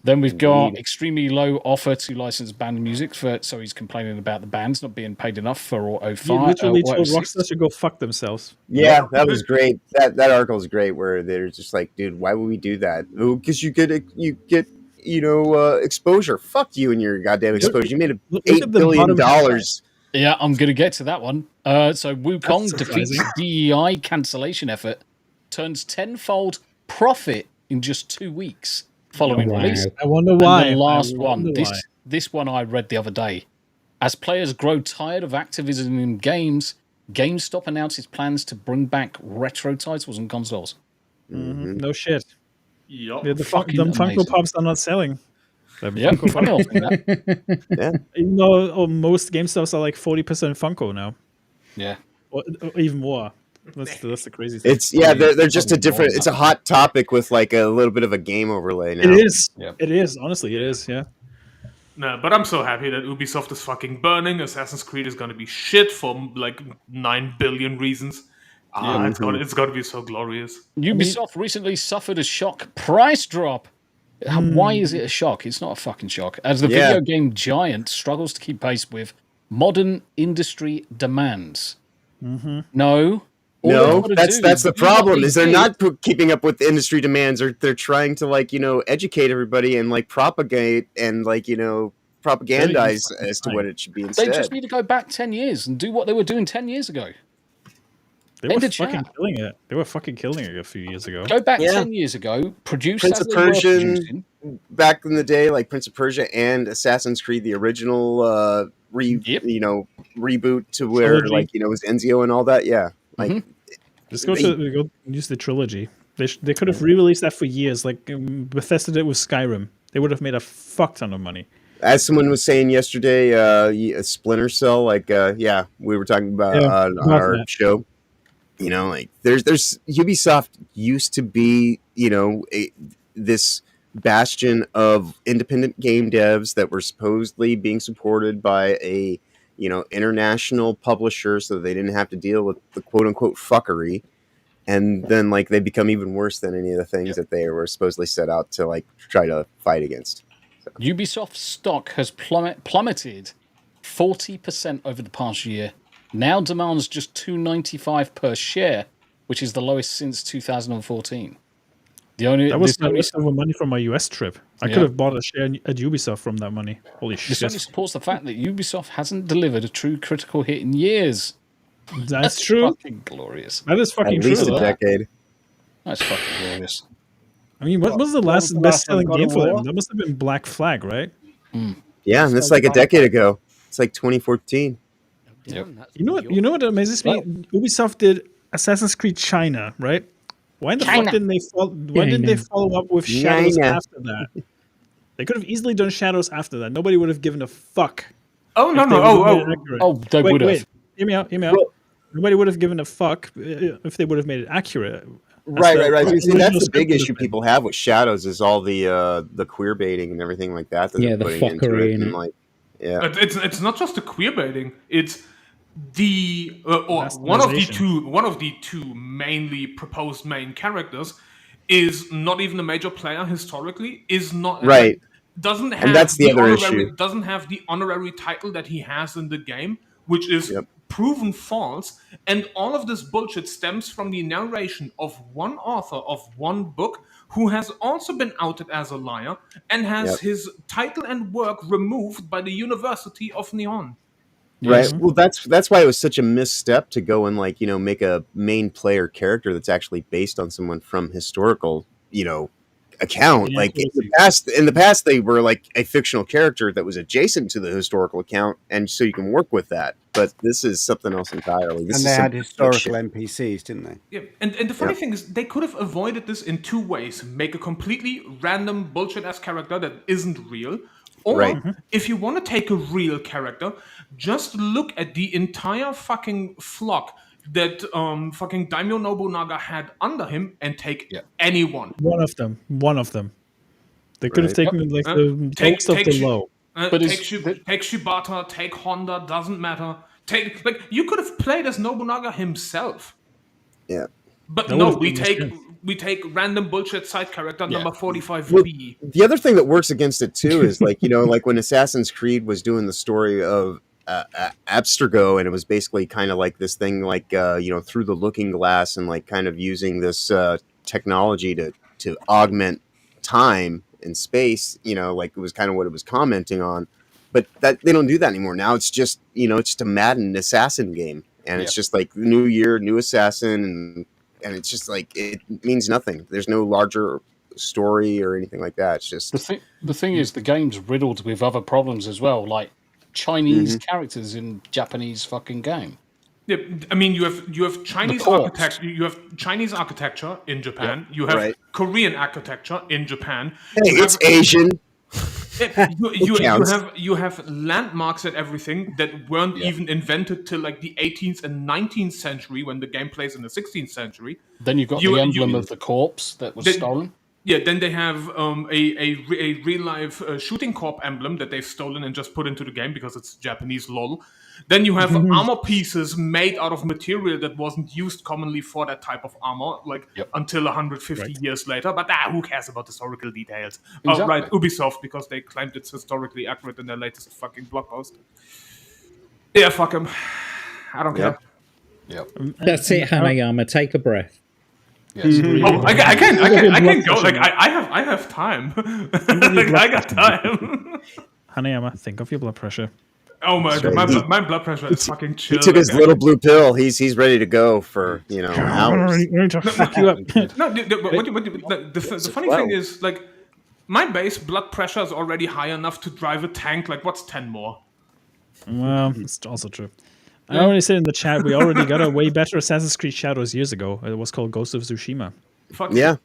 Then we've got extremely low offer to license band music so he's complaining about the bands not being paid enough for 05. He literally told Rockstar to go fuck themselves. Yeah, that was great. That article is great where they're just like, dude, why would we do that? Oh, because you get exposure. Fuck you and your goddamn exposure. You made $8 billion. Yeah, I'm going to get to that one. So Wukong defeats DEI cancellation effort, turns tenfold profit in just 2 weeks following release. I wonder why. And the last one, this one I read the other day. As players grow tired of activism in games, GameStop announces plans to bring back retro titles and consoles. Mm-hmm. No shit. Yep. The Funko Pops are not selling. Yeah, even though most GameStops are like 40% Funko now. Yeah, or even more. That's the crazy thing. They're just a different. It's a hot topic with like a little bit of a game overlay now. It is. Yeah. It is. Honestly, it is. Yeah. No, but I'm so happy that Ubisoft is fucking burning. Assassin's Creed is gonna be shit for like 9 billion reasons. It's gonna be so glorious. Ubisoft recently suffered a shock price drop. Why is it a shock? It's not a fucking shock. As the video game giant struggles to keep pace with modern industry demands. Mm-hmm. No, that's the problem. Is they're not keeping up with industry demands, or they're trying to educate everybody and propagate and propagandize as to what it should be instead. They just need to go back 10 years and do what they were doing 10 years ago. They were fucking killing it. They were fucking killing it a few years ago. Go back 10 years ago, produce Prince of Persia back in the day, like Prince of Persia and Assassin's Creed, the original reboot to where it was Ezio and all that. Yeah, just go use the trilogy. They could have re-released that for years, like Bethesda did with Skyrim. They would have made a fuck ton of money. As someone was saying yesterday, a Splinter Cell, we were talking about on our show. There's Ubisoft used to be, this bastion of independent game devs that were supposedly being supported by a, international publisher, so they didn't have to deal with the quote unquote fuckery. And then they become even worse than any of the things that they were supposedly set out to try to fight against. So. Ubisoft stock has plummeted 40% over the past year. Now demands just $2.95 per share, which is the lowest since 2014. That was my leftover money from my US trip. I could have bought a share at Ubisoft from that money. Holy shit. This only supports the fact that Ubisoft hasn't delivered a true critical hit in years. That's true. Fucking glorious. That is fucking true. At least a decade. That's fucking glorious. I mean, what was the last best-selling game for them? That must have been Black Flag, right? Yeah, and that's like a decade ago. It's like 2014. Yep. You know what amazes me? Ubisoft did Assassin's Creed China, right? Why the fuck didn't they follow up with Shadows after that? They could have easily done Shadows after that. Nobody would have given a fuck. Oh no! They would have. Hear me out. Nobody would have given a fuck if they would have made it accurate. Right. See, that's the big issue people have with Shadows is all the queer baiting and everything like that. The fuckery and It's not just the queer baiting. It's one of the two mainly proposed main characters is not even a major player historically, is not Right. doesn't have And that's the other honorary, issue. doesn't have the honorary title that he has in the game, which is Yep. proven false. And all of this bullshit stems from the narration of one author of one book who has also been outed as a liar and has Yep. his title and work removed by the University of Nihon. Right. Well, that's why it was such a misstep to go and like, you know, make a main player character that's actually based on someone from historical, you know, account. Like in the past, they were like a fictional character that was adjacent to the historical account, and so you can work with that. But this is something else entirely. This And is they some had historical bullshit. NPCs, didn't they? Yeah, and the funny thing is, they could have avoided this in two ways: make a completely random bullshit-ass character that isn't real, or Right. if you want to take a real character, just look at the entire fucking flock that fucking Daimyo Nobunaga had under him and take anyone. One of them. They could have Right. taken Yep. like the most of the low. Take Shibata, take Honda, doesn't matter. Take like you could have played as Nobunaga himself. Yeah. But That no, would've we been take random bullshit side character number 45B. Well, the other thing that works against it too is like, you know, like when Assassin's Creed was doing the story of Abstergo, and it was basically kind of like this thing like you know, through the looking glass, and like kind of using this technology to augment time and space, you know, like it was kind of what it was commenting on. But that they don't do that anymore. Now it's just, you know, it's just a Madden assassin game, and it's just like new year, new assassin, and it's just like it means nothing. There's no larger story or anything like that. It's just the thing is, the game's riddled with other problems as well, like Chinese characters in Japanese fucking game. Yeah, I mean, you have Chinese architecture. You have Chinese architecture in Japan. You have Korean architecture in Japan. Hey, it's Asian. You have landmarks and everything that weren't even invented till like the 18th and 19th century, when the game plays in the 16th century. Then you've got the emblem of the corpse that was stolen. Yeah, then they have a real life shooting corp emblem that they've stolen and just put into the game because it's Japanese lol. Then you have armor pieces made out of material that wasn't used commonly for that type of armor, like until 150 years later. But who cares about historical details? Exactly. Oh, right, Ubisoft, because they claimed it's historically accurate in their latest fucking blog post. Yeah, fuck them. I don't care. That's it, Hanayama. Take a breath. Yes. Oh, I can go. Like I have time. Like, I got time. Hanayama, think of your blood pressure. Oh my god, my blood pressure is fucking chill. He took his little blue pill. He's ready to go for, you know, hours. Fuck you up. No, the funny thing is, like, my base blood pressure is already high enough to drive a tank. Like, what's 10 more? Well, it's also true. I already said in the chat, we already got a way better Assassin's Creed Shadows years ago. It was called Ghost of Tsushima. Fuck yeah.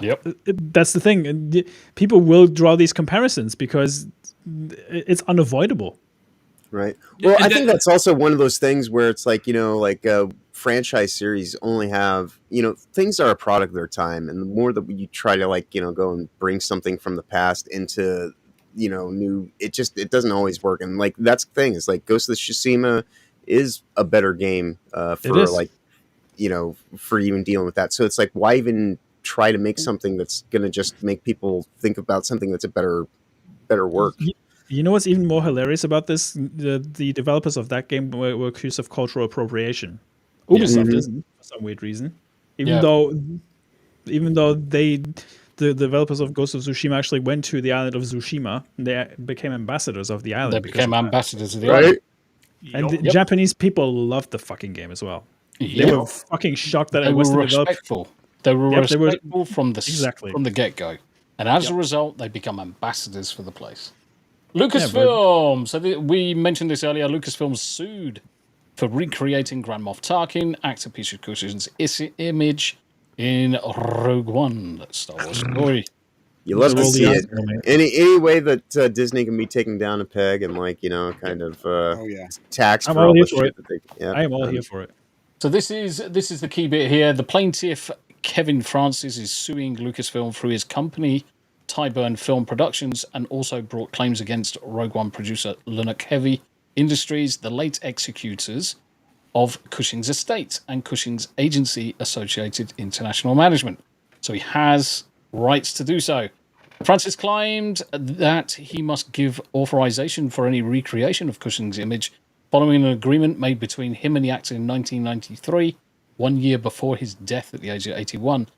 Yep. That's the thing. People will draw these comparisons because it's unavoidable. Right. Well, I think that's also one of those things where it's like, you know, like franchise series only have, you know, things are a product of their time. And the more that you try to, like, you know, go and bring something from the past into, you know, new, it doesn't always work. And like, that's the thing, is like Ghost of Tsushima is a better game for like, you know, for even dealing with that. So it's like, why even try to make something that's going to just make people think about something that's a better work? You know what's even more hilarious about this? The developers of that game were accused of cultural appropriation. Ubisoft isn't, for some weird reason. Even though the developers of Ghost of Tsushima actually went to the island of Tsushima, they became ambassadors of the island. They became ambassadors of the island. And the Japanese people loved the fucking game as well. They were fucking shocked that they it was were developed. respectful. They were respectful from the exactly from the get-go. And as a result, they become ambassadors for the place. Lucasfilm. So we mentioned this earlier. Lucasfilm sued for recreating Grand Moff Tarkin, actor Peter Cushing's image in Rogue One. That Star Wars story. You love to see it. Any way that Disney can be taken down a peg and, like, you know, kind of taxed for all the shit that they. I am all here for it. So this is the key bit here. The plaintiff Kevin Francis is suing Lucasfilm through his company Tyburn Film Productions, and also brought claims against Rogue One producer Lenox Heavy Industries, the late executors of Cushing's estate, and Cushing's agency Associated International Management. so he has rights to do so. Francis claimed that he must give authorization for any recreation of Cushing's image following an agreement made between him and the actor in 1993, 1 year before his death at the age of 81.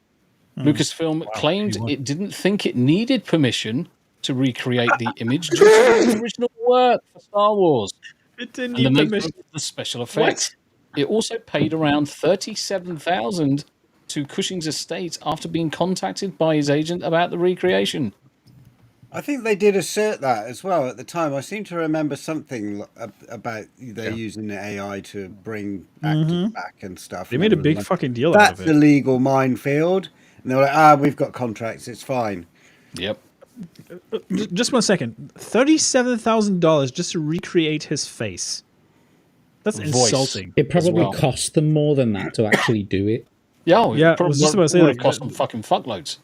Lucasfilm claimed it didn't think it needed permission to recreate the image due to the original work for Star Wars. It didn't And the need nature permission. of the special effects. It also paid around $37,000 to Cushing's estate after being contacted by his agent about the recreation. I think they did assert that as well at the time. I seem to remember something about they're using the AI to bring actors back and stuff. They and made a everyone big like, fucking deal out of that's it. a legal minefield. And they're like, we've got contracts, it's fine. Yep. Just 1 second. $37,000 just to recreate his face. That's insulting. It probably cost them more than that to actually do it. Yeah, I was just about to say, it like, cost them fucking fuckloads.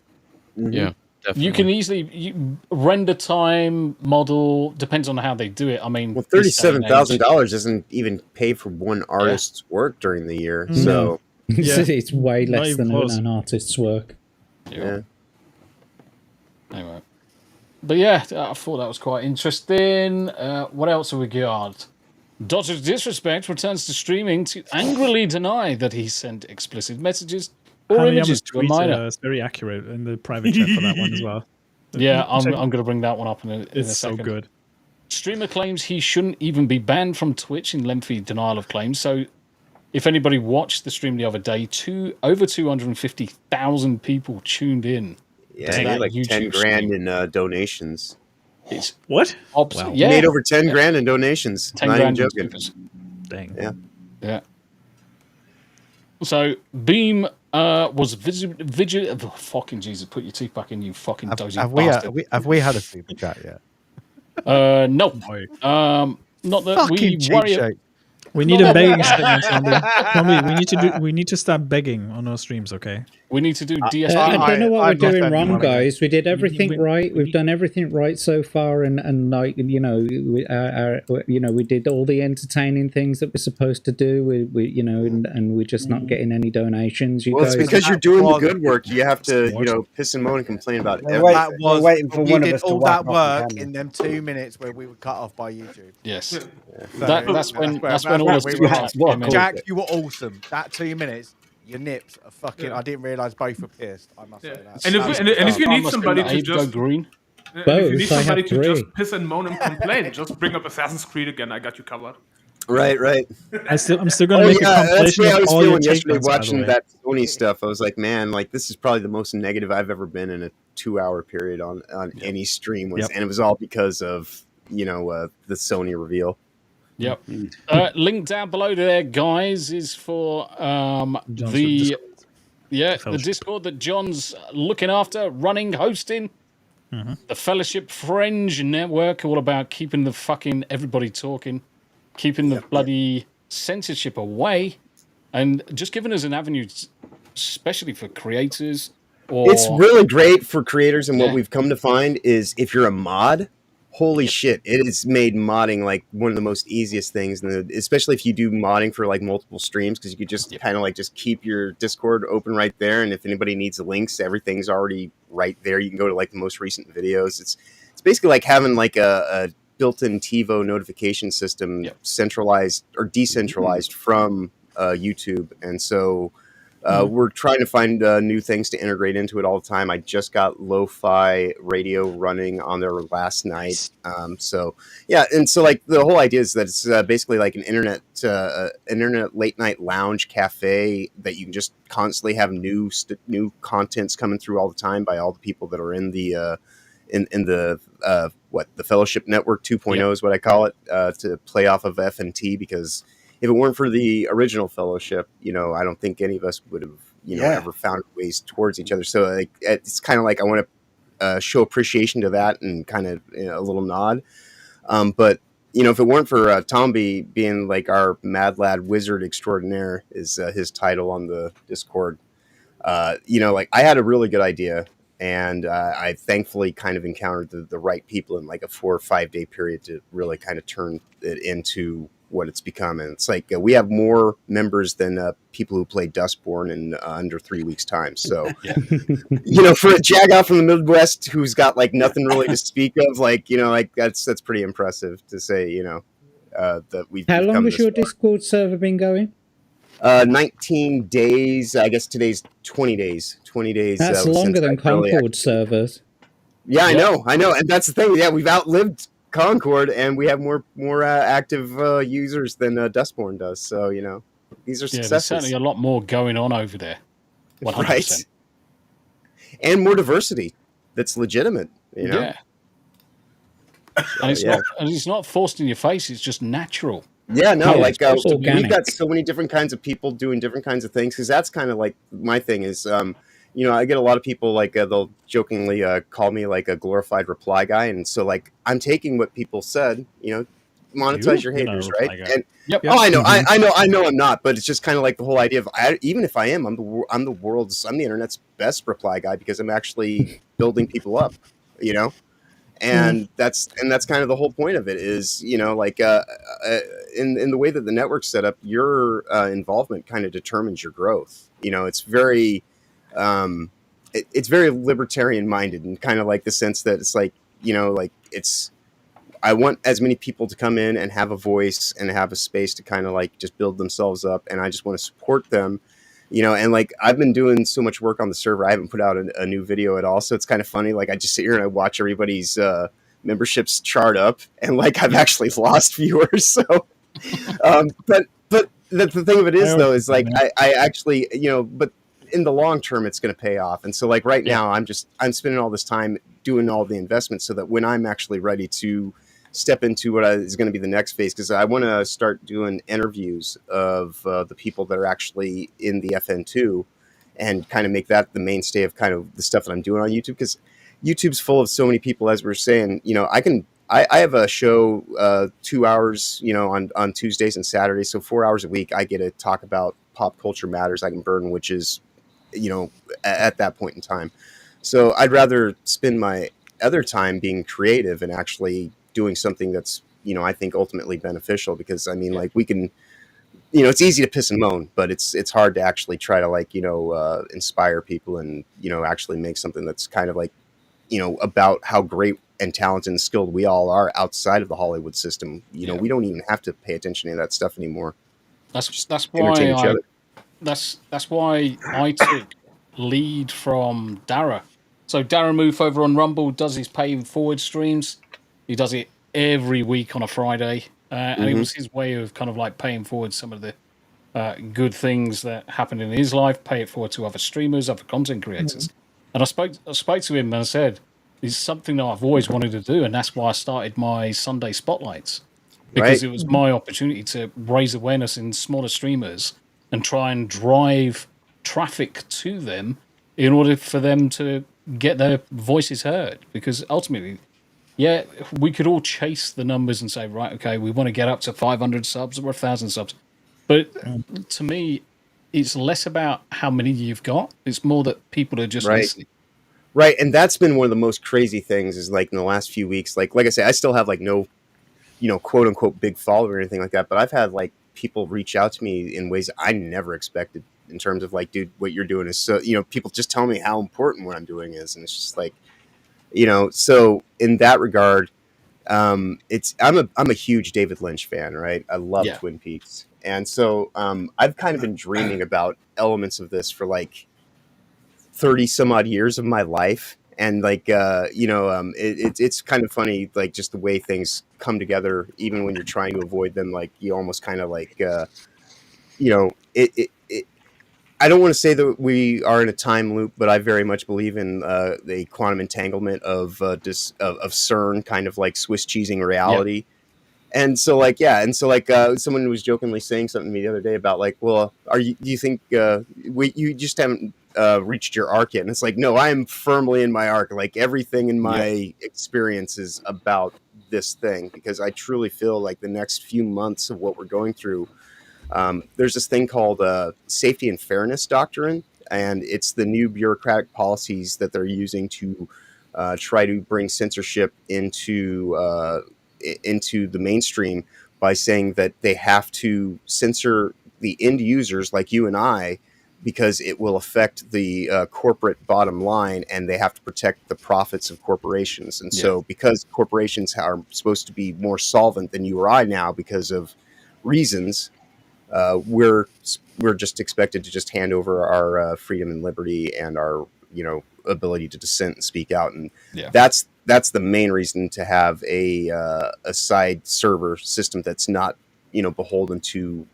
Yeah, definitely. You can easily render time, model, depends on how they do it. I mean, Well, $37,000 doesn't even pay for one artist's work during the year. So It's way Not less even than close. an artist's work. yeah. Anyway. But yeah, I thought that was quite interesting. What else have we got? Dodger Disrespect returns to streaming to angrily deny that he sent explicit messages or images to a minor. It's very accurate in the private chat for that one as well. Yeah, I'm going to bring that one up in a It's second. so good. Streamer claims he shouldn't even be banned from Twitch in lengthy denial of claims. So if anybody watched the stream the other day, over 250,000 people tuned in. Yeah, to he that made like YouTube 10 grand in donations. It's what? Wow. He made over 10 grand in donations. 10 Not even grand in joking. supers. Dang. Yeah. Yeah. So Beam was vigilant. Oh, fucking Jesus! Put your teeth back in, you fucking dozy bastard. Have we had a super chat yet? No. Not that Fucking we cheap worry. shake. We need a begging segment, Tombi. We need to start begging on our streams, okay? We need to do DSP. I don't know what I've we're lost doing any wrong, money. guys. We did everything right. We've done everything right so far, and like we did all the entertaining things that we're supposed to do. And we're just not getting any donations. You Well, guys, it's because you're doing the good work. You have to, piss and moan and complain about We're everything. That was waiting for you one of did us to all whack that off the work camera. in them 2 minutes where we were cut off by YouTube. Yes. So, That's when all where this we were came cut. in. Jack, you were awesome. That 2 minutes, your nips are fucking. I didn't realise both were pierced. I must say that. And if you need somebody to just green. and if you need Both, I somebody have to just three. piss and moan and complain, just bring up Assassin's Creed again. I got you covered. Right. I'm still going to make a That's compilation the way I of was all your feeling take yesterday notes, by the watching way. that Sony stuff. I was like, man, like this is probably the most negative I've ever been in a 2-hour period on any stream. And it was all because of the Sony reveal. Yep. Link down below there, guys, is for the Discord that John's looking after, running, hosting. The Fellowship Fringe Network, all about keeping the fucking everybody talking, keeping the bloody censorship away, and just giving us an avenue, especially for creators. It's really great for creators, and what we've come to find is if you're a mod, holy shit, it has made modding like one of the most easiest things, especially if you do modding for like multiple streams, because you could just kind of like just keep your Discord open right there, and if anybody needs the links, everything's already right there. You can go to like the most recent videos. It's basically like having like a built-in TiVo notification system, centralized or decentralized from YouTube, and so we're trying to find new things to integrate into it all the time. I just got lo-fi radio running on there last night. So like the whole idea is that it's basically like an internet late night lounge cafe that you can just constantly have new contents coming through all the time by all the people that are in the the Fellowship Network 2.0 is what I call it, to play off of FNT, because if it weren't for the original Fellowship, I don't think any of us would have, ever found ways towards each other. So like, it's kind of like I want to show appreciation to that and kind of a little nod. But if it weren't for Tombi being like our mad lad wizard extraordinaire is his title on the Discord, like I had a really good idea. And I thankfully kind of encountered the right people in like a 4 or 5 day period to really kind of turn it into what it's become. And it's like we have more members than people who play Dustborn in under 3 weeks' time. So, you know, for a jagoff from the Midwest who's got like nothing really to speak of, like, you know, like that's pretty impressive to say, you know, that we've How long come has this your far. Discord server been going? 19 days. I guess today's 20 days. 20 days. That's longer than Concord servers. Yeah, I know, and that's the thing. Yeah, we've outlived Concord, and we have more active users than Dustborn does. So you know, these are Yeah, there's successes, certainly a lot more going on over there. 100%. right? And more diversity that's legitimate. You know, Yeah. And it's not forced in your face. It's just natural. Yeah, no, Yeah, like it's we've organic. got so many different kinds of people doing different kinds of things, because that's kind of like my thing is, you know, I get a lot of people like they'll jokingly call me like a glorified reply guy, and so like I'm taking what people said, you know, monetize your You're not a haters, reply right? guy. And Yep. oh, I know, Mhm. I know, I'm not, but it's just kind of like the whole idea of even if I am, I'm the internet's best reply guy because I'm actually building people up, you know. And that's kind of the whole point of it is, you know, like in the way that the network's set up, your involvement kind of determines your growth. You know, it's very it's very libertarian minded, and kind of like the sense that it's like, you know, like I want as many people to come in and have a voice and have a space to kind of like just build themselves up, and I just want to support them. You know, and like I've been doing so much work on the server, I haven't put out a new video at all. So it's kind of funny. Like I just sit here and I watch everybody's memberships chart up, and like I've actually lost viewers. So, but the thing of it is though is like I actually, you know, but in the long term it's going to pay off. And so like right now I'm spending all this time doing all the investments so that when I'm actually ready to step into what is going to be the next phase, because I want to start doing interviews of the people that are actually in the FN2 and kind of make that the mainstay of kind of the stuff that I'm doing on YouTube, because YouTube's full of so many people, as we're saying. You know, I have a show 2 hours, you know, on Tuesdays and Saturdays, so 4 hours a week I get to talk about pop culture matters I can burn, which is, you know, at that point in time. So I'd rather spend my other time being creative and actually doing something that's, you know, I think ultimately beneficial, because I mean, like we can, you know, it's easy to piss and moan, but it's hard to actually try to like, you know, inspire people and, you know, actually make something that's kind of like, you know, about how great and talented and skilled we all are outside of the Hollywood system. You know, we don't even have to pay attention to that stuff anymore. That's entertain each why other. that's why I took lead from Dara. So Dara Moof over on Rumble does his paying forward streams. He does it every week on a Friday, and it was his way of kind of like paying forward some of the good things that happened in his life, pay it forward to other streamers, other content creators. And I spoke to him and I said, it's something that I've always wanted to do, and that's why I started my Sunday spotlights, because it was my opportunity to raise awareness in smaller streamers and try and drive traffic to them in order for them to get their voices heard. Because ultimately, yeah, we could all chase the numbers and say, right, okay, we want to get up to 500 subs or 1,000 subs. But to me, it's less about how many you've got. It's more that people are just listening. Right. And that's been one of the most crazy things is like in the last few weeks, like I say, I still have like no, you know, quote unquote big follower or anything like that. But I've had like people reach out to me in ways I never expected, in terms of like, dude, what you're doing is so, you know, people just tell me how important what I'm doing is. And it's just like, you know, so in that regard, I'm a huge David Lynch fan, right? I love Twin Peaks. And so I've kind of been dreaming about elements of this for like 30 some odd years of my life. And like, you know, it's kind of funny, like just the way things come together, even when you're trying to avoid them, like you almost kind of like, you know, I don't want to say that we are in a time loop, but I very much believe in the quantum entanglement of CERN, kind of like Swiss cheesing reality. And so like, someone was jokingly saying something to me the other day about like, well, do you think you just haven't reached your arc yet? And it's like, no, I am firmly in my arc. Like everything in my experience is about this thing, because I truly feel like the next few months of what we're going through, there's this thing called safety and fairness doctrine, and it's the new bureaucratic policies that they're using to try to bring censorship into the mainstream, by saying that they have to censor the end users like you and I, because it will affect the corporate bottom line, and they have to protect the profits of corporations. And so because corporations are supposed to be more solvent than you or I now because of reasons, we're just expected to just hand over our freedom and liberty and our ability to dissent and speak out. And that's the main reason to have a side server system that's not beholden to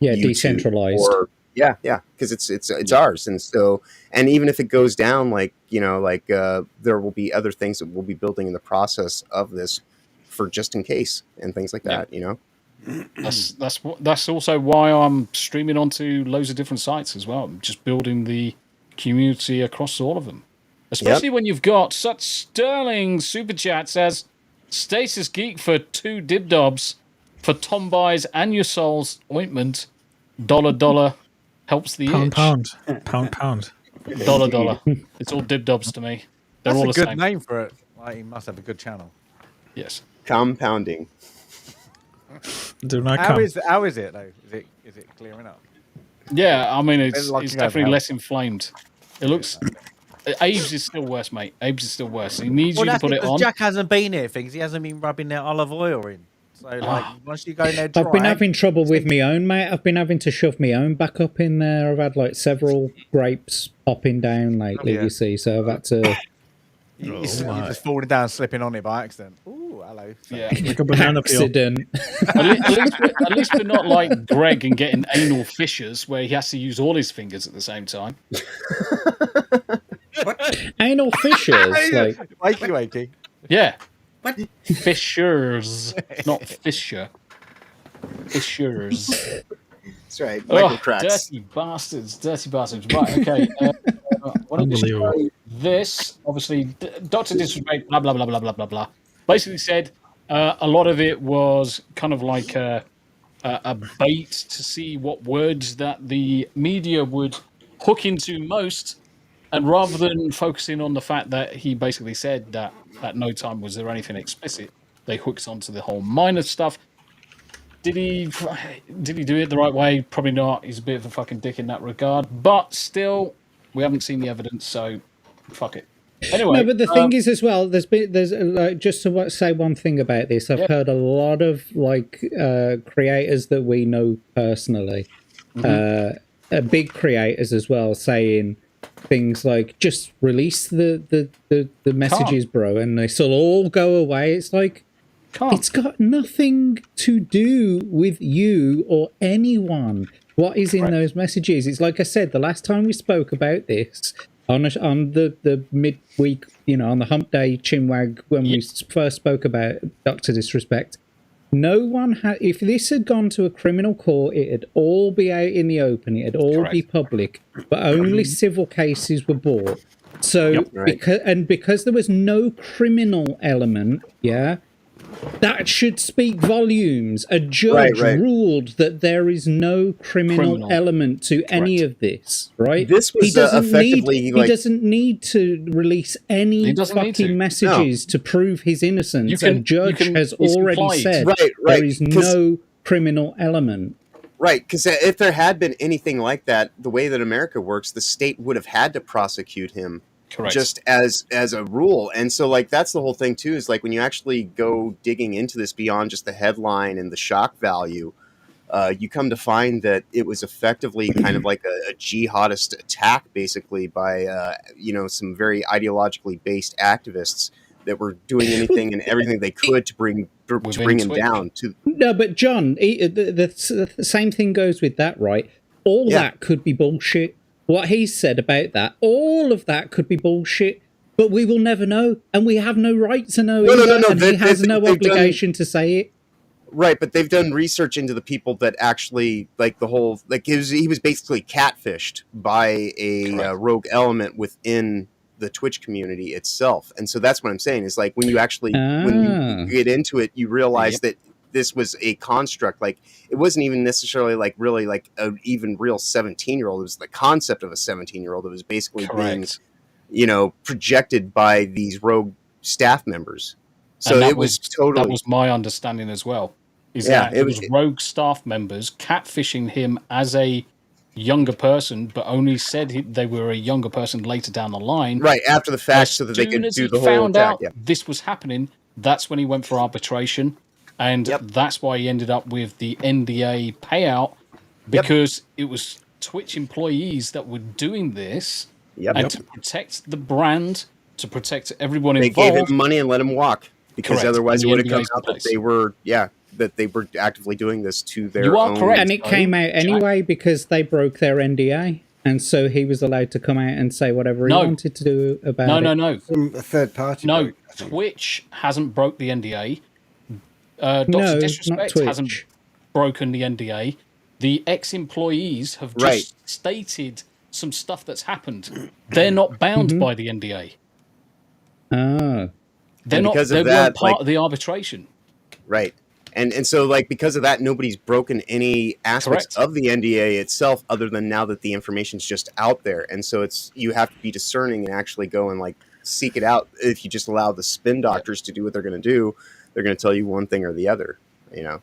YouTube decentralized. or because it's ours. And so, and even if it goes down, there will be other things that we'll be building in the process of this for just in case and things like that. That's also why I'm streaming onto loads of different sites as well. I'm just building the community across all of them, especially when you've got such sterling super chats as Stasis Geek for 2 dibdobs for Tombi's and your soul's ointment. $, helps the itch. Pound. $. It's all dibdobs to me. They're That's all a the good same. name for it. Like, he must have a good channel. Yes. Compounding. How is it though? Is it clearing up? Yeah, I mean it's definitely help. less inflamed. It looks. Abe's is still worse, mate. Abe's is still worse. He needs you to That's put it because on. Jack hasn't been here. He hasn't been rubbing their olive oil in. So once you go in there dry, I've been having trouble with my own, mate. I've been having to shove my own back up in there. I've had several grapes popping down lately, you see. So I've had to. You're just falling down, slipping on it by accident. Ooh, hello. Yeah, like a banana accident. At least we're not like Greg and getting anal fissures where he has to use all his fingers at the same time. Anal fissures, wakey. Yeah. What? Fissures, not fissure. Fissures. That's right. Michael cracks. Dirty bastards. Right, okay. Want to show this? Obviously, Dr. Disrespect, blah, blah, blah, blah, blah, blah, blah. Basically said a lot of it was kind of like a bait to see what words that the media would hook into most. And rather than focusing on the fact that he basically said that at no time was there anything explicit, they hooked onto the whole minor stuff. Did he do it the right way? Probably not. He's a bit of a fucking dick in that regard. But still, we haven't seen the evidence, so fuck it. Anyway, no, but the thing is as well. There's just to say one thing about this. I've heard a lot of creators that we know personally, big creators as well, saying things like, just release the messages, bro, and this will all go away. It's like, it's got nothing to do with you or anyone. What is in those messages? It's like I said, the last time we spoke about this on the midweek, on the Hump Day Chinwag, when we first spoke about Dr. Disrespect, no one had. If this had gone to a criminal court, it'd all be out in the open. It'd all be public, but only civil cases were brought. So because there was no criminal element, that should speak volumes. A judge ruled that there is no criminal element to any of this, right? This was effectively he doesn't need to release any fucking messages to prove his innocence. A judge has already said there is no criminal element. Right, because if there had been anything like that, the way that America works, the state would have had to prosecute him. Correct. Just as a rule. And so that's the whole thing too, is when you actually go digging into this beyond just the headline and the shock value, you come to find that it was effectively kind of like a jihadist attack, basically, by some very ideologically based activists that were doing anything and everything they could to bring him down. No, but John, the same thing goes with that, right? All that could be bullshit. What he said about that, all of that could be bullshit, but we will never know, and we have no right to know either, and he has no obligation to say it. Right, but they've done research into the people that actually, the whole, he was basically catfished by a rogue element within the Twitch community itself. And so that's what I'm saying, is when you actually, when you get into it, you realize that this was a construct. It wasn't even necessarily really an even real 17-year-old. It was the concept of a 17-year-old that was basically being, projected by these rogue staff members. So it was totally. That was my understanding as well. is that it was rogue staff members catfishing him as a younger person, but only said they were a younger person later down the line. Right, after the fact, so that they could do the whole found attack. out this was happening, that's when he went for arbitration, and that's why he ended up with the NDA payout, because it was Twitch employees that were doing this, and to protect the brand, to protect everyone involved. They gave him money and let him walk, because otherwise it would have come out that they were, that they were actively doing this to their own. Correct. And it came out anyway because they broke their NDA, and so he was allowed to come out and say whatever he wanted to do about it. No. A third party. No, Twitch hasn't broke the NDA. Dr. Disrespect hasn't broken the NDA. The ex-employees have just stated some stuff that's happened. They're not bound by the NDA. Oh. They're not. They weren't part of the arbitration. Right. And so, like, because of that, nobody's broken any aspects of the NDA itself, other than now that the information's just out there. And so you have to be discerning and actually go and, like, seek it out. If you just allow the spin doctors to do what they're going to do, they're going to tell you one thing or the other, you know.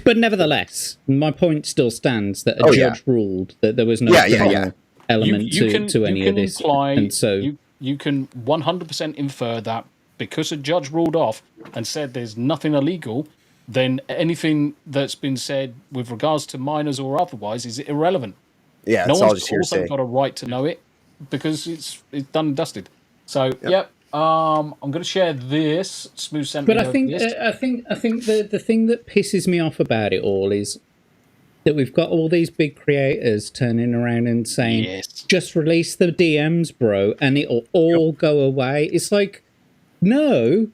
But nevertheless, my point still stands that a judge ruled that there was no element to any of this. And so you can 100% infer that because a judge ruled off and said there's nothing illegal, then anything that's been said with regards to minors or otherwise is irrelevant. Yeah, no it's all one's just also hearsay. got a right to know it because it's done and dusted. So I'm going to share this. Smooth sent me But I think the thing that pisses me off about it all is that we've got all these big creators turning around and saying, just release the DMs, bro, and it'll all go away. It's like, no,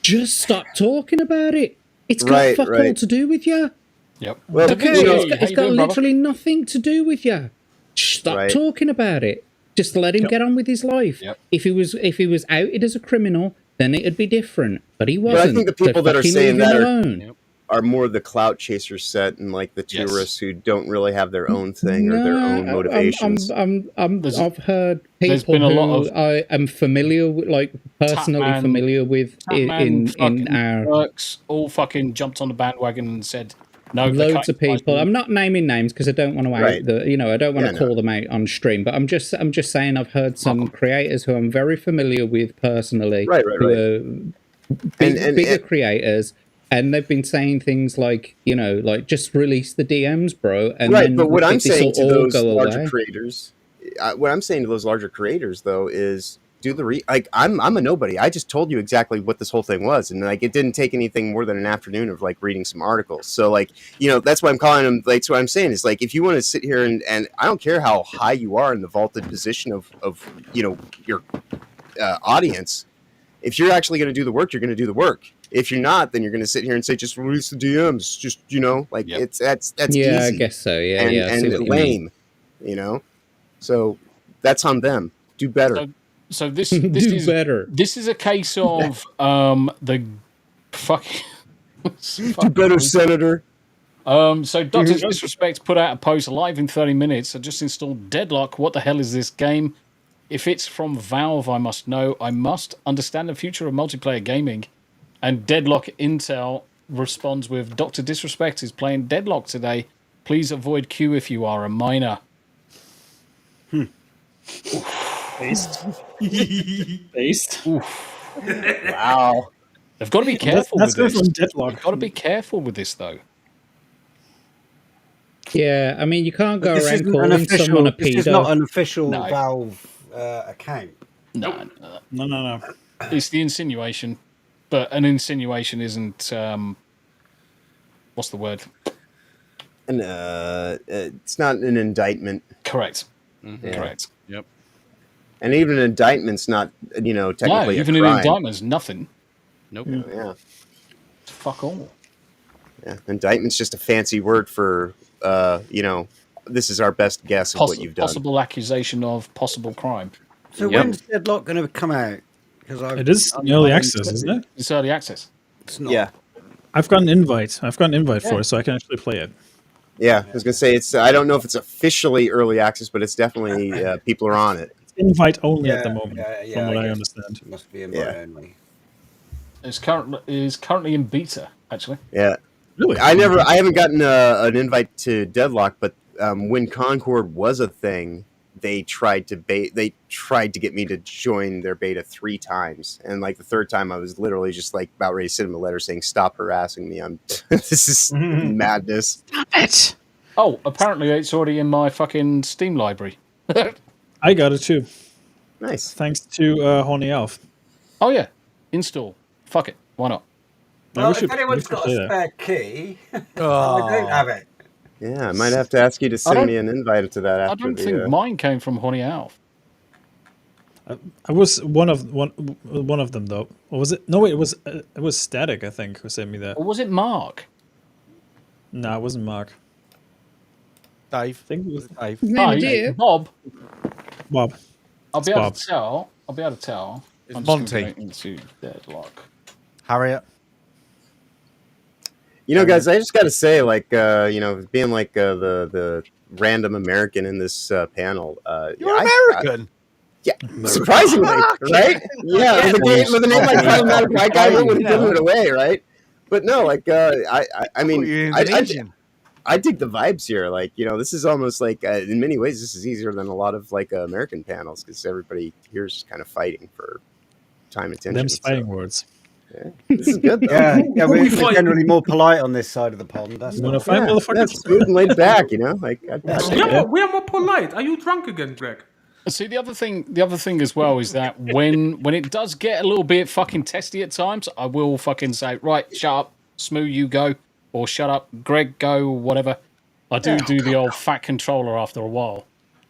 just stop talking about it. It's got fuck all to do with you. Yep. Well, Okay, it's got literally nothing to do with you. Stop talking about it. Just let him get on with his life. If he was outed as a criminal, then it'd be different. But he wasn't. But I think the people So that are fucking saying leave him that alone. are more the clout chaser set and like the tourists who don't really have their own thing or their own motivations. I've heard there's people been a who lot of I am familiar with, like personally Tapman- familiar with in our works all fucking jumped on the bandwagon and said no. loads of people. I'm not naming names because I don't want to out I don't want to call them out on stream. But I'm just saying I've heard some creators who I'm very familiar with personally, who are bigger creators, and they've been saying things like like just release the DMs, bro. And then but what I'm saying to those go larger away. creators, what I'm saying to those larger creators though is do the I'm a nobody. I just told you exactly what this whole thing was, and like it didn't take anything more than an afternoon of like reading some articles. So like that's why I'm calling them. Like so what I'm saying is like if you want to sit here and I don't care how high you are in the vaulted position of your audience. If you're actually going to do the work, you're going to do the work. If you're not, then you're going to sit here and say just release the DMs. Just it's that's easy. I guess so. Yeah, and lame. So that's on them. Do better. So this is better. This is a case of the fucking do better, Senator. So Dr. Disrespect put out a post live in 30 minutes. I just installed Deadlock. What the hell is this game? If it's from Valve, I must know. I must understand the future of multiplayer gaming. And Deadlock Intel responds with, Dr. Disrespect is playing Deadlock today. Please avoid Q if you are a minor. Based. Wow. They've got to be careful That's with good this. from Deadlock. They've got to be careful with this, though. Yeah, I mean, you can't go This around isn't calling someone a This is pedo. not an official Valve account. No. No. It's the insinuation. But an insinuation isn't... what's the word? It's not an indictment. Correct. Yeah. Correct. Yep. And even an indictment's not, technically No, even a an crime. indictment's nothing. Nope. Yeah. Fuck all. Yeah. Indictment's just a fancy word for, this is our best guess of what you've done. Possible accusation of possible crime. So when's Deadlock going to come out? Because It is early access, isn't it? It's early access. It's not. Yeah. I've got an invite. For it, so I can actually play it. Yeah, I was gonna say it's. I don't know if it's officially early access, but it's definitely people are on it. It's invite only at the moment, from what I guess understand. It must be invite only. It's currently in beta. actually. Yeah. Really? I haven't gotten an invite to Deadlock, but when Concord was a thing, they tried to get me to join their beta 3 times, and like the third time, I was literally just like about ready to send them a letter saying, "Stop harassing me! This is madness." Stop it! Oh, apparently it's already in my fucking Steam library. I got it too. Nice. Thanks to Horny Elf. Oh yeah, install. Fuck it, why not? Well, we if anyone's got a spare key, I Oh. don't have it. Yeah, I might have to ask you to send me an invite to that. After I don't think mine came from Horny Alf. I was one of them though. Or was it? No, wait, it was Static, I think, who sent me that. Or was it Mark? No, it wasn't Mark. Dave. I think it was Dave. Bob. Bob. I'll be It's able Bob. to tell. I'll be able to tell. It's I'm just Monty. gonna go into Deadlock. Harriet. You know, guys, I just got to say, like, being like the random American in this panel. You're American. Yeah, surprisingly, right? Yeah, with a name like Problematic White Guy, we would have given it away, right? But no, like, I mean, I dig the vibes here. Like, this is almost like, in many ways, this is easier than a lot of like American panels because everybody here's kind of fighting for time and attention. Them's fighting words. Yeah, this is good. Though. Yeah, we're generally more polite on this side of the pond. That's wanna fight, motherfucker? That's good and laid back, like. We are more polite. Are you drunk again, Greg? See, the other thing as well is that when it does get a little bit fucking testy at times, I will fucking say, right, shut up, Smu, you go, or shut up, Greg, go, or whatever. I do the old fat controller after a while.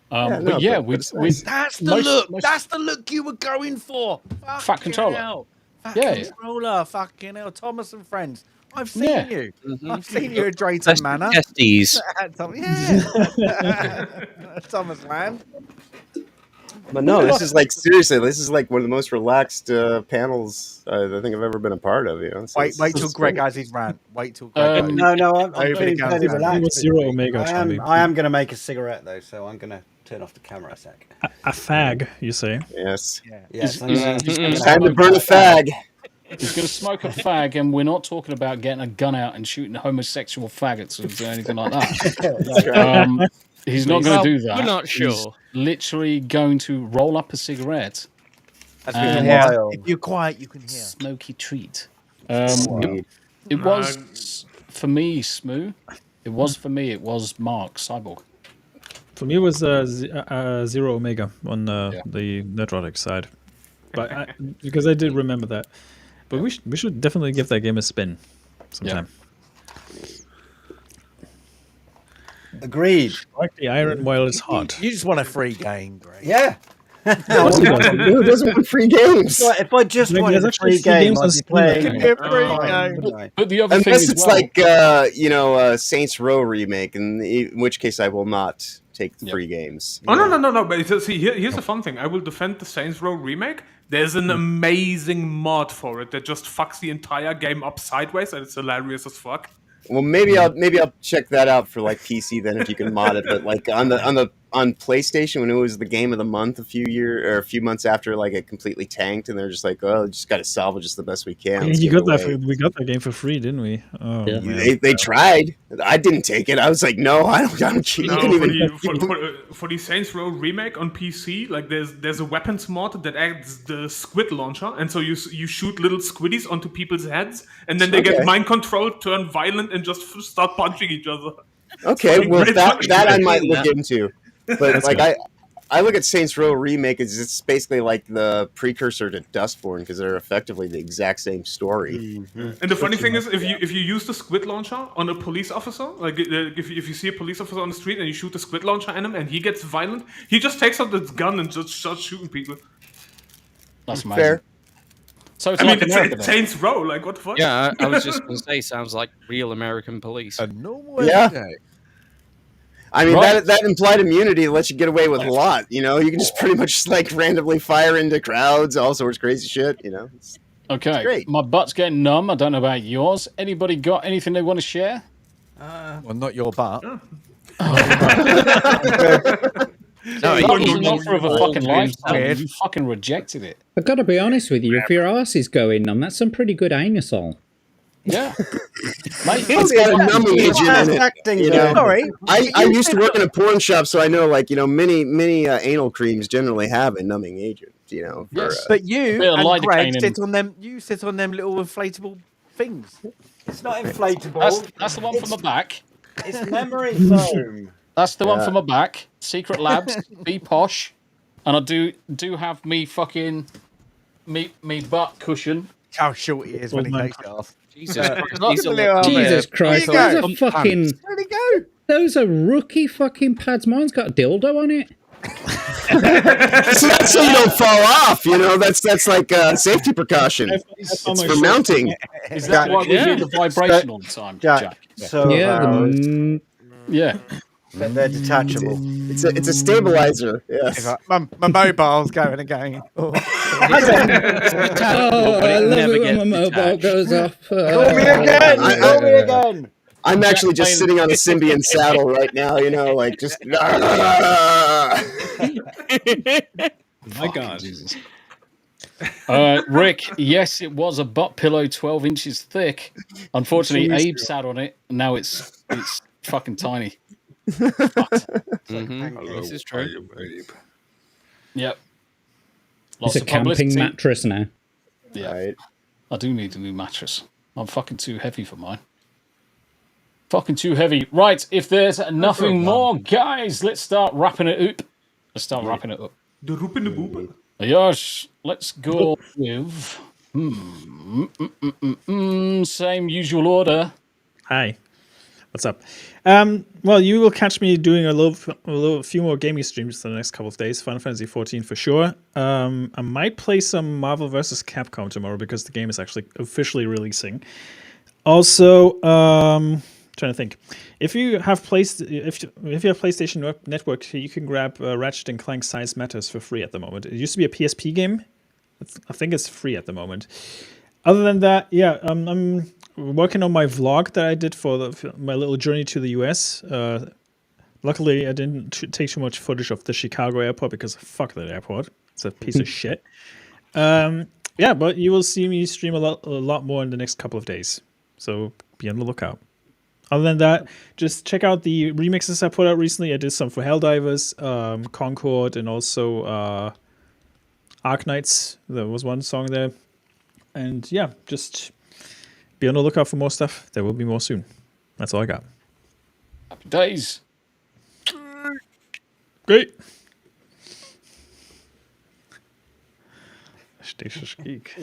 That's the look. That's the look you were going for. Fat controller. Hell. Fat Yeah. controller. Fucking hell, Thomas and friends. I've seen you. Mm-hmm. I've seen you at Drayton Manor. Testes. Yeah. Thomas, man. But no, this is like seriously. This is like one of the most relaxed panels I think I've ever been a part of. So Wait till Greg has his rant. Wait till Greg. No, I'm Everybody feeling goes fairly down. relaxed. Zero Omega, I am going to make a cigarette though, so I'm going to turn off the camera a sec. A fag, you say? Yes. Yes. It's time to burn a fag. He's going to smoke a fag, and we're not talking about getting a gun out and shooting homosexual faggots or anything like that. He's not going to do that. We're not sure. He's literally going to roll up a cigarette. And if you're quiet, you can hear. Smoky treat. It was for me, Smu. It was for me. It was Mark Cyborg. For me, it was Zero Omega on the Netrotic side, but because I did remember that. But we should definitely give that game a spin sometime. Agreed. Like the iron while it's hot. You just want a free game, Greg. Yeah. Who doesn't want free games? If I just Maybe wanted there's a actually free free game, games on I'd be Steam. playing. Give me a free game. But the other thing Unless as it's well, like Saints Row remake, in which case I will not take the free games. Oh no! But see, here's the fun thing. I will defend the Saints Row remake. There's an amazing mod for it that just fucks the entire game up sideways, and it's hilarious as fuck. Well, maybe I'll check that out for like PC then if you can mod it. But like on PlayStation when it was the game of the month a few months after like it completely tanked and they're just like, oh, just got to salvage this the best we can. Yeah, you got that. We got that game for free, didn't we? Oh, Yeah. man. They tried. I didn't take it. I was like, no, I don't. You No, can even. for the Saints Row remake on PC, like there's a weapons mod that adds the squid launcher, and so you shoot little squiddies onto people's heads, and then they get mind controlled, turn violent, and just start punching each other. Okay, Like, well great that fucking I game. might look into, but like I look at Saints Row remake as it's basically like the precursor to Dustborn because they're effectively the exact same story. Mm-hmm. And the funny thing is, if you use the squid launcher on a police officer, like if you see a police officer on the street and you shoot the squid launcher at him and he gets violent, he just takes out his gun and just starts shooting people. That's amazing. Fair. So it's I like mean, America it's then. Saints Row, like what the fuck? Yeah, I was just going to say, sounds like real American police. A normal Yeah. day. I mean Right. that implied immunity lets you get away with a lot. You can just pretty much just, like randomly fire into crowds, all sorts of crazy shit. It's Okay, great. my butt's getting numb. I don't know about yours. Anybody got anything they want to share? Well, not your butt. No, that was an offer of a fucking lifetime. Weird. You fucking rejected it. I've got to be honest with you. If your arse is going numb, that's some pretty good anusol. Yeah. Mate, It's got a numbing agent in it. Acting, You know? Sorry. I used to work in a porn shop, so I know, like, many anal creams generally have a numbing agent. For, Yes. But you bit of and Greg lidocaine sit on them. You sit on them little inflatable things. It's not inflatable. That's the one from the back. It's memory foam. That's the one from my back. Secret Labs, be posh, and I do have me fucking me butt cushion. How short he is when he takes it off. Jesus Christ. Jesus Christ, those are fucking. Where'd he go? Those are rookie fucking pads. Mine's got a dildo on it. So that's so you don't fall off. That's like a safety precaution. It's for mounting. Is that why we do the vibration all the time, Jack? So yeah. They're detachable. It's a stabilizer. Yes. My mobile's going again. Oh, I love it when my mobile goes off. Call me again. Call me again. I'm actually just sitting on a Symbian saddle right now, like just. My God. Rick, yes, it was a butt pillow 12 inches thick. Unfortunately, Abe sat on it, and now it's fucking tiny. This is true. Yep. It's a camping mattress now. Yeah. Right. I do need a new mattress. I'm fucking too heavy for mine. Fucking too heavy. Right, if there's nothing more, guys, let's start wrapping it up. The roop and the boop. Yes, let's go with same usual order. Hi, what's up? Well, you will catch me doing a few more gaming streams for the next couple of days. Final Fantasy 14 for sure. I might play some Marvel vs. Capcom tomorrow because the game is actually officially releasing. Also, trying to think, if you have PlayStation Network, you can grab Ratchet and Clank Size Matters for free at the moment. It used to be a PSP game. I think it's free at the moment. Other than that, yeah, I'm working on my vlog that I did for my little journey to the US. Luckily, I didn't take too much footage of the Chicago airport because fuck that airport. It's a piece of shit. Yeah, but you will see me stream a lot more in the next couple of days. So be on the lookout. Other than that, just check out the remixes I put out recently. I did some for Helldivers, Concord, and also Arknights. There was one song there. And yeah, just be on the lookout for more stuff. There will be more soon. That's all I got. Happy days. Great. Stasis Geek.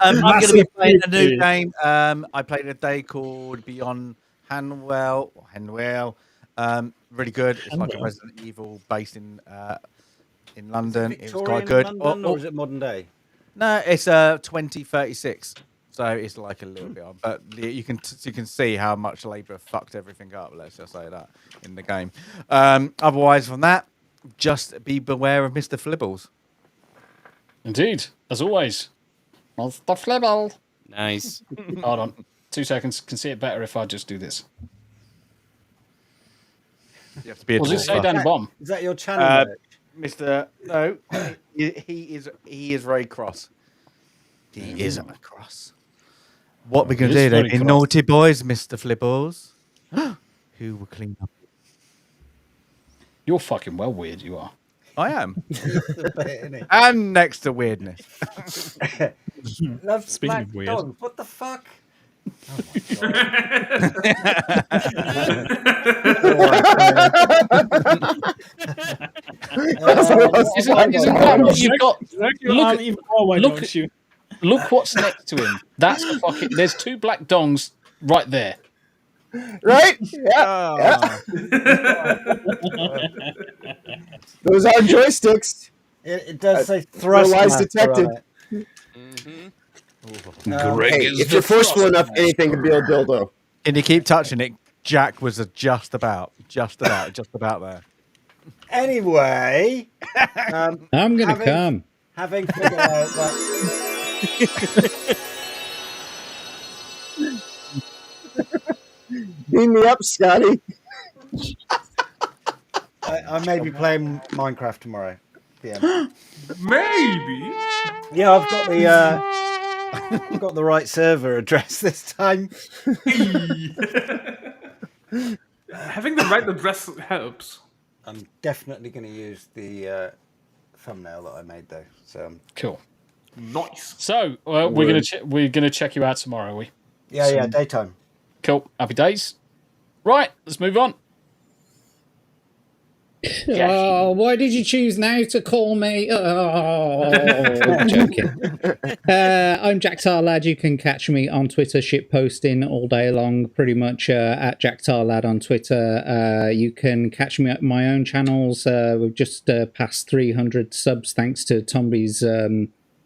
I'm going to be playing a new game. I played a day called Beyond Hanwell. Really good. It's like a Resident Evil based in London. It was quite good. London, or is it modern day? No, it's 2036. So it's like a little bit on, but you can see how much Labour fucked everything up. Let's just say that in the game. Otherwise, from that, just be beware of Mr. Flibbles. Indeed, as always. Mr. Flibble. Nice. Hold on, 2 seconds. Can see it better if I just do this. You have to be a Was it say Danny Bomb? Is that your channel? Mr. No, he is very cross. He is cross. What we're going to do, they've been naughty boys, Mr. Flibbles. Who will clean up? You're fucking well weird, you are. I am. And next to weirdness. Love Speaking of weird. Dog. What the fuck? Look what's next to him. That's a fucking. There's two black dongs right there. Right? Yeah. Those are joysticks. It does say thrust. Otherwise detected. Hey, if you're forceful enough, anything can be a dildo. And you keep touching it. Jack was just about there. Anyway, I'm gonna come. Having figured out that. Beam me up, Scotty. I may be playing Minecraft tomorrow. PM. Maybe. Yeah, I've got the I've got the right server address this time. Having the right address helps. I'm definitely going to use the thumbnail that I made, though. So cool. Nice. So we're gonna check you out tomorrow, are we? Yeah, daytime. Cool. Happy days. Right, let's move on. Oh, why did you choose now to call me? Oh, I'm joking. I'm Jack Tarlad. You can catch me on Twitter, shit posting all day long, pretty much at Jack Tarlad on Twitter. You can catch me at my own channels. We've just passed 300 subs thanks to Tombi's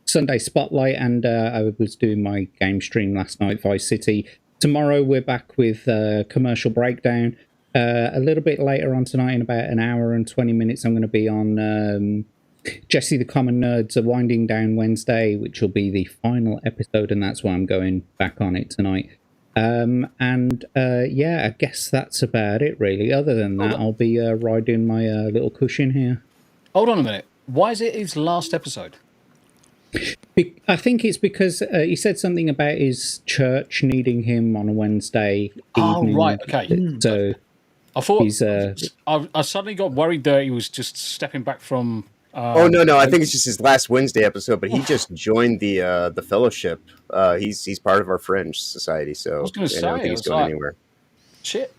Sunday Spotlight, and I was doing my game stream last night, Vice City. Tomorrow we're back with Commercial Breakdown. A little bit later on tonight, in about an hour and 20 minutes, I'm going to be on Jesse the Common Nerds, a Winding Down Wednesday, which will be the final episode, and that's why I'm going back on it tonight. Yeah, I guess that's about it, really. Other than that, I'll be riding my little cushion here. Hold on a minute. Why is it his last episode? I think it's because he said something about his church needing him on a Wednesday evening. Oh, right, okay. So I thought he's, I suddenly got worried that he was just stepping back from. Oh no! I think it's just his last Wednesday episode, but he just joined the fellowship. He's part of our Fringe Society, so I was going to say, I don't think he's going anywhere. Shit.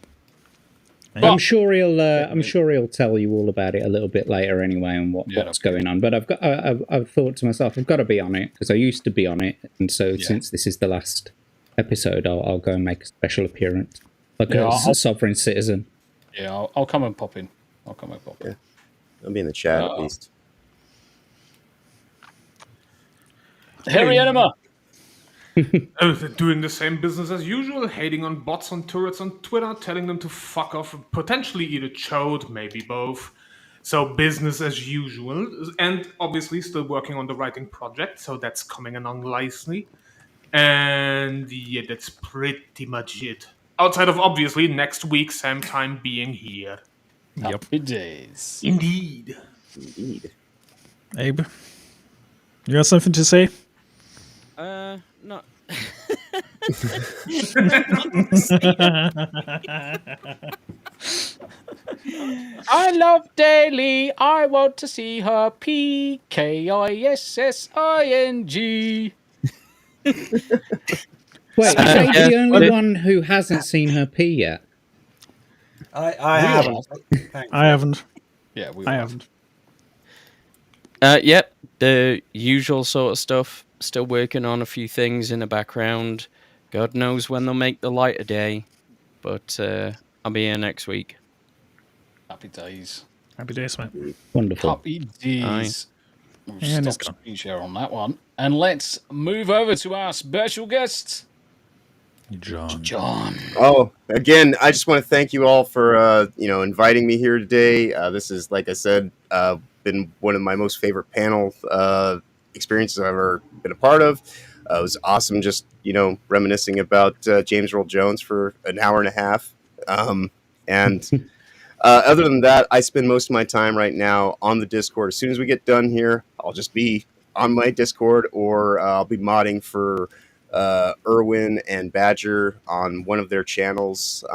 I'm sure he'll tell you all about it a little bit later anyway, and what's going on. But I've thought to myself, I've got to be on it because I used to be on it, and so since this is the last episode, I'll go and make a special appearance like a sovereign citizen. Yeah, I'll come and pop in. Yeah. I'll be in the chat at least. Harry Enema. Doing the same business as usual, hating on bots and turrets on Twitter, telling them to fuck off, potentially eat a chode, maybe both. So business as usual, and obviously still working on the writing project, so that's coming along nicely. And yeah, that's pretty much it. Outside of obviously next week, same time being here. Happy days. Indeed. Abe, you got something to say? No. I love Daily. I want to see her PKISSING. Wait, is Abe the only one who hasn't seen her pee yet? I haven't. I haven't. Yeah, I haven't. Yep, the usual sort of stuff. Still working on a few things in the background. God knows when they'll make the light of day, but I'll be here next week. Happy days. Happy days, mate. Wonderful. Happy days. And Stop screen share on that one. And let's move over to our special guest, John. Oh, again, I just want to thank you all for inviting me here today. This is, like I said, been one of my most favorite panel experiences I've ever been a part of. It was awesome just, reminiscing about James Earl Jones for an hour and a half. Other than that, I spend most of my time right now on the Discord. As soon as we get done here, I'll just be on my Discord, or I'll be modding for Erwin and Badger on one of their channels.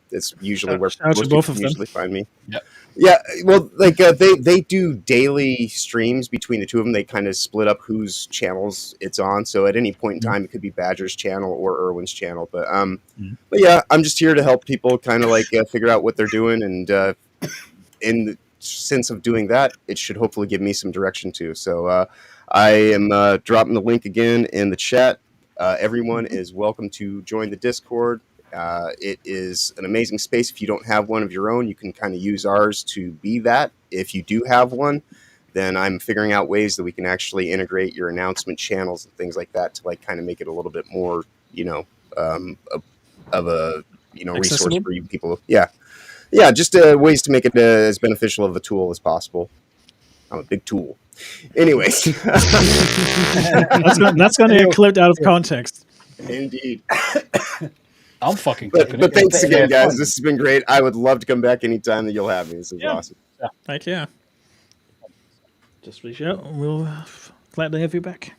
It's usually where most people usually find me. Yep. Yeah, well, like they do daily streams between the two of them. They kind of split up whose channels it's on. So at any point in time, it could be Badger's channel or Erwin's channel. But yeah, I'm just here to help people kind of figure out what they're doing, and in the sense of doing that, it should hopefully give me some direction too. So I am dropping the link again in the chat. Everyone is welcome to join the Discord. It is an amazing space. If you don't have one of your own, you can kind of use ours to be that. If you do have one, then I'm figuring out ways that we can actually integrate your announcement channels and things like that to kind of make it a little bit more, of a resource for you people. Yeah, just ways to make it as beneficial of a tool as possible. I'm a big tool. Anyways, that's going to get clipped out of context. Indeed. I'm fucking. But thanks again, guys. This has been great. I would love to come back anytime that you'll have me. This is awesome. Yeah. Heck yeah. Just reach out. We'll gladly have you back.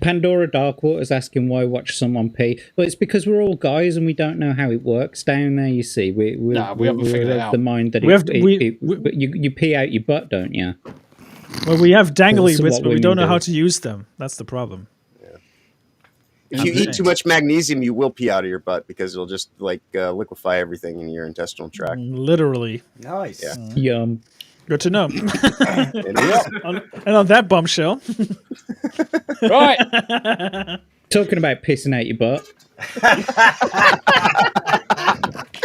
Pandora Darkwater's asking why watch someone pee. Well, it's because we're all guys and we don't know how it works down there. You see, we haven't figured it out. The mind that you pee out your butt, don't you? Well, we have dangly So bits, what but we women don't know do. how to use them. That's the problem. If you eat too much magnesium, you will pee out of your butt because it'll just like liquefy everything in your intestinal tract. Literally. Nice. Yeah. Yum. Good to know. It is. And on that bombshell. Right. Talking about pissing out your butt.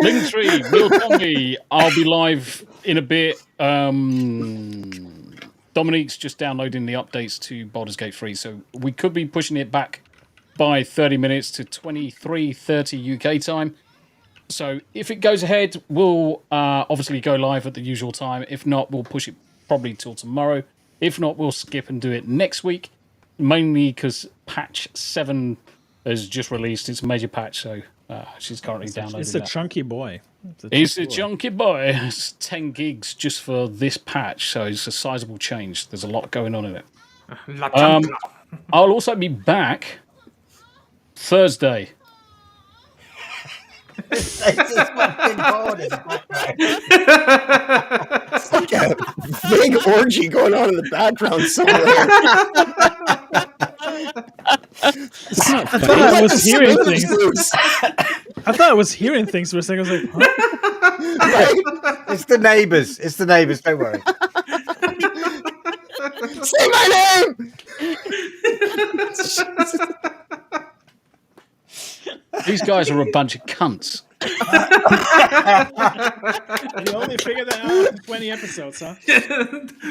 Linktree, Will Tombi. I'll be live in a bit. Dominique's just downloading the updates to Baldur's Gate 3, so we could be pushing it back by 30 minutes to 23:30 UK time. So if it goes ahead, we'll obviously go live at the usual time. If not, we'll push it probably till tomorrow. If not, we'll skip and do it next week, mainly because patch 7 has just released. It's a major patch, so she's currently downloading It's a that. chunky boy. It's a chunky boy. It's 10 gigs just for this patch, so it's a sizable change. There's a lot going on in it. I'll also be back Thursday. It's fucking bored in the background. It's like a big orgy going on in the background somewhere. I thought I was hearing things. I thought I was hearing things for a second. I was like, huh? Right. It's the neighbours. It's the neighbours. Don't worry. Say my name. These guys are a bunch of cunts. You only figured that out after 20 episodes, huh?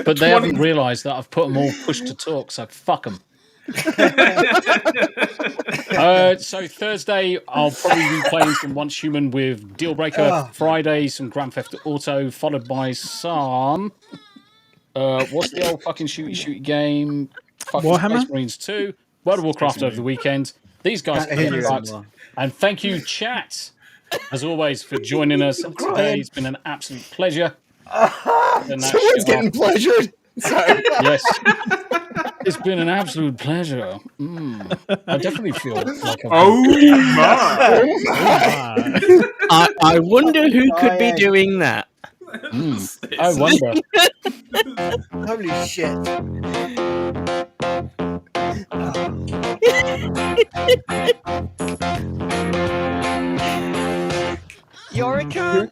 But they haven't realised that I've put them all push to talk, so fuck them. So Thursday, I'll probably be playing some Once Human with Dealbreaker. Friday, some Grand Theft Auto, followed by some... what's the old fucking shooty game? Fucking Warhammer? Space Marines 2. World of Warcraft over the weekend. These guys are fucked. And thank you, chat, as always, for joining us today. It's been an absolute pleasure. Someone's getting pleasured. Sorry. Yes. It's been an absolute pleasure. I definitely feel like I wonder who could be doing that. I wonder. Holy shit. You're a cunt.